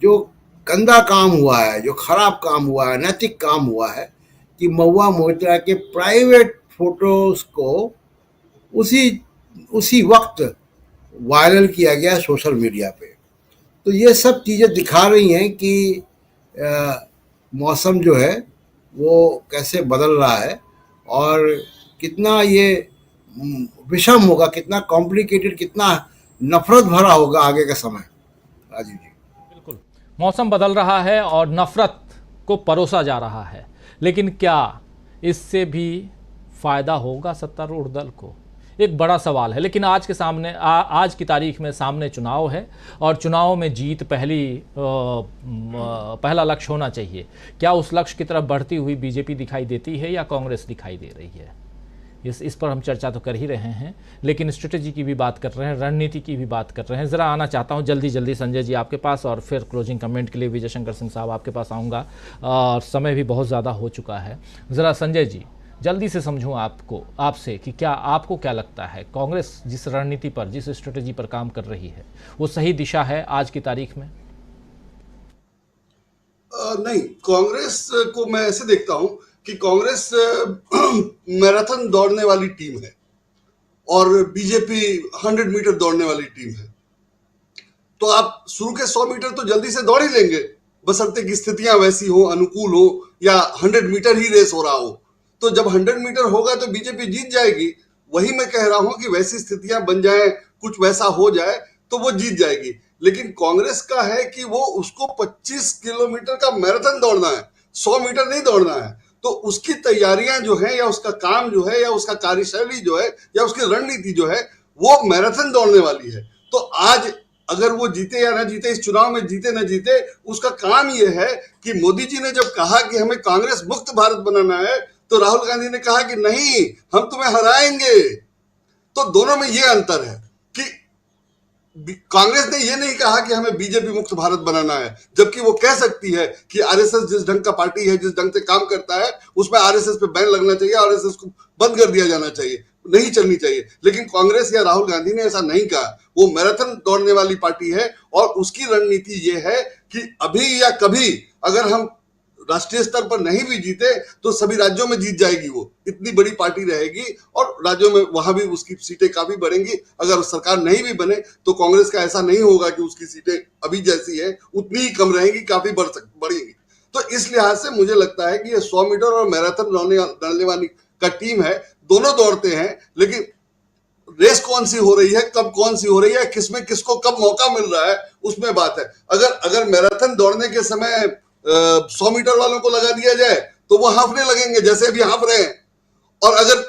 जो गंदा काम हुआ है, जो खराब काम हुआ है, नैतिक काम हुआ है कि महुआ मोइत्रा के प्राइवेट फोटोज को उसी वक्त वायरल किया गया सोशल मीडिया पे। तो ये सब चीज़ें दिखा रही हैं कि मौसम जो है वो कैसे बदल रहा है और कितना ये विषम होगा, कितना कॉम्प्लिकेटेड, कितना नफरत भरा होगा आगे का समय। राजीव जी, बिल्कुल, मौसम बदल रहा है और नफरत को परोसा जा रहा है, लेकिन क्या इससे भी फायदा होगा सत्तारूढ़ दल को? एक बड़ा सवाल है। लेकिन आज के सामने आज की तारीख में सामने चुनाव है, और चुनाव में जीत पहला लक्ष्य होना चाहिए। क्या उस लक्ष्य की तरफ बढ़ती हुई बीजेपी दिखाई देती है या कांग्रेस दिखाई दे रही है? इस पर हम चर्चा तो कर ही रहे हैं, लेकिन स्ट्रेटेजी की भी बात कर रहे हैं, रणनीति की भी बात कर रहे हैं। ज़रा आना चाहता हूं जल्दी संजय जी आपके पास, और फिर क्लोजिंग कमेंट के लिए विजय शंकर सिंह साहब आपके पास आऊँगा, और समय भी बहुत ज़्यादा हो चुका है। ज़रा संजय जी जल्दी से समझूं आपसे कि क्या आपको क्या लगता है, कांग्रेस जिस रणनीति पर, जिस स्ट्रेटेजी पर काम कर रही है, वो सही दिशा है आज की तारीख में? नहीं, कांग्रेस को मैं ऐसे देखता हूं कि कांग्रेस मैराथन दौड़ने वाली टीम है और बीजेपी 100 मीटर दौड़ने वाली टीम है। तो आप शुरू के 100 मीटर तो जल्दी से दौड़ ही लेंगे, बशर्ते की स्थितियां वैसी हो, अनुकूल हो, या 100 मीटर ही रेस हो रहा हो। तो जब 100 मीटर होगा तो बीजेपी जीत जाएगी। वही मैं कह रहा हूं कि वैसी स्थितियां बन जाए, कुछ वैसा हो जाए तो वो जीत जाएगी। लेकिन कांग्रेस का है कि वो उसको 25 किलोमीटर का मैराथन दौड़ना है, 100 मीटर नहीं दौड़ना है। तो उसकी तैयारियां जो है, या उसका काम जो है, या उसका कार्यशैली जो है, या उसकी रणनीति जो है, वो मैराथन दौड़ने वाली है। तो आज अगर वो जीते या ना जीते, इस चुनाव में जीते ना जीते, उसका काम ये है कि मोदी जी ने जब कहा कि हमें कांग्रेस मुक्त भारत बनाना है, तो राहुल गांधी ने कहा कि नहीं, हम तुम्हें हराएंगे। तो दोनों में ये अंतर है कि कांग्रेस ने ये नहीं कहा कि हमें बीजेपी मुक्त भारत बनाना है, जबकि वो कह सकती है कि आरएसएस जिस ढंग का पार्टी है, जिस ढंग से काम करता है, उसमें आरएसएस पे बैन लगना चाहिए, आरएसएस को बंद कर दिया जाना चाहिए, नहीं चलनी चाहिए। लेकिन कांग्रेस या राहुल गांधी ने ऐसा नहीं कहा। वो मैराथन दौड़ने वाली पार्टी है, और उसकी रणनीति ये है कि अभी या कभी अगर हम राष्ट्रीय स्तर पर नहीं भी जीते तो सभी राज्यों में जीत जाएगी। वो इतनी बड़ी पार्टी रहेगी, और राज्यों में वहां भी उसकी सीटें काफी बढ़ेंगी। अगर सरकार नहीं भी बने तो कांग्रेस का ऐसा नहीं होगा कि उसकी सीटें अभी जैसी है उतनी ही कम रहेंगी, काफी बढ़ेंगी। तो इस लिहाज से मुझे लगता है कि ये 100 मीटर और मैराथन दौड़ने वाली का टीम है, दोनों दौड़ते हैं, लेकिन रेस कौन सी हो रही है, कब कौन सी हो रही है, किसमें किसको कब मौका मिल रहा है, उसमें बात है। अगर मैराथन दौड़ने के समय 100 मीटर वालों को लगा दिया जाए तो वो हाँफने लगेंगे, जैसे अभी हाँफ रहे हैं। और अगर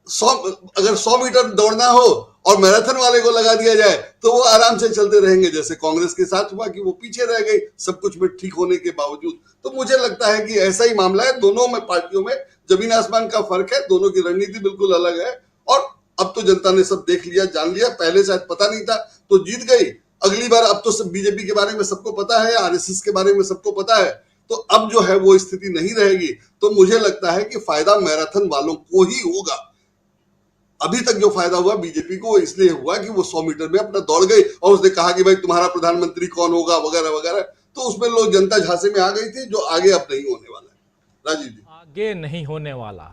अगर 100 मीटर दौड़ना हो और मैराथन वाले को लगा दिया जाए तो वो आराम से चलते रहेंगे, जैसे कांग्रेस के साथ हुआ कि वो पीछे रह गई सब कुछ में ठीक होने के बावजूद। तो मुझे लगता है कि ऐसा ही मामला है, दोनों में पार्टियों में जमीन आसमान का फर्क है, दोनों की रणनीति बिल्कुल अलग है। और अब तो जनता ने सब देख लिया, जान लिया, पहले शायद पता नहीं था तो जीत गई, अगली बार अब तो सब बीजेपी के बारे में सबको पता है, आरएसएस के बारे में सबको पता है, तो अब जो है वो स्थिति नहीं रहेगी। तो मुझे लगता है कि फायदा मैराथन वालों को ही होगा। अभी तक जो फायदा हुआ बीजेपी को इसलिए हुआ कि वो 100 मीटर में अपना दौड़ गई और उसने कहा कि भाई तुम्हारा प्रधानमंत्री कौन होगा वगैरह वगैरह, तो उसमें लोग जनता झांसे में आ गई थी, जो आगे अब नहीं होने वाला है। राजीव जी, आगे नहीं होने वाला,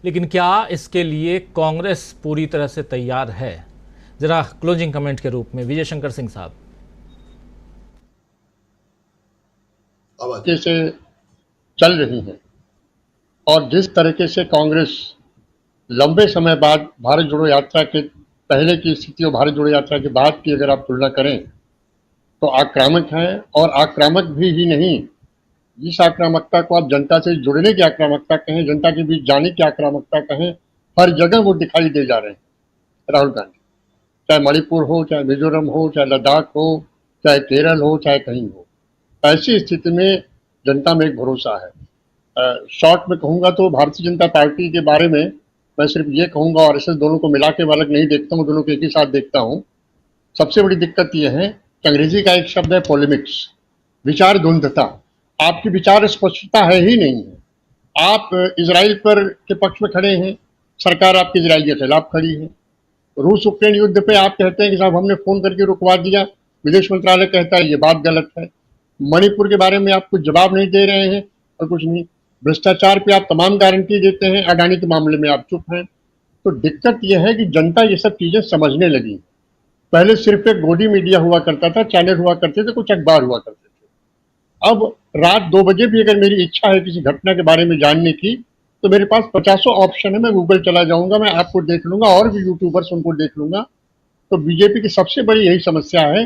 लेकिन क्या इसके लिए कांग्रेस पूरी तरह से तैयार है? जरा क्लोजिंग कमेंट के रूप में विजय शंकर सिंह साहब। से चल रही है और जिस तरीके से कांग्रेस लंबे समय बाद भारत जोड़ो यात्रा के पहले की स्थिति और भारत जोड़ो यात्रा के बाद की अगर आप तुलना करें तो आक्रामक है। और आक्रामक भी ही नहीं, जिस आक्रामकता को आप जनता से जुड़ने की आक्रामकता कहें, जनता के बीच जाने की आक्रामकता कहें, हर जगह वो दिखाई दे जा रहे हैं राहुल गांधी। चाहे मणिपुर हो, चाहे मिजोरम हो, चाहे लद्दाख हो, चाहे केरल हो, चाहे कहीं हो, ऐसी स्थिति में जनता में एक भरोसा है। शॉर्ट में कहूँगा तो भारतीय जनता पार्टी के बारे में मैं सिर्फ ये कहूँगा, और ऐसे दोनों को मिला के अलग नहीं देखता हूँ, दोनों को एक ही साथ देखता हूँ। सबसे बड़ी दिक्कत यह है कि अंग्रेजी का एक शब्द है पॉलेमिक्स, विचार द्वंद्वता। आपकी विचार स्पष्टता है ही नहीं है। आप इजराइल पर के पक्ष में खड़े हैं, सरकार आपकी इजराइल के खिलाफ खड़ी है। रूस यूक्रेन युद्ध पे आप कहते हैं कि साहब हमने फोन करके रुकवा दिया, विदेश मंत्रालय कहता है ये बात गलत है। मणिपुर के बारे में आप कुछ जवाब नहीं दे रहे हैं और कुछ नहीं। भ्रष्टाचार पे आप तमाम गारंटी देते हैं, अडानी के मामले में आप चुप हैं। तो दिक्कत यह है कि जनता ये सब चीजें समझने लगी। पहले सिर्फ एक गोदी मीडिया हुआ करता था, चैनल हुआ करते थे, कुछ अखबार हुआ करते थे। अब रात 2 बजे भी अगर मेरी इच्छा है किसी घटना के बारे में जानने की तो मेरे पास 50 ऑप्शन है। मैं गूगल चला जाऊंगा, मैं आपको देख लूंगा और भी यूट्यूबर्स उनको देख लूंगा। तो बीजेपी की सबसे बड़ी यही समस्या है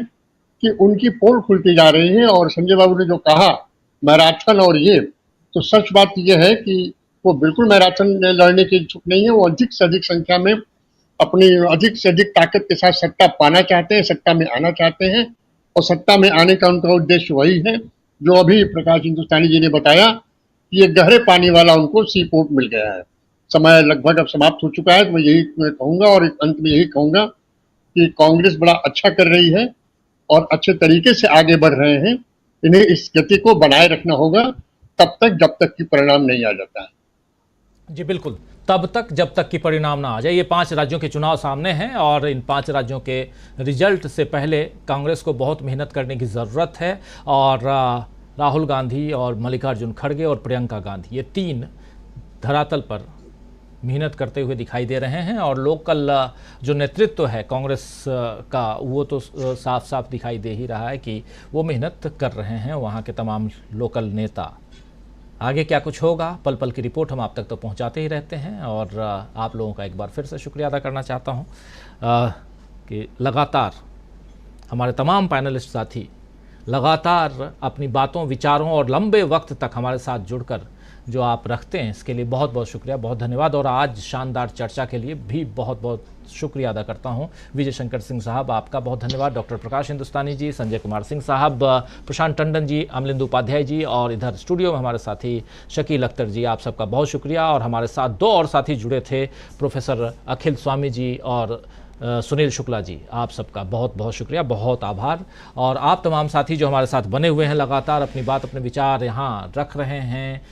कि उनकी पोल खुलती जा रही है। और संजय बाबू ने जो कहा मैराथन और ये, तो सच बात यह है कि वो बिल्कुल मैराथन लड़ने के इच्छुक नहीं है। वो अधिक से अधिक संख्या में अपनी अधिक से अधिक ताकत के साथ सत्ता पाना चाहते हैं, सत्ता में आना चाहते हैं। और सत्ता में आने का उनका उद्देश्य वही है जो अभी प्रकाश हिंदुस्तानी जी ने बताया कि ये गहरे पानी वाला उनको सी पोर्ट मिल गया है। समय लगभग अब समाप्त हो चुका है, तो मैं यही कहूँगा और अंत में यही कहूँगा कि कांग्रेस बड़ा अच्छा कर रही है और अच्छे तरीके से आगे बढ़ रहे हैं। इन्हें इस गति को बनाए रखना होगा तब तक जब तक कि परिणाम नहीं आ जाता है। जी बिल्कुल, तब तक जब तक कि परिणाम ना आ जाए। ये 5 राज्यों के चुनाव सामने हैं और इन 5 राज्यों के रिजल्ट से पहले कांग्रेस को बहुत मेहनत करने की ज़रूरत है। और राहुल गांधी और मल्लिकार्जुन खड़गे और प्रियंका गांधी, ये 3 धरातल पर मेहनत करते हुए दिखाई दे रहे हैं। और लोकल जो नेतृत्व है कांग्रेस का, वो तो साफ साफ दिखाई दे ही रहा है कि वो मेहनत कर रहे हैं, वहाँ के तमाम लोकल नेता। आगे क्या कुछ होगा, पल पल की रिपोर्ट हम आप तक तो पहुंचाते ही रहते हैं। और आप लोगों का एक बार फिर से शुक्रिया अदा करना चाहता हूं कि लगातार हमारे तमाम पैनलिस्ट साथी लगातार अपनी बातों, विचारों और लंबे वक्त तक हमारे साथ जुड़कर जो आप रखते हैं, इसके लिए बहुत बहुत शुक्रिया, बहुत धन्यवाद। और आज शानदार चर्चा के लिए भी बहुत बहुत शुक्रिया अदा करता हूं। विजय शंकर सिंह साहब, आपका बहुत धन्यवाद। डॉक्टर प्रकाश हिंदुस्तानी जी, संजय कुमार सिंह साहब, प्रशांत टंडन जी, अमलिंदु उपाध्याय जी और इधर स्टूडियो में हमारे साथी शकील अख्तर जी, आप सबका बहुत शुक्रिया। और हमारे साथ 2 और साथी जुड़े थे, प्रोफेसर अखिल स्वामी जी और सुनील शुक्ला जी, आप सबका बहुत बहुत शुक्रिया, बहुत आभार। और आप तमाम साथी जो हमारे साथ बने हुए हैं, लगातार अपनी बात, अपने विचार यहाँ रख रहे हैं।